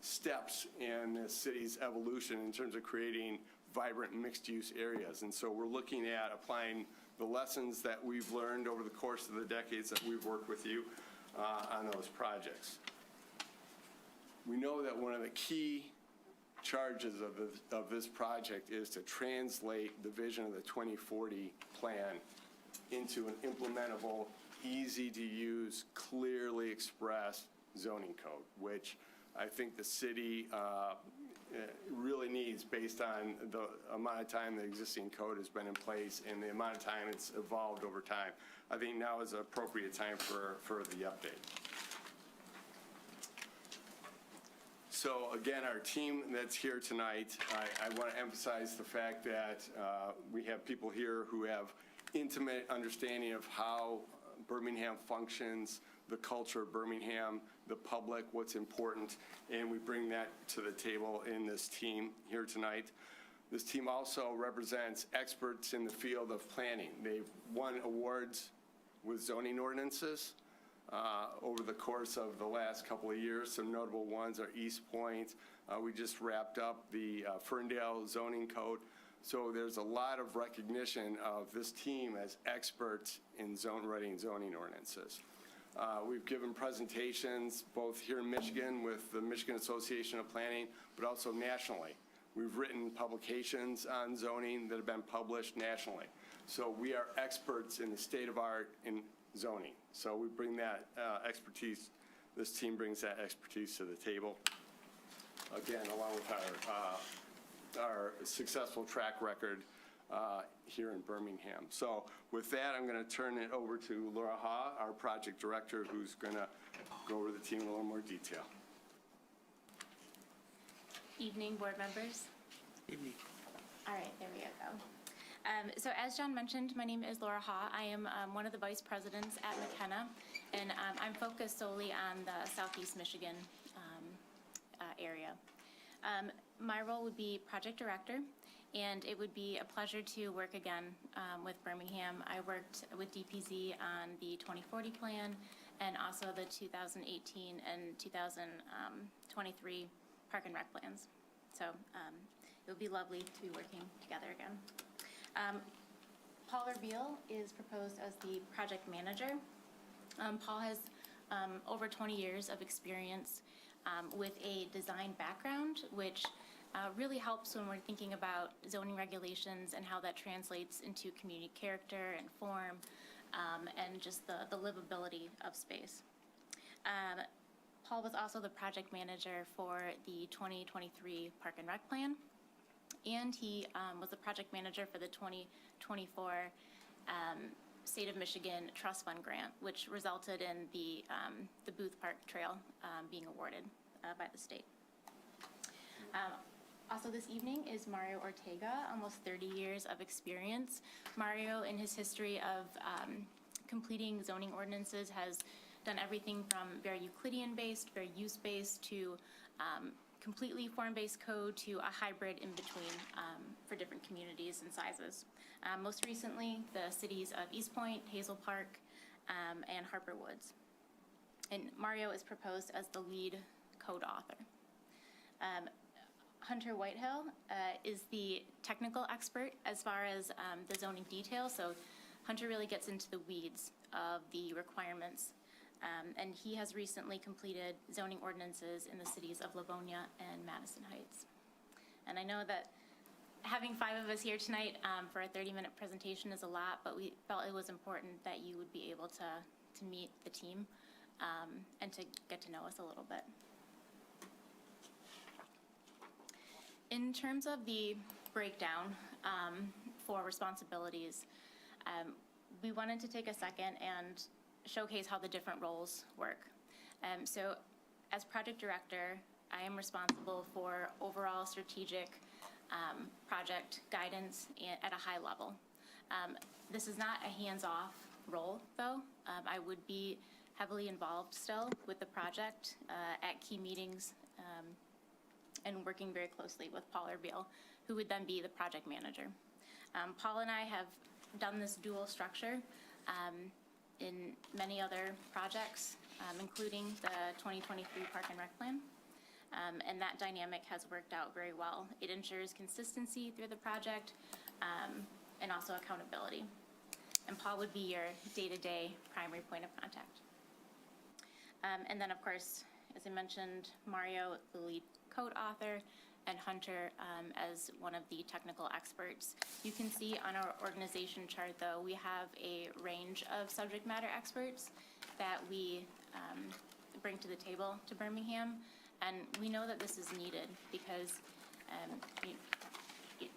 steps in the city's evolution in terms of creating vibrant mixed-use areas. And so we're looking at applying the lessons that we've learned over the course of the decades that we've worked with you on those projects. We know that one of the key charges of this project is to translate the vision of the 2040 plan into an implementable, easy-to-use, clearly expressed zoning code, which I think the city really needs based on the amount of time the existing code has been in place and the amount of time it's evolved over time. I think now is an appropriate time for the update. So again, our team that's here tonight, I want to emphasize the fact that we have people here who have intimate understanding of how Birmingham functions, the culture of Birmingham, the public, what's important, and we bring that to the table in this team here tonight. This team also represents experts in the field of planning. They've won awards with zoning ordinances over the course of the last couple of years. Some notable ones are East Point. We just wrapped up the Ferndale zoning code. So there's a lot of recognition of this team as experts in writing zoning ordinances. We've given presentations both here in Michigan with the Michigan Association of Planning, but also nationally. We've written publications on zoning that have been published nationally. So we are experts in the state of art in zoning. So we bring that expertise, this team brings that expertise to the table. Again, along with our successful track record here in Birmingham. So with that, I'm going to turn it over to Laura Ha, our project director, who's going to go over the team in a little more detail. Evening, board members. Evening. All right, there we go. So as John mentioned, my name is Laura Ha. I am one of the vice presidents at McKenna, and I'm focused solely on the Southeast Michigan area. My role would be project director, and it would be a pleasure to work again with Birmingham. I worked with DPZ on the 2040 plan and also the 2018 and 2023 Park and Rec plans. So it would be lovely to be working together again. Paul Erbiel is proposed as the project manager. Paul has over 20 years of experience with a design background, which really helps when we're thinking about zoning regulations and how that translates into community character and form, and just the livability of space. Paul was also the project manager for the 2023 Park and Rec Plan, and he was the project manager for the 2024 State of Michigan Trust Fund Grant, which resulted in the Booth Park Trail being awarded by the state. Also this evening is Mario Ortega, almost 30 years of experience. Mario, in his history of completing zoning ordinances, has done everything from very Euclidean-based, very use-based, to completely form-based code, to a hybrid in between for different communities and sizes. Most recently, the cities of East Point, Hazel Park, and Harper Woods. And Mario is proposed as the lead code author. Hunter Whitehill is the technical expert as far as the zoning details. So Hunter really gets into the weeds of the requirements. And he has recently completed zoning ordinances in the cities of Livonia and Madison Heights. And I know that having 5 of us here tonight for a 30-minute presentation is a lot, but we felt it was important that you would be able to meet the team and to get to know us a little bit. In terms of the breakdown for responsibilities, we wanted to take a second and showcase how the different roles work. So as project director, I am responsible for overall strategic project guidance at a high level. This is not a hands-off role, though. I would be heavily involved still with the project at key meetings and working very closely with Paul Erbiel, who would then be the project manager. Paul and I have done this dual structure in many other projects, including the 2023 Park and Rec Plan. And that dynamic has worked out very well. It ensures consistency through the project and also accountability. And Paul would be your day-to-day primary point of contact. And then, of course, as I mentioned, Mario, the lead code author, and Hunter as one of the technical experts. You can see on our organization chart, though, we have a range of subject matter experts that we bring to the table to Birmingham. And we know that this is needed because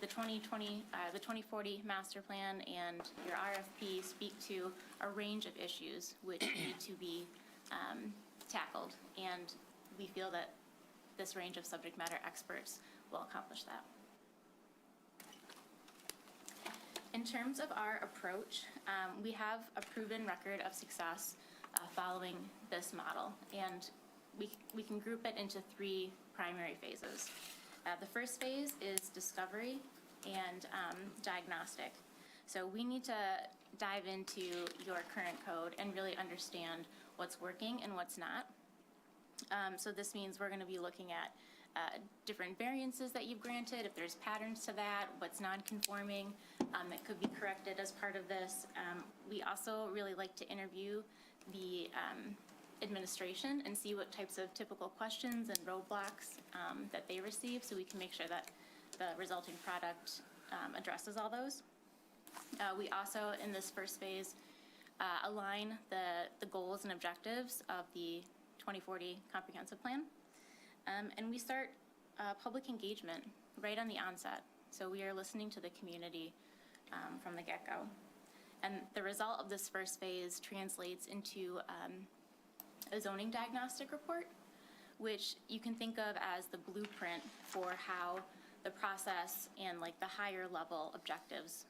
the 2040 master plan and your RFP speak to a range of issues which need to be tackled. And we feel that this range of subject matter experts will accomplish that. In terms of our approach, we have a proven record of success following this model, and we can group it into 3 primary phases. The first phase is discovery and diagnostic. So we need to dive into your current code and really understand what's working and what's not. So this means we're going to be looking at different variances that you've granted, if there's patterns to that, what's non-conforming that could be corrected as part of this. We also really like to interview the administration and see what types of typical questions and roadblocks that they receive, so we can make sure that the resulting product addresses all those. We also, in this first phase, align the goals and objectives of the 2040 Comprehensive Plan. And we start public engagement right on the onset. So we are listening to the community from the get-go. And the result of this first phase translates into a zoning diagnostic report, which you can think of as the blueprint for how the process and like the higher level objectives,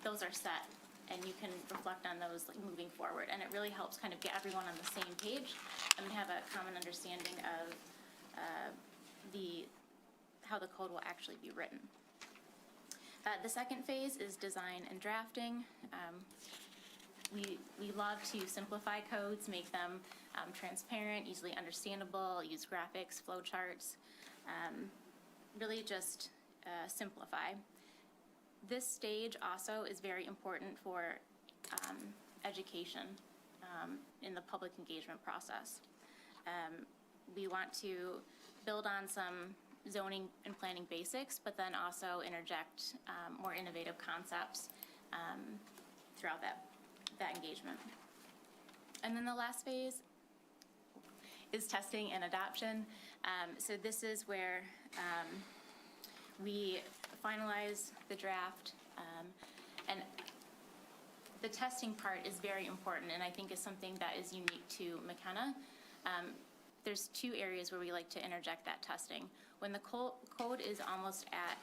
those are set. And you can reflect on those like moving forward. And it really helps kind of get everyone on the same page and have a common understanding of how the code will actually be written. The second phase is design and drafting. We love to simplify codes, make them transparent, easily understandable, use graphics, flowcharts, really just simplify. This stage also is very important for education in the public engagement process. We want to build on some zoning and planning basics, but then also interject more innovative concepts throughout that engagement. And then the last phase is testing and adoption. So this is where we finalize the draft, and the testing part is very important, and I think is something that is unique to McKenna. There's two areas where we like to interject that testing. When the code is almost at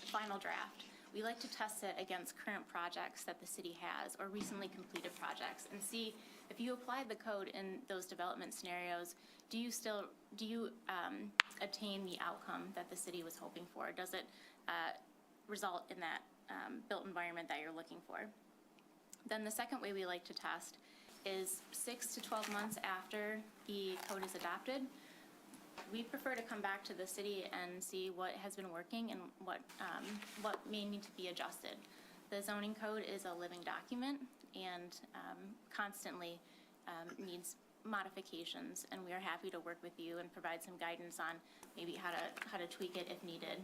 final draft, we like to test it against current projects that the city has or recently completed projects and see if you applied the code in those development scenarios, do you attain the outcome that the city was hoping for? Does it result in that built environment that you're looking for? Then the second way we like to test is 6 to 12 months after the code is adopted. We prefer to come back to the city and see what has been working and what may need to be adjusted. The zoning code is a living document and constantly needs modifications, and we are happy to work with you and provide some guidance on maybe how to tweak it if needed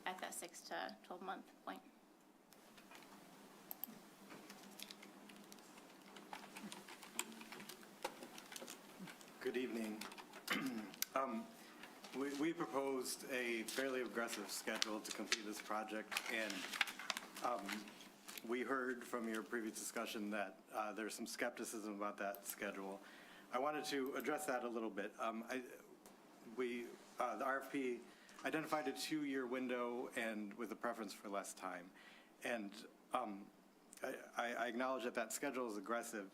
at that 6 to 12 month point. Good evening. We proposed a fairly aggressive schedule to complete this project, and we heard from your previous discussion that there's some skepticism about that schedule. I wanted to address that a little bit. The RFP identified a 2-year window and with a preference for less time. And I acknowledge that that schedule is aggressive,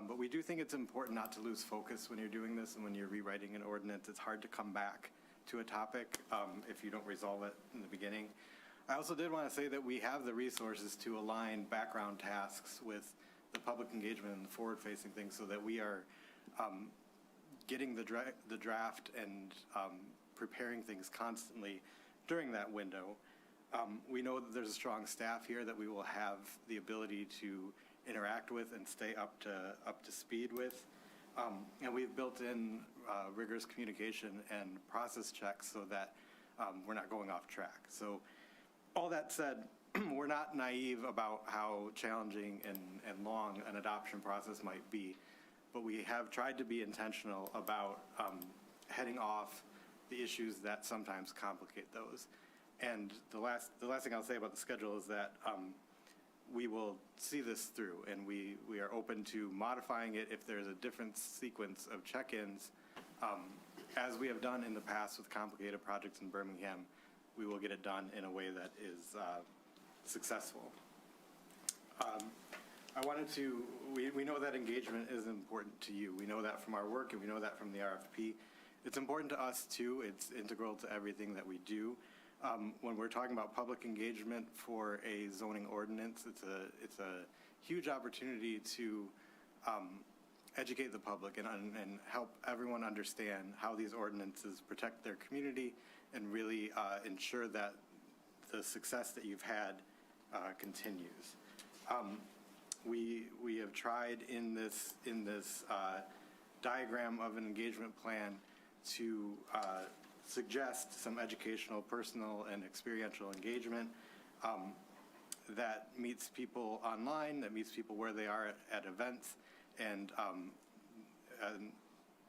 but we do think it's important not to lose focus when you're doing this and when you're rewriting an ordinance. It's hard to come back to a topic if you don't resolve it in the beginning. I also did want to say that we have the resources to align background tasks with the public engagement and the forward-facing things so that we are getting the draft and preparing things constantly during that window. We know that there's a strong staff here that we will have the ability to interact with and stay up to speed with. And we've built in rigorous communication and process checks so that we're not going off track. So all that said, we're not naive about how challenging and long an adoption process might be, but we have tried to be intentional about heading off the issues that sometimes complicate those. And the last thing I'll say about the schedule is that we will see this through, and we are open to modifying it if there's a different sequence of check-ins. As we have done in the past with complicated projects in Birmingham, we will get it done in a way that is successful. We know that engagement is important to you. We know that from our work, and we know that from the RFP. It's important to us too. It's integral to everything that we do. When we're talking about public engagement for a zoning ordinance, it's a huge opportunity to educate the public and help everyone understand how these ordinances protect their community and really ensure that the success that you've had continues. We have tried in this diagram of an engagement plan to suggest some educational, personal, and experiential engagement that meets people online, that meets people where they are at events, and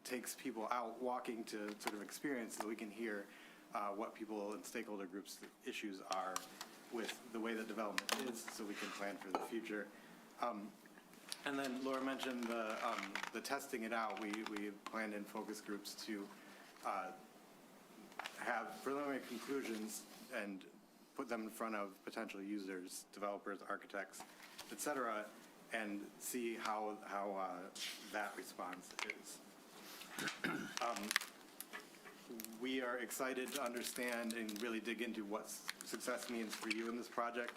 takes people out walking to sort of experience so we can hear what people and stakeholder groups' issues are with the way that development is so we can plan for the future. And then Laura mentioned the testing it out. We planned in focus groups to have preliminary conclusions and put them in front of potential users, developers, architects, et cetera, and see how that response is. We are excited to understand and really dig into what success means for you in this project.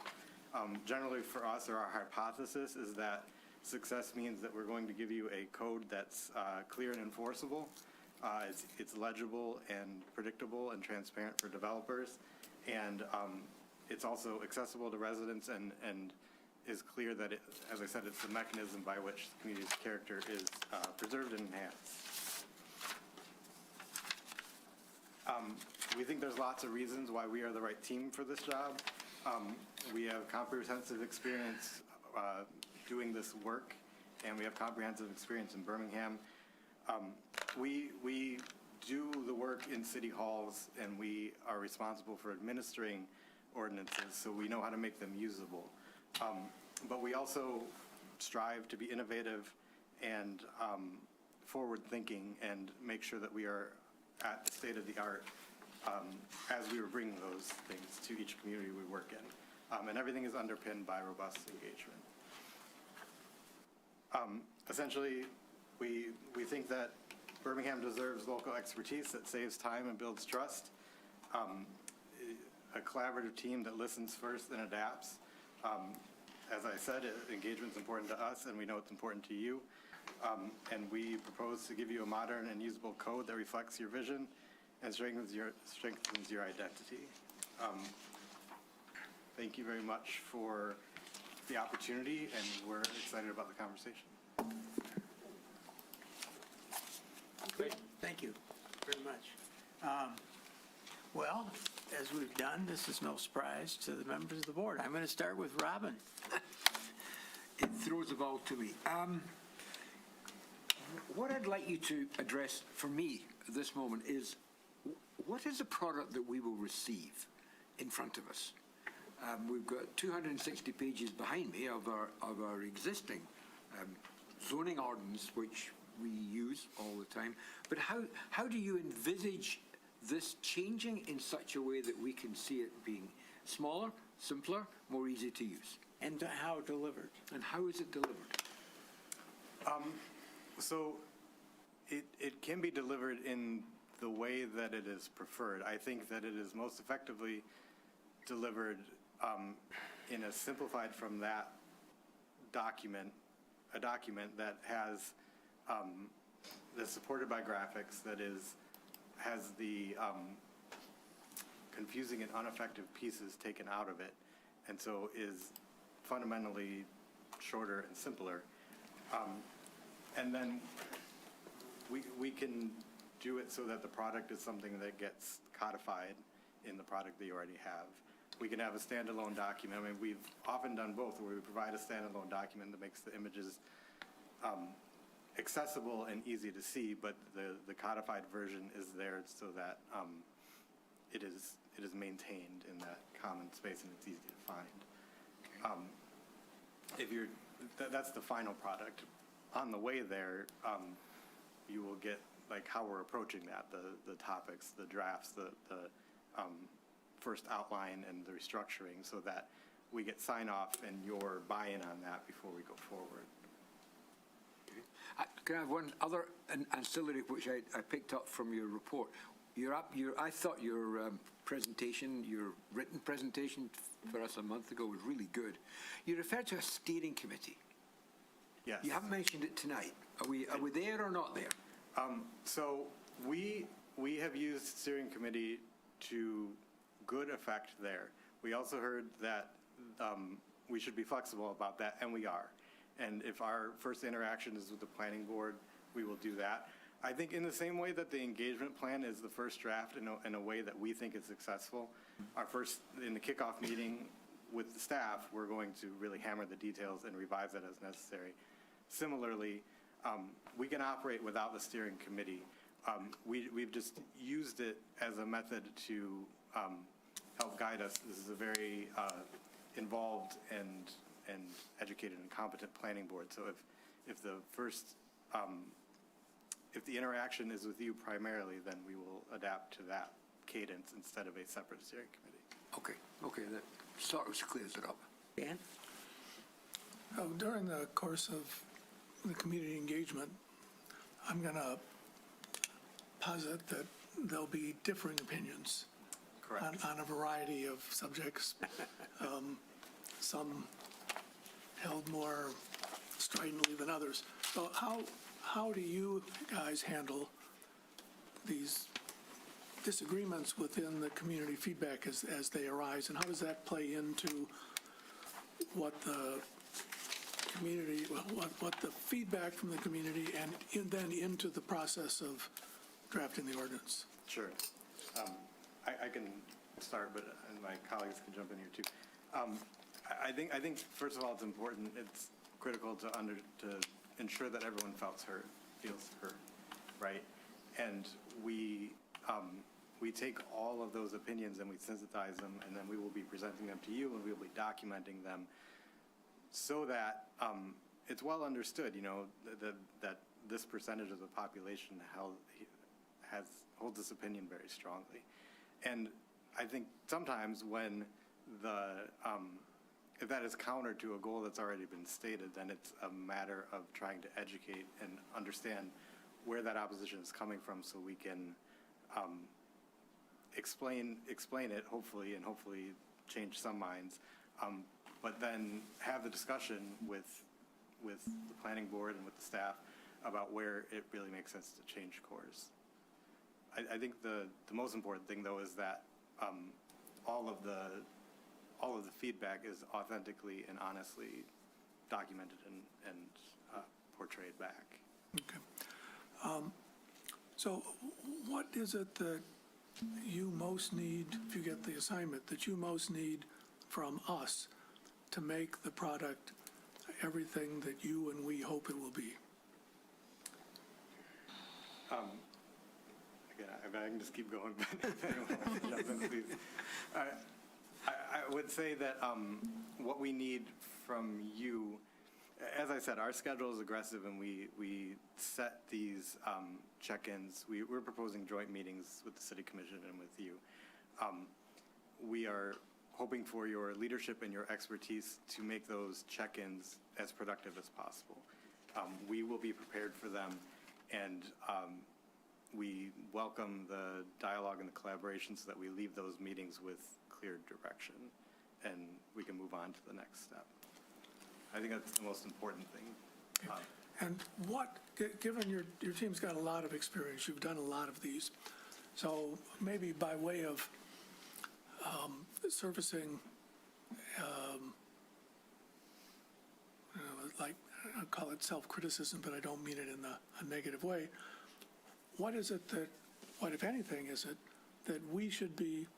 Generally for us, or our hypothesis is that success means that we're going to give you a code that's clear and enforceable. It's legible and predictable and transparent for developers, and it's also accessible to residents and is clear that, as I said, it's the mechanism by which the community's character is preserved and enhanced. We think there's lots of reasons why we are the right team for this job. We have comprehensive experience doing this work, and we have comprehensive experience in Birmingham. We do the work in city halls, and we are responsible for administering ordinances, so we know how to make them usable. But we also strive to be innovative and forward-thinking and make sure that we are at the state of the art as we were bringing those things to each community we work in. And everything is underpinned by robust engagement. Essentially, we think that Birmingham deserves local expertise that saves time and builds trust, a collaborative team that listens first and adapts. As I said, engagement's important to us, and we know it's important to you. And we propose to give you a modern and usable code that reflects your vision and strengthens your identity. Thank you very much for the opportunity, and we're excited about the conversation. Great, thank you very much. Well, as we've done, this is no surprise to the members of the board. I'm going to start with Robin. It throws the ball to me. What I'd like you to address for me at this moment is, what is the product that we will receive in front of us? We've got 260 pages behind me of our existing zoning ordinance, which we use all the time. But how do you envisage this changing in such a way that we can see it being smaller, simpler, more easy to use? And how delivered? And how is it delivered? So it can be delivered in the way that it is preferred. I think that it is most effectively delivered in a simplified from that document, a document that has that's supported by graphics, that has the confusing and ineffective pieces taken out of it, and so is fundamentally shorter and simpler. And then we can do it so that the product is something that gets codified in the product that you already have. We can have a standalone document. I mean, we've often done both, where we provide a standalone document that makes the images accessible and easy to see, but the codified version is there so that it is maintained in that common space and it's easy to find. That's the final product. On the way there, you will get like how we're approaching that, the topics, the drafts, the first outline and the restructuring, so that we get sign off and your buy-in on that before we go forward. Can I have one other ancillary which I picked up from your report? I thought your presentation, your written presentation for us a month ago was really good. You referred to a steering committee. Yes. You haven't mentioned it tonight. Are we there or not there? So we have used steering committee to good effect there. We also heard that we should be flexible about that, and we are. And if our first interaction is with the planning board, we will do that. I think in the same way that the engagement plan is the first draft in a way that we think is successful, in the kickoff meeting with the staff, we're going to really hammer the details and revise it as necessary. Similarly, we can operate without the steering committee. We've just used it as a method to help guide us. This is a very involved and educated and competent planning board. So if the interaction is with you primarily, then we will adapt to that cadence instead of a separate steering committee. Okay, that sort of clears it up. Dan? During the course of the community engagement, I'm going to posit that there'll be differing opinions on a variety of subjects. Some held more stridently than others. So how do you guys handle these disagreements within the community feedback as they arise, and how does that play into what the community, what the feedback from the community and then into the process of drafting the ordinance? Sure. I can start, but and my colleagues can jump in here too. I think first of all, it's important, it's critical to ensure that everyone feels heard, right? And we take all of those opinions and we synthesize them, and then we will be presenting them to you, and we will be documenting them so that it's well understood, that this percentage of the population holds this opinion very strongly. And I think sometimes when if that is counter to a goal that's already been stated, then it's a matter of trying to educate and understand where that opposition is coming from, so we can explain it, hopefully, and hopefully change some minds, but then have the discussion with the planning board and with the staff about where it really makes sense to change course. I think the most important thing, though, is that all of the feedback is authentically and honestly documented and portrayed back. Okay. So what is it that you most need, if you get the assignment, that you most need from us to make the product everything that you and we hope it will be? Again, I can just keep going, but if anyone wants to jump in, please. I would say that what we need from you, as I said, our schedule is aggressive, and we set these check-ins. We're proposing joint meetings with the City Commission and with you. We are hoping for your leadership and your expertise to make those check-ins as productive as possible. We will be prepared for them, and we welcome the dialogue and the collaboration so that we leave those meetings with clear direction, and we can move on to the next step. I think that's the most important thing. And given your team's got a lot of experience, you've done a lot of these, so maybe by way of surfacing, like, I'll call it self-criticism, but I don't mean it in a negative way. What is it that, what if anything is it, that we should be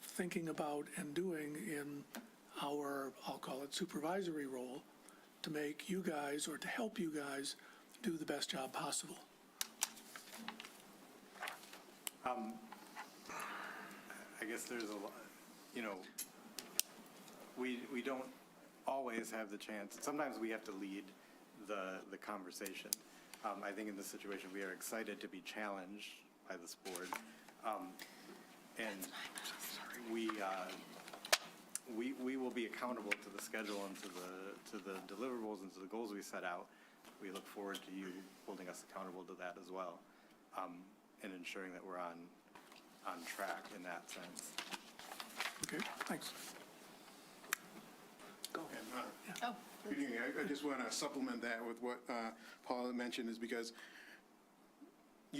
thinking about and doing in our, I'll call it supervisory role, to make you guys, or to help you guys, do the best job possible? I guess there's a lot, we don't always have the chance. Sometimes we have to lead the conversation. I think in this situation, we are excited to be challenged by this board. And we will be accountable to the schedule and to the deliverables and to the goals we set out. We look forward to you holding us accountable to that as well, and ensuring that we're on track in that sense. Okay, thanks. Go Oh. Good evening. I just want to supplement that with what Paul had mentioned, is because we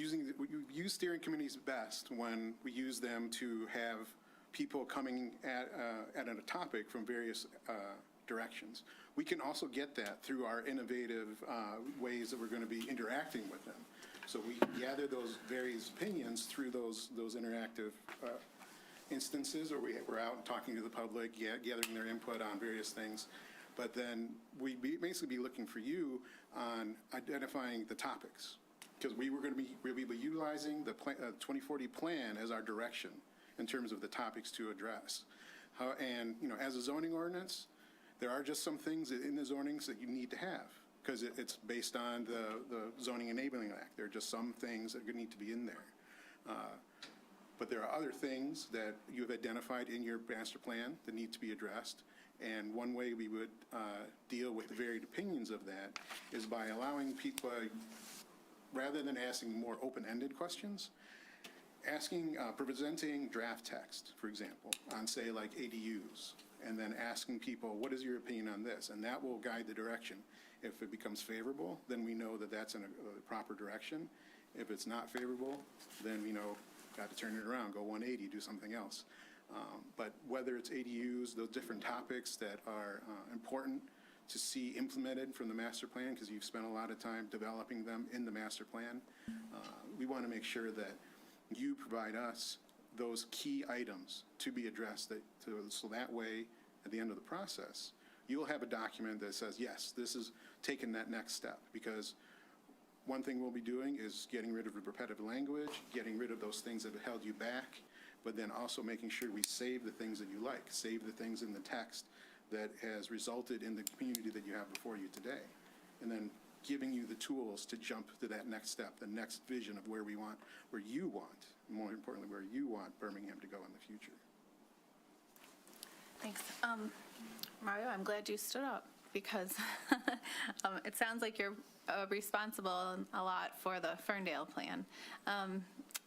use steering committees best when we use them to have people coming at a topic from various directions. We can also get that through our innovative ways that we're going to be interacting with them. So we gather those various opinions through those interactive instances, or we're out talking to the public, gathering their input on various things. But then we'd basically be looking for you on identifying the topics, because we'll be utilizing the 2040 plan as our direction in terms of the topics to address. And as a zoning ordinance, there are just some things in the zonings that you need to have, because it's based on the Zoning Enabling Act. There are just some things that need to be in there. But there are other things that you have identified in your master plan that need to be addressed. And one way we would deal with the varied opinions of that is by allowing people, rather than asking more open-ended questions, presenting draft text, for example, on, say, like ADUs, and then asking people, what is your opinion on this? And that will guide the direction. If it becomes favorable, then we know that that's in a proper direction. If it's not favorable, then we know, got to turn it around, go 180, do something else. But whether it's ADUs, those different topics that are important to see implemented from the master plan, because you've spent a lot of time developing them in the master plan, we want to make sure that you provide us those key items to be addressed, so that way, at the end of the process, you'll have a document that says, yes, this is taking that next step. Because one thing we'll be doing is getting rid of the repetitive language, getting rid of those things that have held you back, but then also making sure we save the things that you like, save the things in the text that has resulted in the community that you have before you today. And then giving you the tools to jump to that next step, the next vision of where you want, more importantly, where you want Birmingham to go in the future. Thanks. Mario, I'm glad you stood up because it sounds like you're responsible a lot for the Ferndale plan.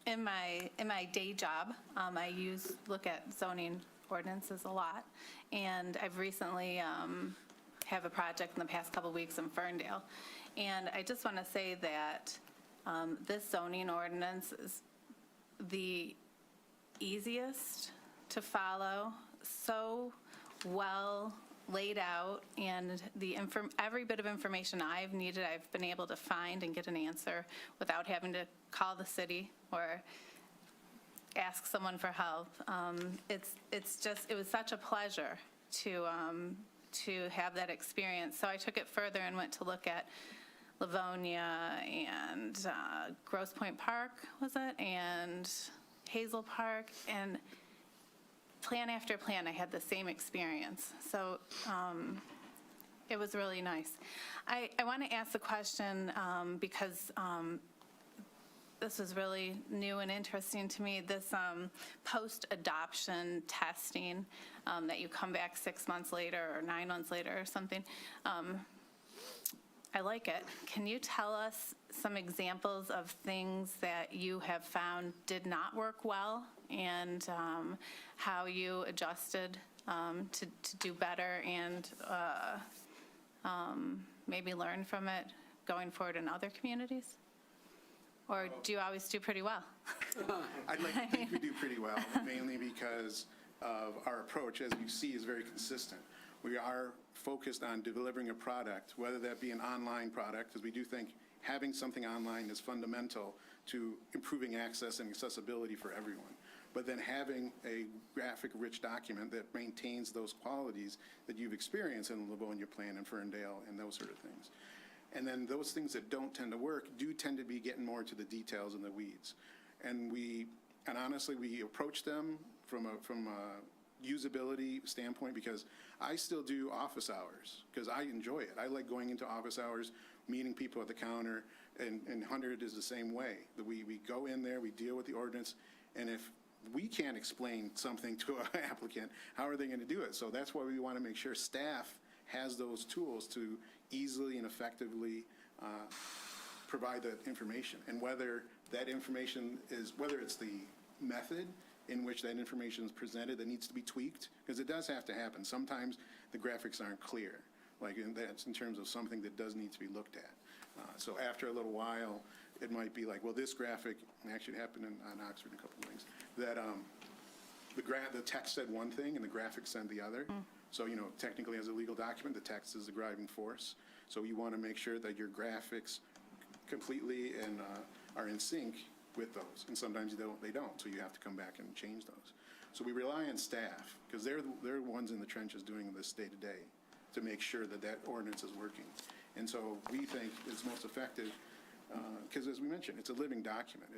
In my day job, I look at zoning ordinances a lot, and I've recently have a project in the past couple weeks in Ferndale. And I just want to say that this zoning ordinance is the easiest to follow, so well laid out, and every bit of information I've needed, I've been able to find and get an answer without having to call the city or ask someone for help. It was such a pleasure to have that experience. So I took it further and went to look at Livonia and Grosse Pointe Park, was it? And Hazel Park, and plan after plan, I had the same experience. So it was really nice. I want to ask the question because this was really new and interesting to me, this post-adoption testing that you come back 6 months later or 9 months later or something. I like it. Can you tell us some examples of things that you have found did not work well and how you adjusted to do better and maybe learn from it going forward in other communities? Or do you always do pretty well? I'd like to think we do pretty well, mainly because of our approach, as you see, is very consistent. We are focused on delivering a product, whether that be an online product, because we do think having something online is fundamental to improving access and accessibility for everyone. But then having a graphic-rich document that maintains those qualities that you've experienced in the Livonia Plan and Ferndale and those sort of things. And then those things that don't tend to work do tend to be getting more to the details and the weeds. And honestly, we approach them from a usability standpoint, because I still do office hours because I enjoy it. I like going into office hours, meeting people at the counter, and 100 is the same way. That we go in there, we deal with the ordinance, and if we can't explain something to an applicant, how are they going to do it? So that's why we want to make sure staff has those tools to easily and effectively provide that information. And whether that information whether it's the method in which that information is presented that needs to be tweaked, because it does have to happen. Sometimes the graphics aren't clear, that's in terms of something that does need to be looked at. So after a little while, it might be like, well, this graphic, actually it happened on Oxford a couple of things, that the text said one thing and the graphics said the other. So, technically as a legal document, the text is the driving force. So you want to make sure that your graphics completely and are in sync with those. And sometimes they don't, so you have to come back and change those. So we rely on staff, because they're the ones in the trenches doing this day to day to make sure that that ordinance is working. And so we think it's most effective because, as we mentioned, it's a living document.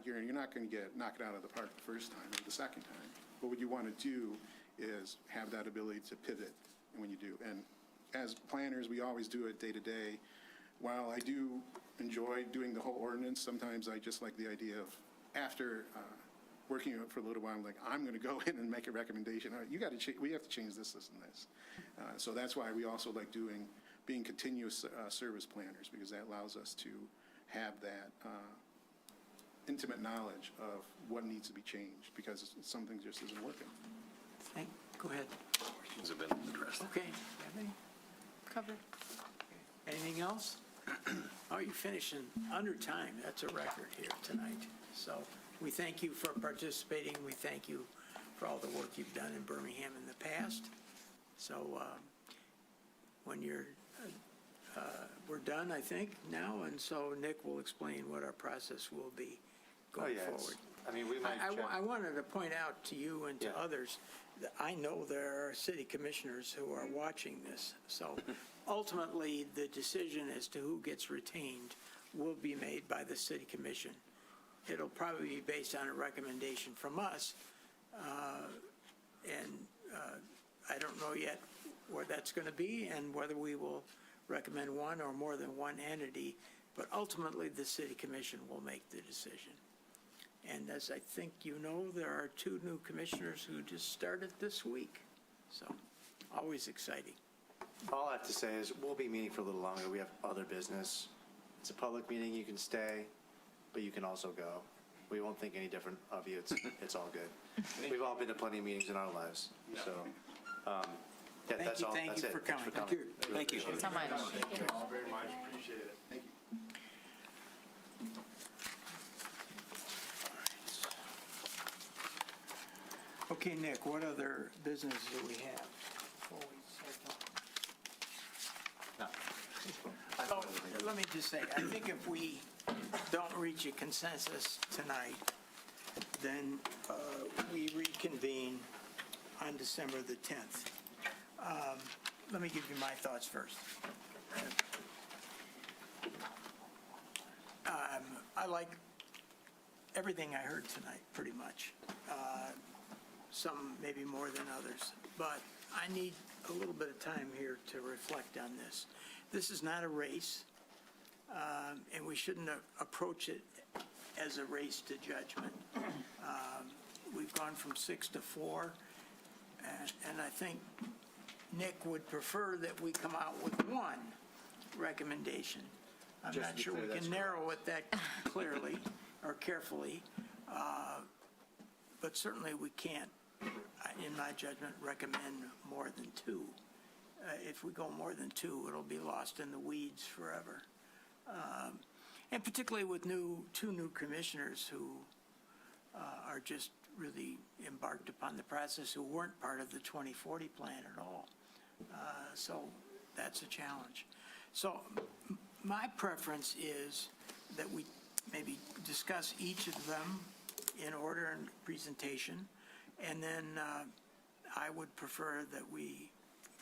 You're not going to knock it out of the park the first time or the second time. But what you want to do is have that ability to pivot when you do. And as planners, we always do it day to day. While I do enjoy doing the whole ordinance, sometimes I just like the idea of, after working for a little while, I'm like, I'm going to go in and make a recommendation. We have to change this, and this. So that's why we also like being continuous service planners, because that allows us to have that intimate knowledge of what needs to be changed, because something just isn't working. Go ahead. Questions have been addressed. Okay. Covered. Anything else? Oh, you're finishing under time. That's a record here tonight. So we thank you for participating. We thank you for all the work you've done in Birmingham in the past. So when we're done, I think, now, and so Nick will explain what our process will be going forward. I mean, we might check. I wanted to point out to you and to Yeah. others, that I know there are city commissioners who are watching this. So ultimately, the decision as to who gets retained will be made by the city commission. It'll probably be based on a recommendation from us. I don't know yet where that's going to be and whether we will recommend one or more than one entity, but ultimately the city commission will make the decision. And as I think you know, there are 2 new commissioners who just started this week, so always exciting. All I have to say is we'll be meeting for a little longer. We have other business. It's a public meeting. You can stay, but you can also go. We won't think any different of you. It's all good. We've all been to plenty of meetings in our lives. So, yeah, that's all. Thank That's you it. for Thanks coming. Really Thank you. appreciate it. So much. Thank you all very much. Appreciate it. Thank you. Okay, Nick, what other business do we have? before we start talking? So, let me just say, I think if we don't reach a consensus tonight, then we reconvene on December the 10th. Let me give you my thoughts first. I like everything I heard tonight, pretty much. Some maybe more than others, but I need a little bit of time here to reflect on this. This is not a race, and we shouldn't approach it as a race to judgment. We've gone from 6 to 4, and I think Nick would prefer that we come out with one recommendation. I'm Just not to be sure clear, we that's can narrow it that clearly or carefully, but certainly we can't, in my judgment, recommend more than 2. If we go more than 2, it'll be lost in the weeds forever. And particularly with 2 new commissioners who are just really embarked upon the process, who weren't part of the 2040 plan at all. So that's a challenge. So my preference is that we maybe discuss each of them in order and presentation, and then I would prefer that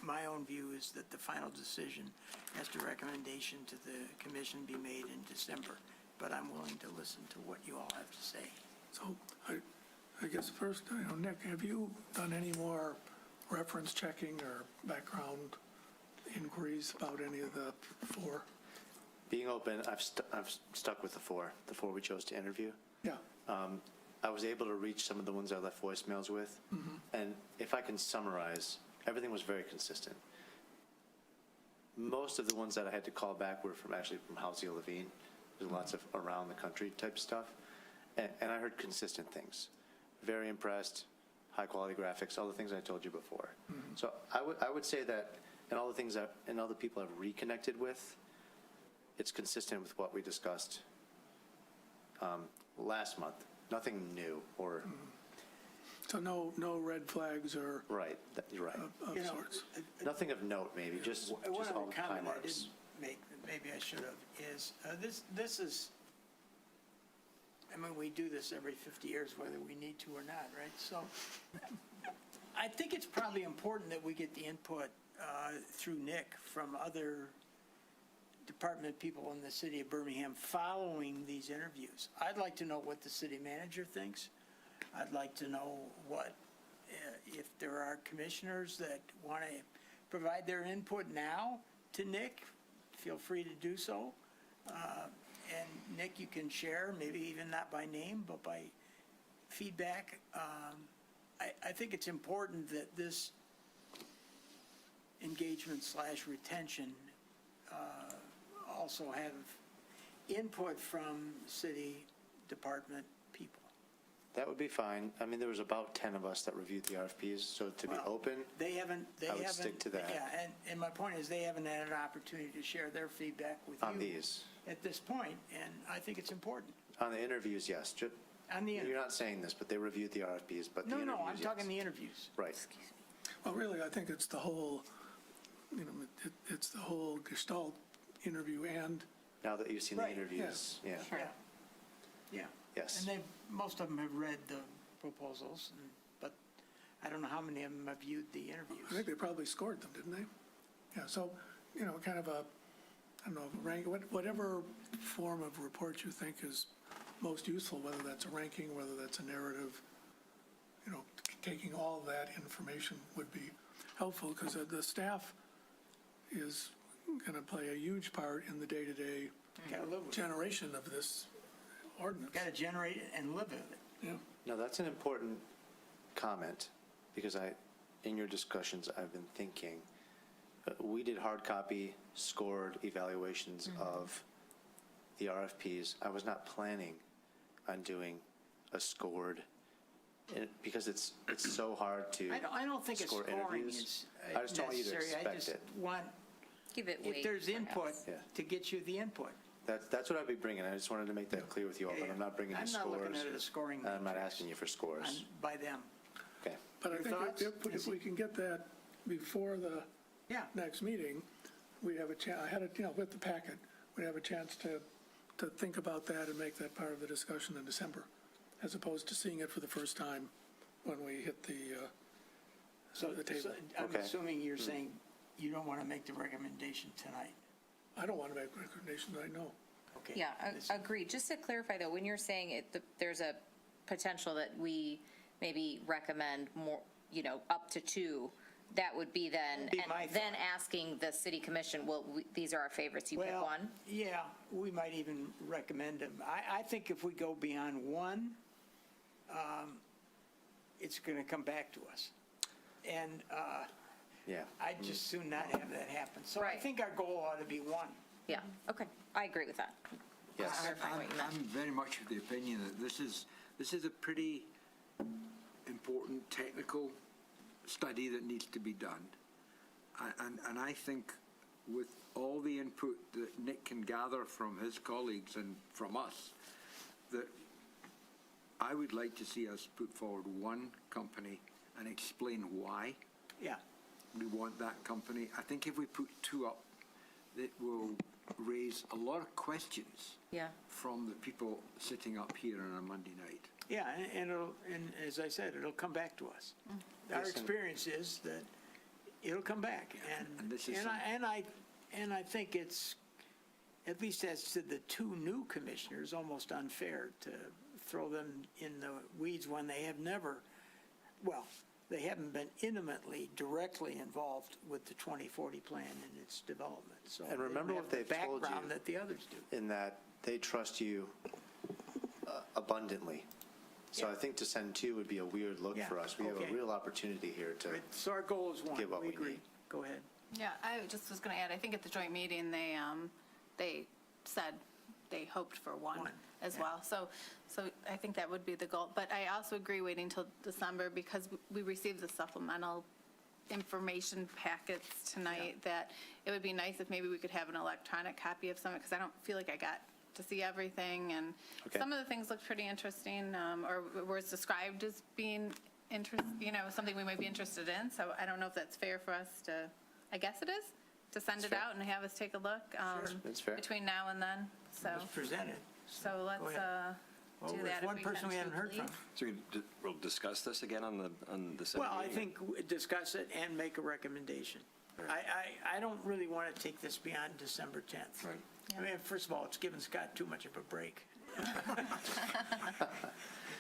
my own view is that the final decision as to recommendation to the commission be made in December, but I'm willing to listen to what you all have to say. So I guess first, Nick, have you done any more reference checking or background inquiries about any of the 4? Being open, I've stuck with the 4 we chose to interview. Yeah. I was able to reach some of the ones I left voicemails with, and if I can summarize, everything was very consistent. Most of the ones that I had to call back were from Halcyon Levine. There's lots of around the country type stuff, and I heard consistent things. Very impressed, high quality graphics, all the things I told you before. So I would say that, and all the things that and all the people I've reconnected with, it's consistent with what we discussed last month. Nothing new or. So no red flags or Right, you're right. of sorts? Nothing of note, maybe, just One all other the high comment I marks. didn't make, that maybe I should have, is this is, I mean, we do this every 50 years, whether we need to or not, right? So I think it's probably important that we get the input through Nick from other department people in the city of Birmingham following these interviews. I'd like to know what the city manager thinks. I'd like to know what, if there are commissioners that want to provide their input now to Nick, feel free to do so. And Nick, you can share, maybe even not by name, but by feedback. I think it's important that this engagement / retention also have input from city department people. That would be fine. I mean, there was about 10 of us that reviewed the RFPs, so to be open, They haven't. I would stick to that. Yeah, and my point is, they haven't had an opportunity to share their feedback with on you these. at this point, and I think it's important. On the interviews, yes. On the You're not saying this, but they reviewed the RFPs, but the No, interviews, I'm yes. talking the interviews. Right. Well, really, I think it's the whole, it's the whole Gestalt interview and Now that you've seen the Right, interviews, yeah. Yeah. Yes. And most of them have read the proposals, but I don't know how many of them have viewed the interviews. I think they probably scored them, didn't they? Yeah, so, kind of a, I don't know, rank, whatever form of report you think is most useful, whether that's a ranking, whether that's a narrative, taking all of that information would be helpful, because the staff is going to play a huge part in the day-to-day generation of this ordinance. Got to generate it and live with it. Yeah. No, that's an important comment, because in your discussions, I've been thinking, we did hard copy scored evaluations of the RFPs. I was not planning on doing a scored, because it's so hard to I don't think score scoring interviews. is I just don't want you to necessary. I expect just it. want, Give it weight. if there's input, perhaps. Yeah. to get you the input. That's what I'd be bringing. I just wanted to make that clear with you all, but I'm not bringing you I'm scores. not looking at it as scoring and I'm not matrix. asking you for scores. By them. Okay. But I Your think thoughts? if we can get that before the next meeting, we'd have a chance, with the packet, we'd have a chance to think about that and make that part of the discussion in December, as opposed to seeing it for the first time when we hit the table. I'm assuming you're saying you don't want to make the recommendation tonight. I don't want to make a recommendation, I know. Okay. Yeah, agreed. Just to clarify though, when you're saying there's a potential that we maybe recommend more, up to 2, that would be then, That'd be my and then asking the city commission, well, these are our favorites, you pick Well, one? yeah, we might even recommend them. I think if we go beyond 1, it's going to come back to us. And Yeah. I'd just soon not have that happen. So I Right. think our goal ought to be 1. Yeah, okay. I agree with that. Yes. Clarifying what you meant. I'm very much of the opinion that this is a pretty important technical study that needs to be done. And I think with all the input that Nick can gather from his colleagues and from us, that I would like to see us put forward one company and explain why Yeah. we want that company. I think if we put 2 up, it will raise a lot of questions from the people sitting up here on a Monday night. Yeah, and as I said, it'll come back to us. Our experience is that it'll come back, and I think it's, at least as to the 2 new commissioners, almost unfair to throw them in the weeds when they have never, well, they haven't been intimately, directly involved with the 2040 plan and its development. So And remember they don't what have the they've told background you. that the others do. In that they trust you abundantly. So I think to send 2 would be a weird look Yeah, for us. We have okay. a real opportunity here to So our goal is 1. get what we agree. need. Go ahead. Yeah, I just was going to add, I think at the joint meeting, they said they hoped for 1 as well. So I think that would be the goal. But I also agree waiting till December, because we received the supplemental information packets tonight, that it would be nice if maybe we could have an electronic copy of some, because I don't feel like I got to see everything. And some of the things looked pretty interesting, or was described as being something we might be interested in. So I don't know if that's fair for us to, I guess it is, to send it out and have us take a look That's fair. between now and then. So Let's present it. so let's ahead. Well, do there's that. if one we person can we haven't to, heard please. from. So we'll discuss this again on the December Well, I meeting? think discuss it and make a recommendation. I don't really want to take this beyond December 10th. Right. I mean, first of all, it's given Scott too much of a break.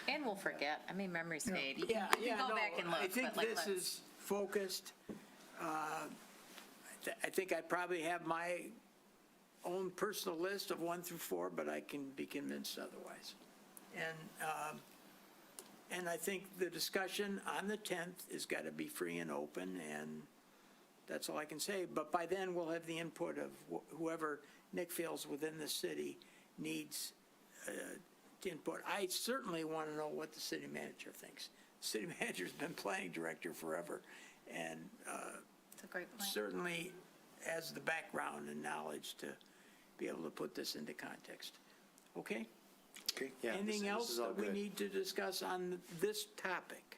And we'll forget. I mean, memories fade. You Yeah, can go no, back and look. I think but, like, this let's- is focused. I think I probably have my own personal list of 1 through 4, but I can be convinced otherwise. And I think the discussion on the 10th has got to be free and open, and that's all I can say. But by then, we'll have the input of whoever Nick feels within the city needs input. I certainly want to know what the city manager thinks. The city manager's been planning director forever, and It's a great point. certainly has the background and knowledge to be able to put this into context. Okay? Okay. Yeah, Anything this else is all that we good. need to discuss on this topic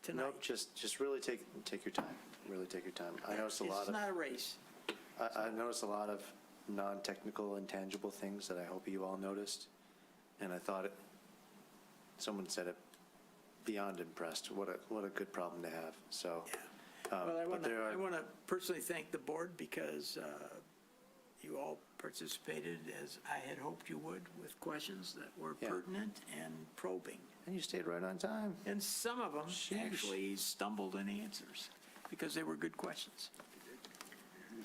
tonight? Nope, just really take your time. Really take your time. I noticed a lot It's of. not a race. I noticed a lot of non-technical, intangible things that I hope you all noticed. and I thought someone said it, beyond impressed. What a good problem to have, so. Well, I but there are- want to personally thank the board because you all participated, as I had hoped you would, with questions that were pertinent and probing. And you stayed right on time. And some of them actually stumbled in answers because they were good questions.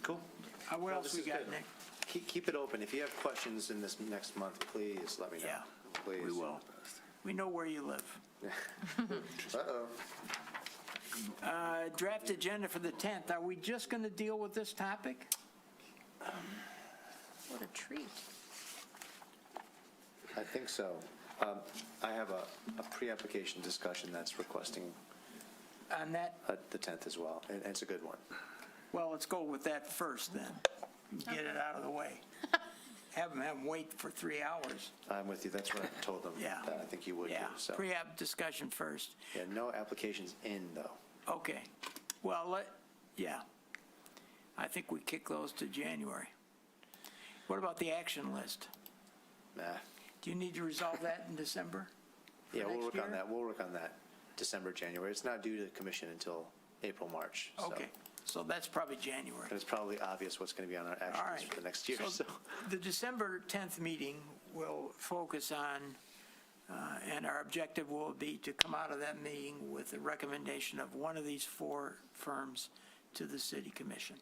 Cool. What Well, else this we is got, good. Nick? Keep it open. If you have questions in this next month, please let me know. Yeah, Please. we will. We know where you live. Uh-oh. Draft agenda for the 10th. Are we just going to deal with this topic? What a treat. I think so. I have a pre-application discussion that's requesting On that, the 10th as well, and it's a good one. well, let's go with that first then. Get it out of the way. Have them wait for 3 hours. I'm with you. That's what I told them. Yeah. That I think you would do, Yeah, so. pre-app discussion first. Yeah, no applications in, though. Okay. Well, yeah. I think we kick those to January. What about the action list? Nah. Do you need to resolve that in December? Yeah, we'll next work on year? that. We'll work on that December, January. It's not due to the commission until April, March. so. Okay, so that's probably January. And it's probably obvious what's going to be on our action All list right. for the next year, So so. the December 10th meeting will focus on, and our objective will be to come out of that meeting with a recommendation of one of these 4 firms to the city commission.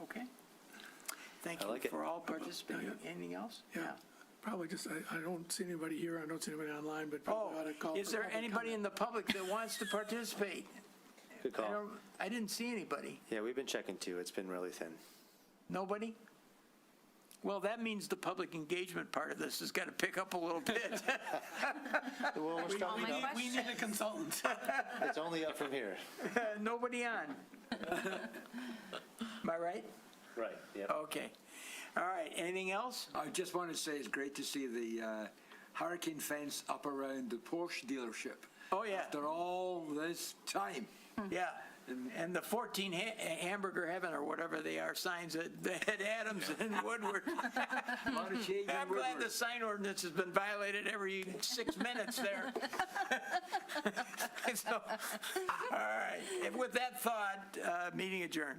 Okay? Thank I you like it. for all participating. Anything else? Yeah, probably just, I don't see anybody here, I don't see anybody online, but probably ought to call. Is for there public anybody comment. in the public that wants to participate? Good call. I didn't see anybody. Yeah, we've been checking too. It's been really thin. Nobody? Well, that means the public engagement part of this has got to pick up a little bit. Well, we're starting up. We need a consultant. It's only up from here. Nobody on. Am I right? Right, yep. Okay. All right, anything else? I just want to say it's great to see the hurricane fence up around the Porsche dealership. Oh, yeah. After all this time. Yeah. And the 14 hamburger heaven or whatever they are signs that at Adams and Woodward. Lot of change in I'm glad Woodward. the sign ordinance has been violated every 6 minutes there. So, all right. With that thought, meeting adjourned.